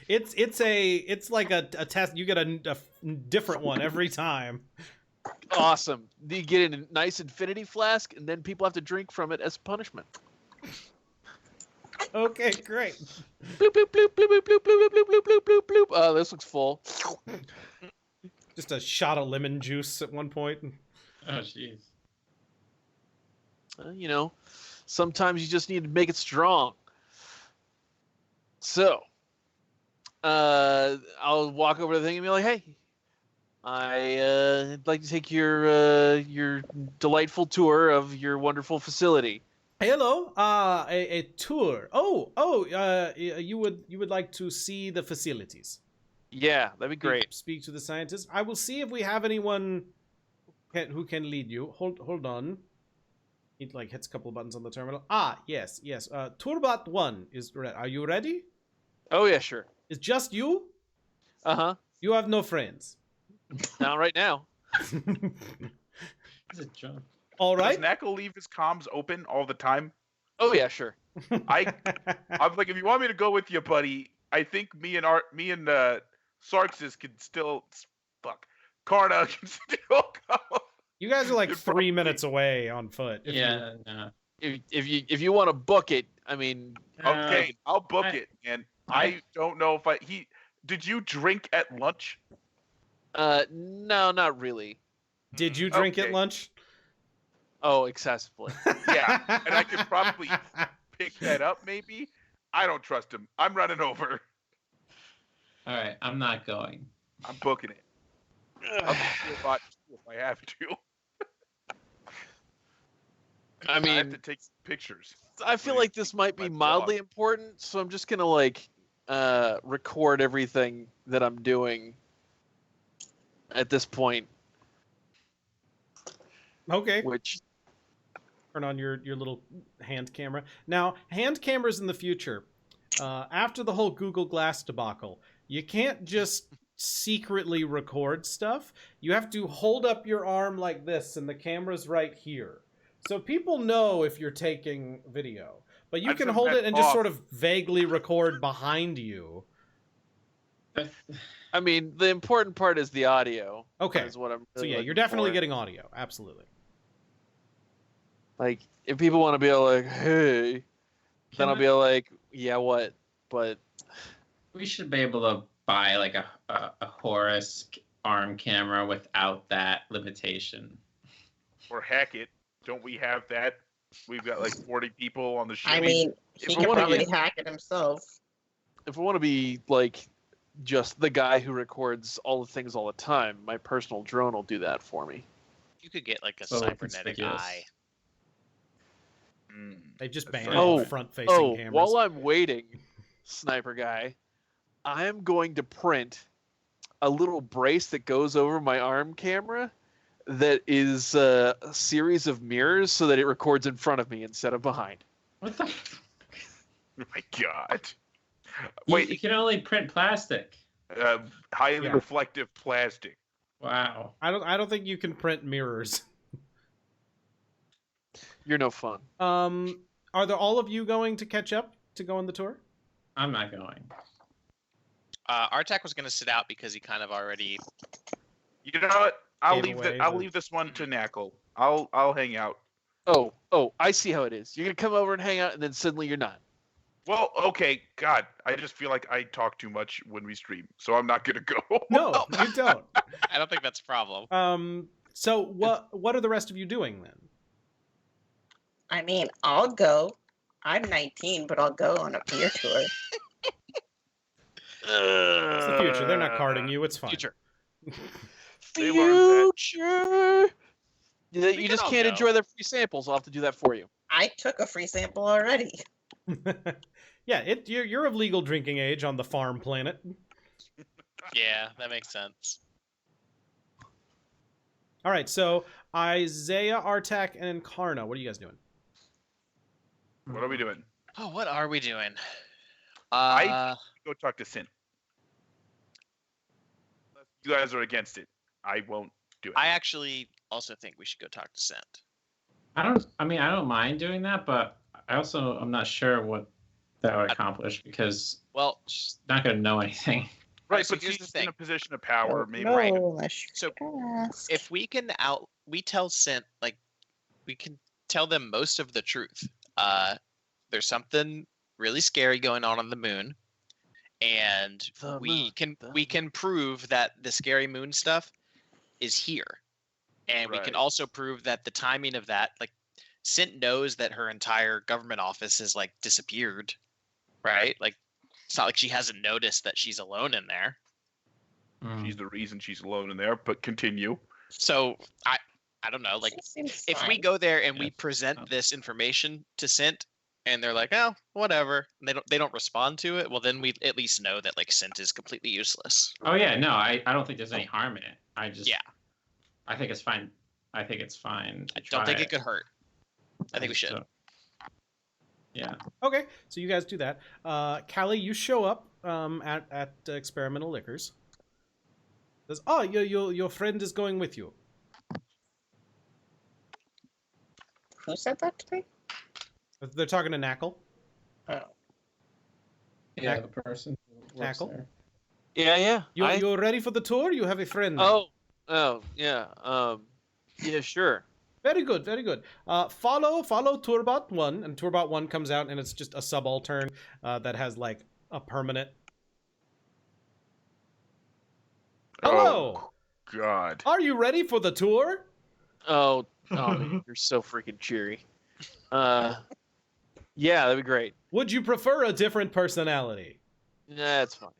it's like a test. You get a different one every time. Awesome. You get a nice infinity flask, and then people have to drink from it as punishment. Okay, great. Bloop bloop bloop bloop bloop bloop bloop bloop bloop bloop bloop bloop. Oh, this looks full. Just a shot of lemon juice at one point. Oh, jeez. Sometimes you just need to make it strong. So, I'll walk over to the thing and be like, "Hey, I'd like to take your delightful tour of your wonderful facility." Hello, a tour. You would like to see the facilities? Yeah, that'd be great. Speak to the scientist. I will see if we have anyone who can lead you. Hold on. He like hits a couple of buttons on the terminal. Ah, yes. Turbot 1 is ready. Are you ready? Oh yeah, sure. It's just you? Uh-huh. You have no friends. Not right now. Is it John? All right. Does Knackle leave his comms open all the time? Oh yeah, sure. I'm like, if you want me to go with you, buddy, I think me and Sarksus can still Karna can still go. You guys are like You'd 3 minutes away on foot. if you- Yeah, no. If you want to book it, I mean, Okay, I'll book I- it, and I don't know if did you drink at lunch? no, not really. Did you drink Okay. at lunch? Oh, excessively. Yeah, and I could probably pick that up, maybe. I don't trust him. I'm running over. All right, I'm not going. I'm booking it. I'll do a bot if I have to. I I have mean, to take some pictures. I feel like this might be my mildly important, so I'm just gonna like record everything that I'm doing at this point. Okay. Which Turn on your little hand camera. Now, hand cameras in the future, after the whole Google Glass debacle, you can't just secretly record stuff. You have to hold up your arm like this, and the camera's right here. So people know if you're taking video. But you I'd can turn hold that it and just off. sort of vaguely record behind you. I mean, the important part is the audio. Okay. Is what I'm So really yeah, you're looking definitely for. getting audio. Absolutely. Like, if people want to be like, hey, then I'll be like, yeah, what? But We should be able to buy like a Horus arm camera without that limitation. Or hack it. Don't we have that? We've got like 40 people on the ship. I mean, he I could wanna probably get- hack it himself. if I want to be like just the guy who records all the things all the time, my personal drone will do that for me. You could get like a So cybernetic conspicuous. eye. Mm. They just That's banned right. all Oh, front-facing Oh, cameras. while I'm waiting, Sniper Guy, I'm going to print a little brace that goes over my arm camera that is a series of mirrors so that it records in front of me instead of behind. What the? Oh my god. You Wait, can only print plastic. highly Yeah. reflective plastic. Wow. I don't think you can print mirrors. You're no fun. Are there all of you going to catch up to go on the tour? I'm not going. Artak was going to sit out because he kind of already. You know what? I'll Gave away I'll the- leave this one to Knackle. I'll hang out. Oh, I see how it is. You're gonna come over and hang out, and then suddenly you're not. Well, okay, God, I just feel like I talk too much when we stream, so I'm not gonna go. No, you don't. I don't think that's a problem. So what are the rest of you doing then? I mean, I'll go. I'm 19, but I'll go on a beer tour. It's the future. They're not carding you. It's fine. Future. They learned Future. You can just all can't go. enjoy the free samples. I'll have to do that for you. I took a free sample already. Yeah, you're of legal drinking age on the farm planet. Yeah, that makes sense. All right, so Isaiah, Artak, and Karna, what are you guys doing? What are we doing? Oh, what are we doing? I- Go talk to Sin. You guys are against it. I won't do it. I actually also think we should go talk to Sent. I don't mind doing that, but I'm not sure what that would accomplish because Well, she's not going to know anything. right, so but here's the she's in thing. a position of power. Maybe Right. unless you So, ask. if we can we tell Sent, like, we can tell them most of the truth. There's something really scary going on the moon, and The we moon, can the we can prove that the scary moon stuff is here, and we can Right. also prove that the timing of that, like, Sint knows that her entire government office has like disappeared, right? Like, it's not like she hasn't noticed that she's alone in there. she's the reason she's alone in there. But continue. So I don't know, like, She seems if we fine. go there and we Yes. present this information to Sint and they're like, oh, whatever, and they don't respond to it, well, then we at least know that like Sint is completely useless. Oh yeah, no, I don't think there's any harm in it. I just Yeah. I think it's fine. I think it's fine. I don't think it could hurt. I think we should. So, yeah. Okay, so you guys do that. Callie, you show up at Experimental Liquors. Says, "Oh, your friend is going with you." Who said that to me? They're talking to Knackle. Oh. Yeah, the person who works Tackle? there. Yeah. You're ready for the tour? You have a friend now. Oh, yeah. Yeah, sure. Very good, very good. Follow Tourbot 1, and Tourbot 1 comes out, and it's just a subaltern that has, like, a permanent... Hello! Oh, God. Are you ready for the tour? Oh, you're so freaking cheery. Yeah, that'd be great. Would you prefer a different personality? Yeah, it's fine.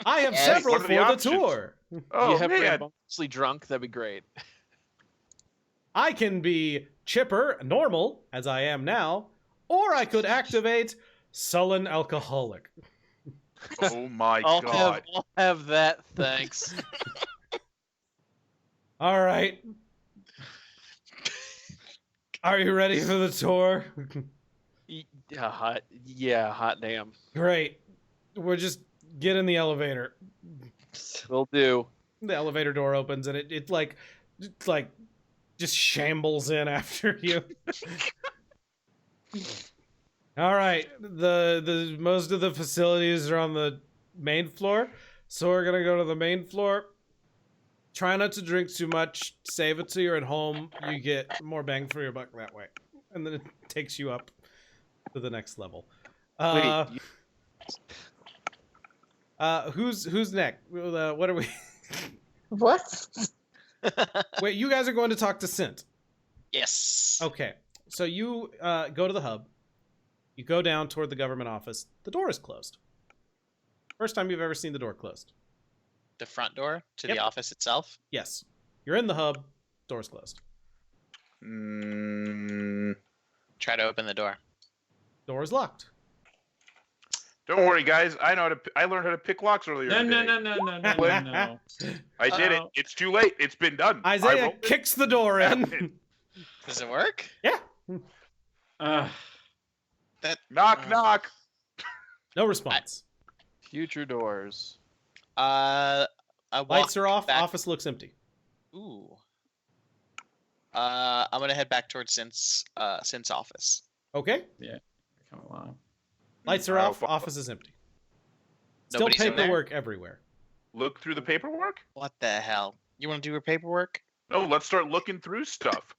I have Yes. several What are for the the options? tour. Oh, you have man. rambunctiously drunk, that'd be great. I can be chipper, normal, as I am now, or I could activate sullen alcoholic. Oh, my I'll God. have that, thanks. All right. Are you ready for the tour? Hot damn. Great. We'll just get in the elevator. Will do. The elevator door opens and it like just shambles in after you. All right. The most of the facilities are on the main floor, so we're gonna go to the main floor. Try not to drink too much. Save it till you're at home. You get more bang for your buck that way, and then it takes you up to the next level. Wait, Who's next? What are we? What? Wait, you guys are going to talk to Sint. Yes. Okay, so you go to the hub. You go down toward the government office. The door is closed. First time you've ever seen the door closed. The front door to Yep. the office itself. Yes, you're in the hub. Door's closed. Try to open the door. Door is locked. Don't worry, guys. I learned how to pick locks earlier No. today. I did it. Uh-oh. It's too late. It's been done. I Isaiah rolled it. kicks the door in. Does it work? Yeah. Knock, knock. No response. future doors. I walk Lights are off. back- Office looks empty. Ooh. I'm gonna head back towards Sint's office. Okay. Come along. Lights are I'll off. follow. Office is empty. Still Nobody's in there? paperwork everywhere. Look through the paperwork? What the hell? You want to do your paperwork? No, let's start looking through stuff.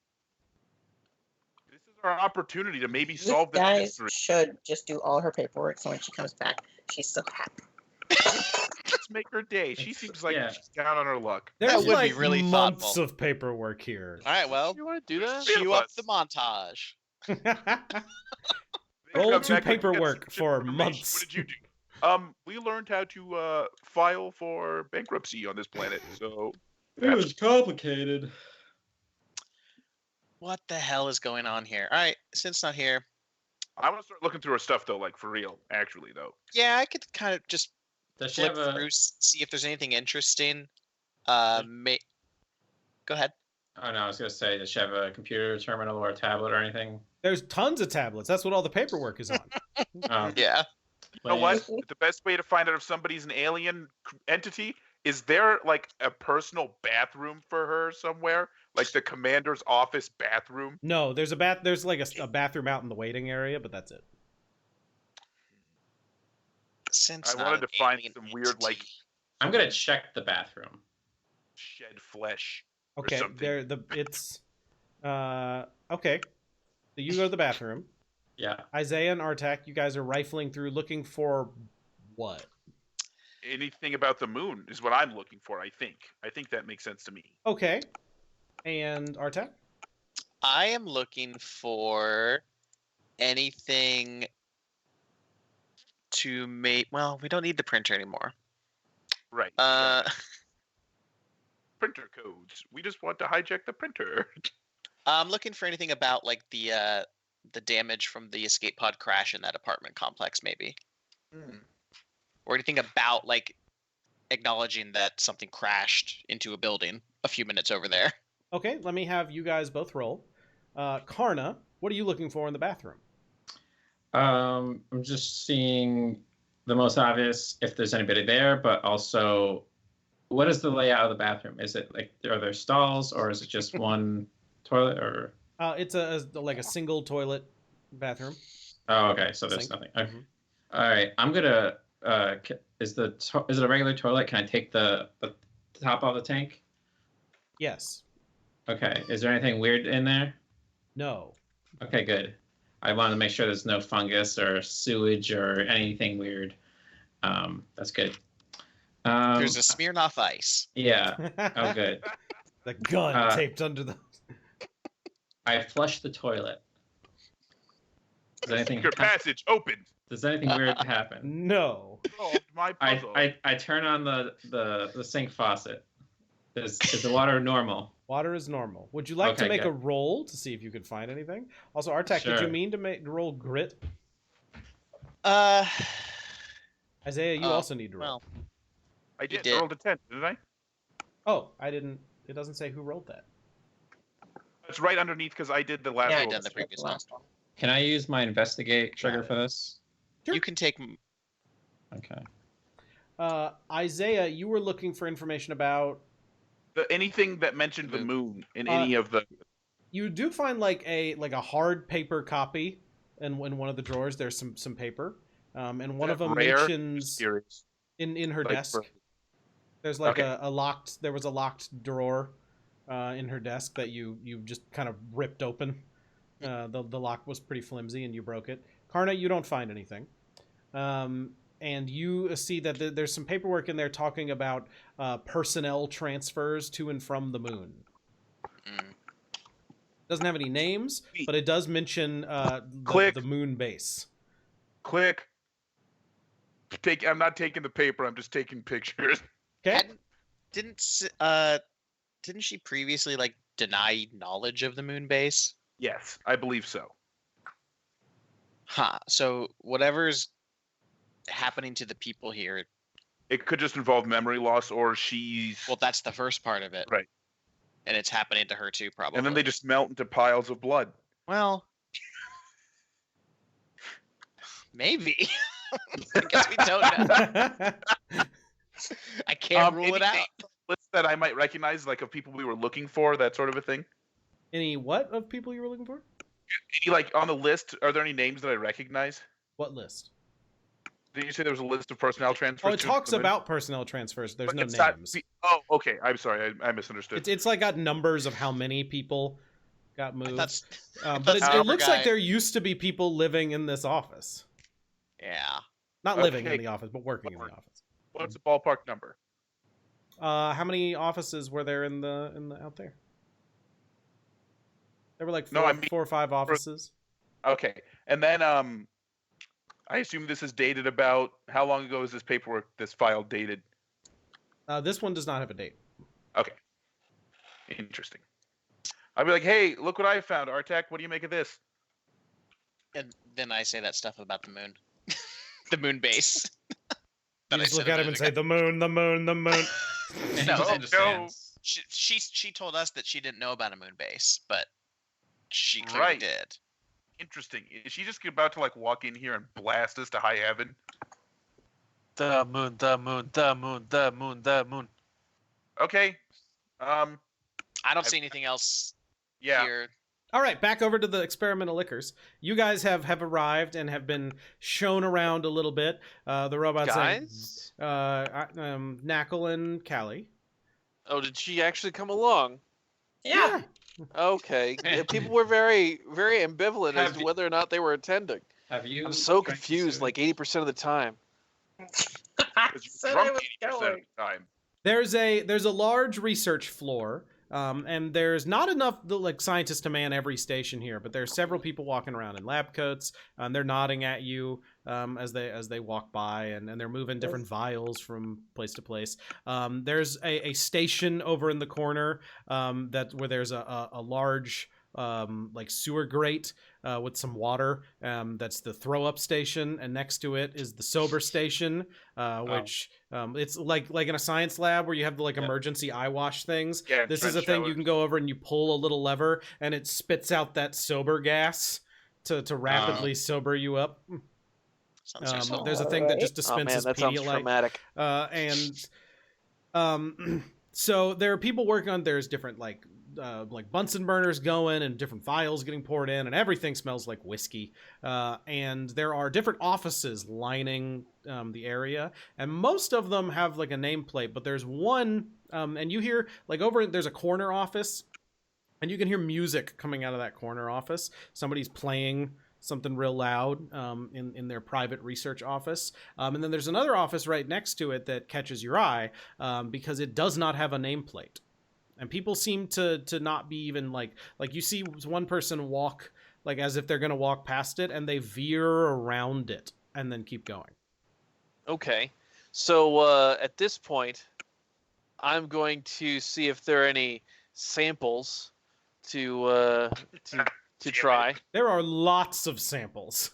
This is our opportunity to maybe solve This this guy mystery. should just do all her paperwork, so when she comes back, she's so happy. Let's make her day. She seems like Yeah. she's down on her luck. There's would be like really months thoughtful. of paperwork here. All right. Well, You want to do that? Three of cue up us. the montage. They Roll come to back with paperwork some for information. months. What did you do? We learned how to file for bankruptcy on this planet. So It was complicated. What the hell is going on here? All right. Sint's not here. I want to start looking through her stuff though, like for real, actually though. Yeah, I could kind of just Does she flip have a? through, see if there's anything interesting. Go ahead. Oh no, I was gonna say, does she have a computer terminal or a tablet or anything? There's tons of tablets. That's what all the paperwork is on. Yeah. You know what? The best way to find out if somebody's an alien entity is there like a personal bathroom for her somewhere, like the commander's office bathroom. No, there's There's like a bathroom out in the waiting area, but that's it. Sint's I not wanted an to find alien some weird, like- entity. I'm gonna check the bathroom. Shed flesh. Okay, something. Okay. So you go to the bathroom. Yeah. Isaiah and Artak, you guys are rifling through looking for what? Anything about the moon is what I'm looking for. I think that makes sense to me. Okay. And Artak? I am looking for anything to make. Well, we don't need the printer anymore. Right. Printer codes. We just want to hijack the printer. I'm looking for anything about like the damage from the escape pod crash in that apartment complex, maybe, or anything about like acknowledging that something crashed into a building a few minutes over there. Okay, let me have you guys both roll. Karna, What are you looking for in the bathroom? I'm just seeing the most obvious if there's anybody there, but also what is the layout of the bathroom? Is it like are there stalls or is it just one toilet or? It's like a single toilet bathroom. Oh, okay. So there's Sink. nothing. Okay. All right. I'm gonna. Is it a regular toilet? Can I take the top off the tank? Yes. Okay. Is there anything weird in there? No. Okay, good. I want to make sure there's no fungus or sewage or anything weird. That's good. There's a Smirnoff Ice. Yeah. Oh, good. The gun taped under the. I flushed the toilet. Does anything? Secret passage opened. Does anything weird happen? No. Solved my puzzle. I turn on the sink faucet. Is the water normal? Water is normal. Would you like to Okay, make good. a roll to see if you could find anything? Also, Artak, did you Sure. mean to roll grit? Isaiah, you Oh, also need to roll. well, I did. did. I rolled a 10, didn't I? Oh, I didn't. It doesn't say who rolled that. It's right underneath because I did the last Yeah, I roll. did the previous one. Can I use my investigate trigger Got it. for this? Sure. You can take. Okay. Isaiah, you were looking for information about. Anything that mentioned the moon in any of the. You do find like a hard paper copy, in one of the drawers. There's some paper, and one of them rare? mentions Serious. in her Like desk. for- There's like Okay. a locked. There was a locked drawer in her desk that you just kind of ripped open. The lock was pretty flimsy and you broke it. Karna, you don't find anything. And you see that there's some paperwork in there talking about personnel transfers to and from the moon. Mm. Doesn't have any names, but it does mention Click. the moon base. Click. I'm not taking the paper. I'm just taking pictures. Okay. Didn't she previously like deny knowledge of the moon base? Yes, I believe so. Huh. So whatever's happening to the people here, It could just involve memory loss, or she's. well, that's the first part of it. Right. And it's happening to her too, probably. And then they just melt into piles of blood. Well, maybe. I guess we don't know. I can't rule it any out. names on the list that I might recognize, like of people we were looking for, that sort of a thing. Any what of people you were looking for? Any, like on the list, are there any names that I recognize? What list? Did you say there was a list of personnel transfers? Oh, it to talks the moon? about personnel transfers. There's But no it's not names. oh, okay. I'm sorry. I misunderstood. It's like got numbers of how many people got I moved. thought, But thought it looks like Guy- there used to be people living in this office. yeah. Not living in Okay. the office, but working in the office. What's the ballpark number? How many offices were there in the out there? There were like No, I mean- 4 or 5 offices. Okay, and then I assume this is dated about how long ago is this paperwork, this file dated? This one does not have a date. Okay, interesting. I'd be like, hey, look what I found, Artak. What do you make of this? And then I say that stuff about the moon, the moon base. You That I just said look a at him minute and say, ago. "The moon, the moon, the moon." And he No, just no. understands. She told us that she didn't know about a moon base, but she clearly Right. did. Interesting. Is she just about to like walk in here and blast us to high heaven? The moon, the moon, the moon, the moon, the moon. Okay. I don't I've- see anything else Yeah. here. All right, back over to the experimental liquors. You guys have arrived and have been shown around a little bit. The robots, Guys? Knackle and Callie. Oh, did she actually come along? Yeah. Okay. Yeah, people were very, very ambivalent as Have to you- whether or not they were attending. Have you? I'm so drank the confused, sewage? like 80% of the time. I Because said you're I drunk was 80% of going. the time. There's a large research floor, and there's not enough scientists to man every station here, but there's several people walking around in lab coats, and they're nodding at you as they walk by, and they're moving different vials from place to place. There's a station over in the corner where there's a large like sewer grate with some water. That's the throw up station, and next to it is the sober station, which it's like in a science lab where you have the like emergency eye wash things. Yeah, This is a thing you can go over and you pull a little lever and it spits out that sober gas to rapidly sober you up. Sounds useful. There's a thing that just Oh man, dispenses that sounds Pedialyte. traumatic. So there are people working on. There's different like Bunsen burners going and different vials getting poured in, and everything smells like whiskey. And there are different offices lining the area, and most of them have like a nameplate. But there's one, and you hear like there's a corner office, and you can hear music coming out of that corner office. Somebody's playing something real loud in their private research office. And then there's another office right next to it that catches your eye because it does not have a nameplate. And people seem to not be even like you see one person walk like as if they're going to walk past it, and they veer around it and then keep going. Okay, so at this point, I'm going to see if there are any samples to try. There are lots of samples.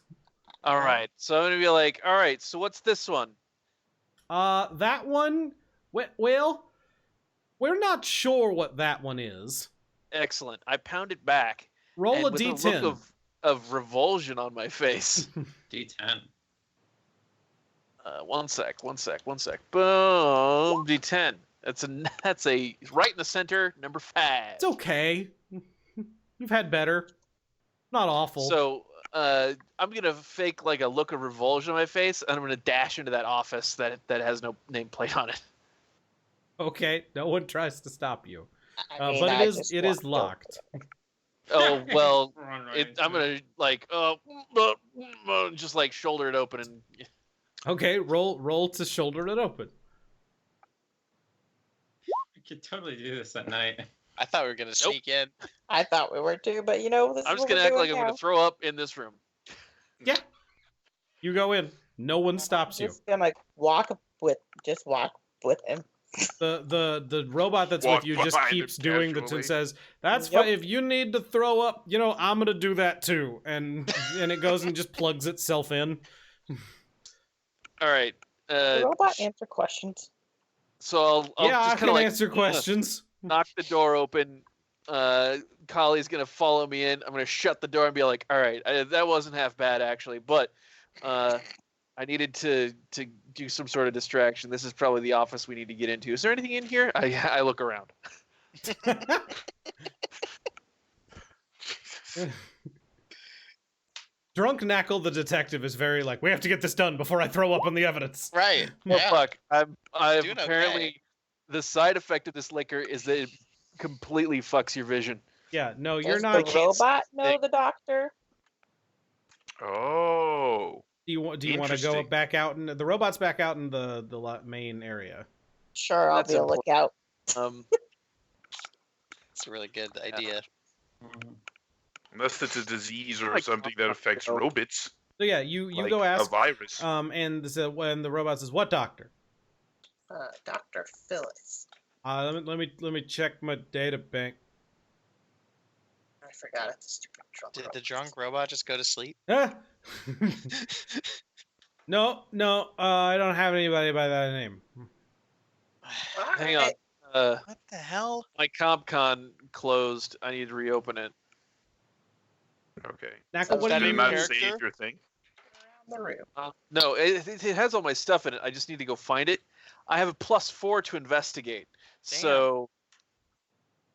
All right, so I'm gonna be like, all right, so what's this one? That one, well, we're not sure what that one is. Excellent. I pound it back. Roll and a with D10. a look of revulsion on my face. D10. One sec. Boom. D10. That's a right in the center, number 5. It's okay. You've had better. Not awful. So I'm gonna fake like a look of revulsion on my face, and I'm gonna dash into that office that has no nameplate on it. Okay, no one tries to stop you. I mean, But I it just is walked locked. Oh well, Run right I'm into it. gonna like just like shoulder it open and Okay, roll to shoulder it open. We could totally do this at night. I thought we were gonna sneak in. I thought we were too, but you know, this I'm is just what gonna we're act like doing I'm now. gonna throw up in this room. Yeah. You go in. No one stops you. Just gonna walk with him. The robot that's Walk with you just behind him keeps doing the casually. says, "That's Yep. fine. If you need to throw up, I'm gonna do that too." And it goes and just plugs itself in. All right. The robot answer questions. So I'll Yeah, I just can kind of like answer questions. knock the door open. Collie's gonna follow me in. I'm gonna shut the door and be like, "All right, that wasn't half bad actually, but I needed to do some sort of distraction. This is probably the office we need to get into. Is there anything in here?" I look around. Drunk Knackle the detective is very like, we have to get this done before I throw up on the evidence. Right. Well, Yeah. fuck. I'm Doing apparently okay. the side effect of this liquor is that it completely fucks your vision. Yeah, no, you're Does not. the robot know the doctor? Oh. Do you want to go Interesting. back out? The robot's back out in the main area. Sure, I'll That's be a important. lookout. It's a really good idea. Unless it's a disease or Like, something that affects oh. robots. So yeah, you like go a ask. virus. When the robot says, "What doctor?" Dr. Phyllis. Let me check my data bank. I forgot it's a stupid drunk. Did robot. the drunk robot just go to sleep? Ah! No, I don't have anybody by that name. Hang on. Alright. What the hell? My CompCon closed. I need to reopen it. Okay. Knackle, So what that do May you? not care- save character? your thing. Around the room. No, it has all my stuff in it. I just need to go find it. I have a +4 to investigate. Damn. So,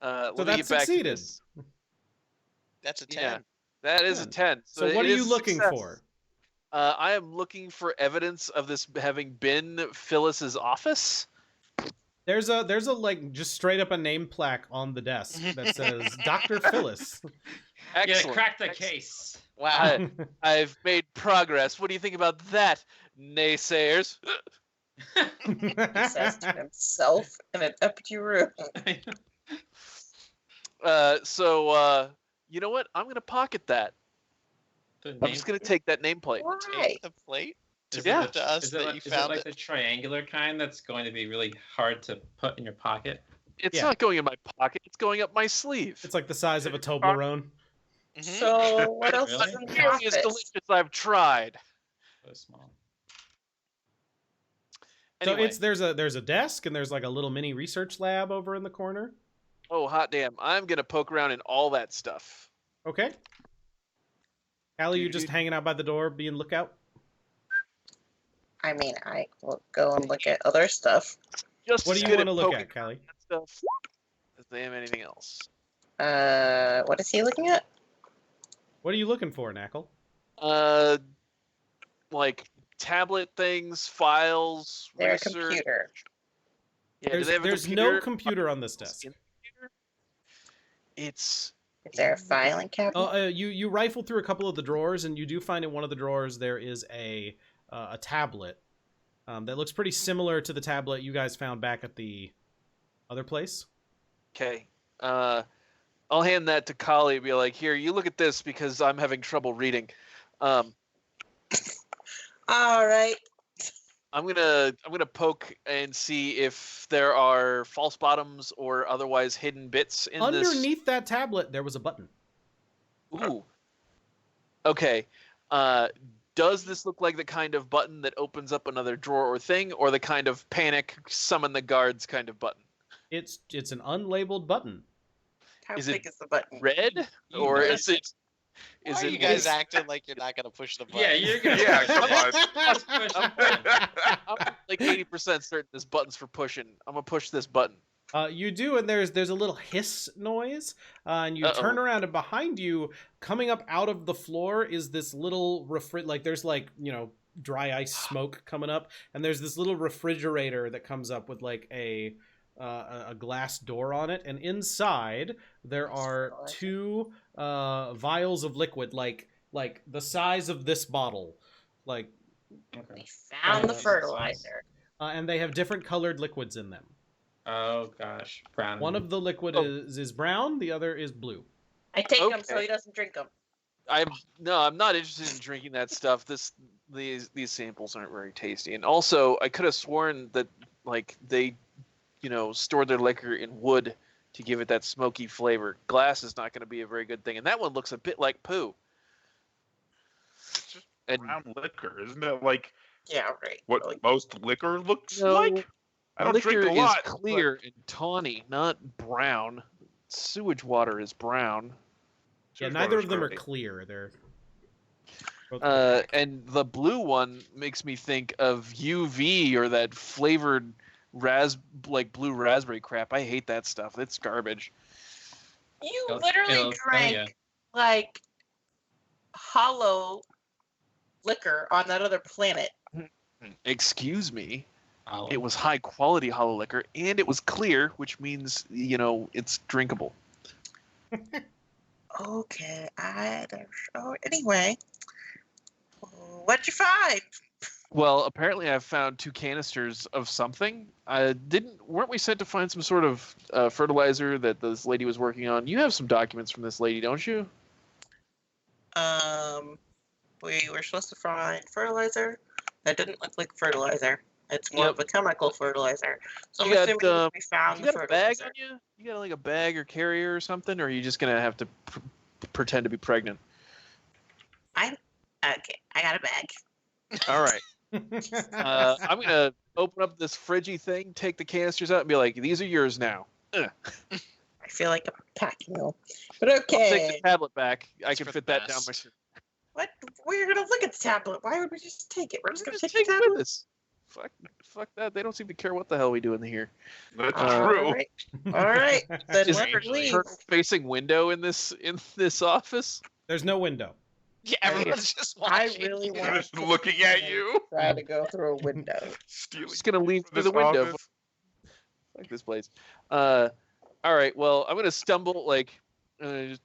So let me that get back to succeeded. this. That's a 10. Yeah. That is a 10. So it what are is you a looking success. for? I am looking for evidence of this having been Phyllis's office. There's a like just straight up a name plaque on the desk that says Dr. Phyllis. Yeah, Excellent. crack the case. Wow. I've made progress. What do you think about that, naysayers? He says to himself in an empty room. So you know what? I'm going to pocket that. I'm just going to take that nameplate. Why? Take the plate to Is Yeah. prove to us Is that it, you is it found like it. the triangular kind that's going to be really hard to put in your pocket? It's Yeah. not going in my pocket. It's going up my sleeve. It's like the size of a Toblerone. Mhm. So what else Really? is in the It's office? delicious. I've tried. So small. Anyway, So there's a desk and there's like a little mini research lab over in the corner. oh hot damn! I'm gonna poke around in all that stuff. Okay. Callie, you just hanging out by the door, being lookout. I mean, I will go and look at other stuff. Just What do as you good want to look poking at, Callie? around stuff as they am anything else. What is he looking at? What are you looking for, Knackle? Like tablet things, files, Their research. computer. Yeah, There's do they have a there's computer? no computer on this desk. In the computer? It's Is there a filing cabinet? You rifle through a couple of the drawers, and you do find in one of the drawers there is a tablet that looks pretty similar to the tablet you guys found back at the other place. okay. I'll hand that to Kali and be like, here, you look at this because I'm having trouble reading. All right. I'm gonna poke and see if there are false bottoms or otherwise hidden bits in Underneath that tablet, there was a button. this. Ooh. Okay. Does this look like the kind of button that opens up another drawer or thing, or the kind of panic summon the guards kind of button? It's an unlabeled button. How Is big it is the button? Red, or is it? Why Is are it? you guys acting like you're not gonna push the button? Yeah, you're gonna. Yeah, come on. Let's push the button. I'm like 80% certain this button's for pushing. I'm gonna push this button. You do, and there's a little hiss noise, and you turn around, and behind you, coming up out of the floor, is this little there's dry ice smoke coming up, and there's this little refrigerator that comes up with like a glass door on it, and inside there are two vials of liquid, like the size of this bottle, like, We found the Uh, fertilizer. and they have different colored liquids in them. Oh gosh, brown. One of the liquid is brown, the other is blue. I take them so Okay. he doesn't drink them. I'm not interested in drinking that stuff. These samples aren't very tasty. And also, I could have sworn that like they, stored their liquor in wood to give it that smoky flavor. Glass is not going to be a very good thing. And that one looks a bit like poo. It's just And brown liquor, isn't it? Like Yeah, right. what Like, most liquor looks No, like. I don't liquor drink a lot. is clear and tawny, not brown. Sewage water is brown. Yeah, Sewage neither water's of them are dirty. clear. They're both And the blue one makes me think of UV or that flavored blue raspberry crap. I hate that stuff. It's garbage. you It'll literally kill ya. drank like hollow liquor on that other planet. Excuse me. Olive. It was high quality hollow liquor and it was clear, which means, it's drinkable. Okay, anyway, what'd you find? Well, apparently I've found 2 canisters of something. Weren't we sent to find some sort of fertilizer that this lady was working on? You have some documents from this lady, don't you? We were supposed to find fertilizer. That didn't look like fertilizer. It's more of a chemical fertilizer. So You I'm got, assuming we found You the got a bag fertilizer. on you? You got like a bag or carrier or something, or are you just gonna have to pretend to be pregnant? Okay, I got a bag. All right. I'm gonna open up this friggy thing, take the canisters out, and be like, "These are yours now." I feel like I'm packing them. But I'll take okay. the tablet back. I That's can for fit the that down best. my shirt. What? We're gonna look at the tablet. Why would we just take it? We're just gonna Just take the take it tablet. with us. Fuck that. They don't seem to care what the hell we do in here. That's Uh, true. All right. Then Is we're there leave. a facing window in this office? There's no window. Yeah, everyone's just I watching. really you. want Just looking at you. Try to go through a window. Stealing Just gonna leave from through the this window. office. Fuck this place. All right. Well, I'm gonna stumble like. I'm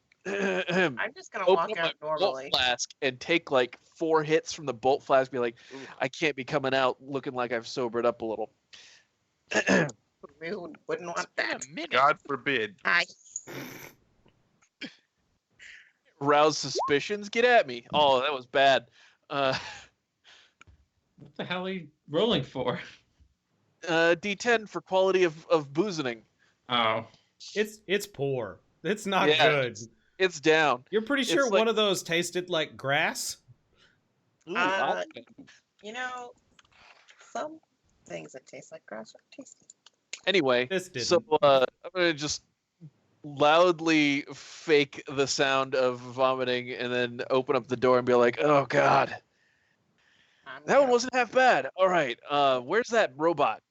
just gonna Open walk up my out bolt normally. flask and take like 4 hits from the bolt flask. Be like, Ooh. I can't be coming out looking like I've sobered up a little. We wouldn't want Wait that. a minute. God forbid. Hi. Rouse suspicions. Get at me. Oh, that was bad. What the hell are you rolling for? D10 for quality of boozing. Oh, It's poor. It's not Yeah. good. It's down. You're pretty sure It's like- one of those tasted like grass? Ooh, You know, some things that taste like grass are tasty. anyway, This didn't. so I'm gonna just loudly fake the sound of vomiting and then open up the door and be like, "Oh God, that one wasn't half bad." All right, where's that robot?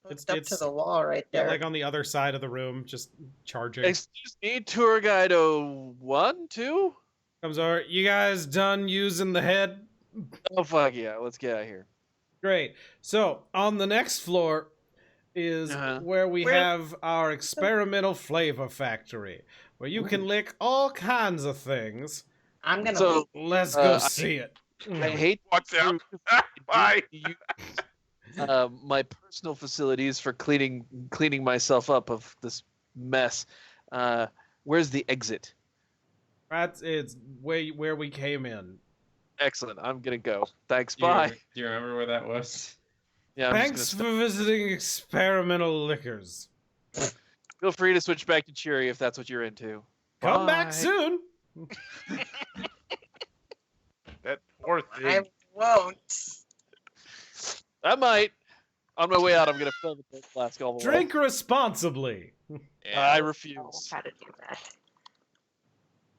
It's up to it's- the wall right Yeah, there. like on the other side of the room, just charging. Excuse me, tour guide 1, 2? Comes over. You guys done using the head? Oh fuck yeah, let's get out of here. Great. So on the next floor is Uh-huh. where we Where- have our experimental flavor factory, where you can lick all kinds of things. I'm gonna. So Let's go I- see it. I hate Watch out. to Bye. use, my personal facilities for cleaning myself up of this mess. Where's the exit? It's where we came in. Excellent. I'm gonna go. Thanks. Do you, Bye. do you remember where that was? Yeah. I'm Thanks just for visiting Experimental Liquors. feel free to switch back to Cheery if that's what you're into. Come Bye. back soon. That poor I thing. won't. I might. On my way out, I'm gonna fill the flask all the way. Drink responsibly. I Oh, refuse. how to do that.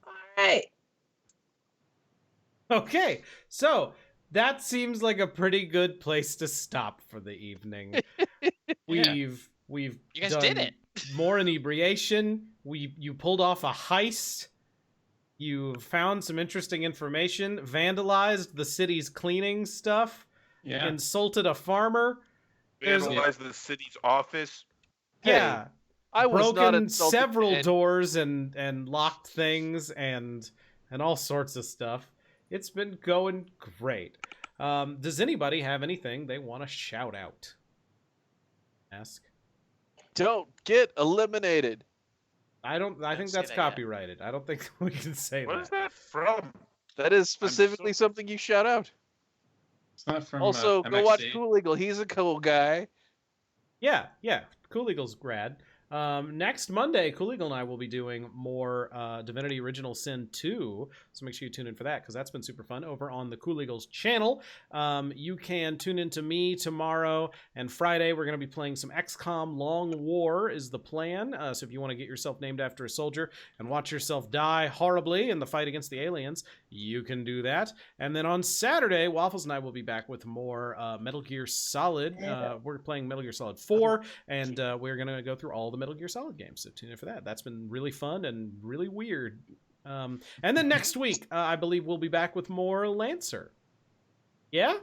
All right. Okay, so that seems like a pretty good place to stop for the evening. We've You guys done did it. more inebriation. You pulled off a heist. You found some interesting information. Vandalized the city's cleaning stuff. Yeah. Insulted a farmer. There's- Vandalize the city's office. Yeah, I was not broken insulted. several and doors and locked things and all sorts of stuff. It's been going great. Does anybody have anything they want to shout out? Ask. Don't get eliminated. I think say that's that yet. copyrighted. I don't think we can say What that. is that from? That is specifically something you shout out. It's not from. Also, go watch MXC. Cool Eagle. He's a cool guy. Yeah. Cool Eagle's rad. Next Monday, Cool Eagle and I will be doing more Divinity Original Sin 2, so make sure you tune in for that, because that's been super fun over on the Cool Eagles channel. You can tune in to me tomorrow and Friday. We're going to be playing some XCOM Long War is the plan, so if you want to get yourself named after a soldier and watch yourself die horribly in the fight against the aliens, you can do that. And then on Saturday, Waffles and I will be back with more Metal Gear Solid. We're playing Metal Gear Solid 4, and we're going to go through all the Metal Gear Solid games, so tune in for that. That's been really fun and really weird. And then next week, I believe we'll be back with more Lancer. Yeah?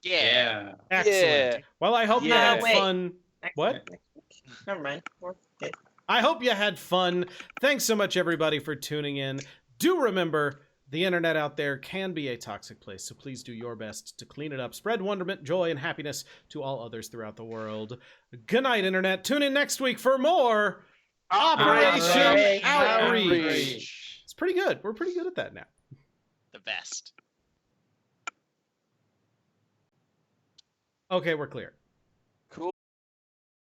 Yeah. Excellent. Yeah. Well, I hope you Yeah. had Wait. fun. Next What? week, next week. Never mind. We're good. I hope you had fun. Thanks so much, everybody, for tuning in. Do remember, the internet out there can be a toxic place, so please do your best to clean it up. Spread wonderment, joy, and happiness to all others throughout the world. Good night, internet. Tune in next week for more Operation Outreach. It's pretty good. We're pretty good at that now. The best. Okay, we're clear.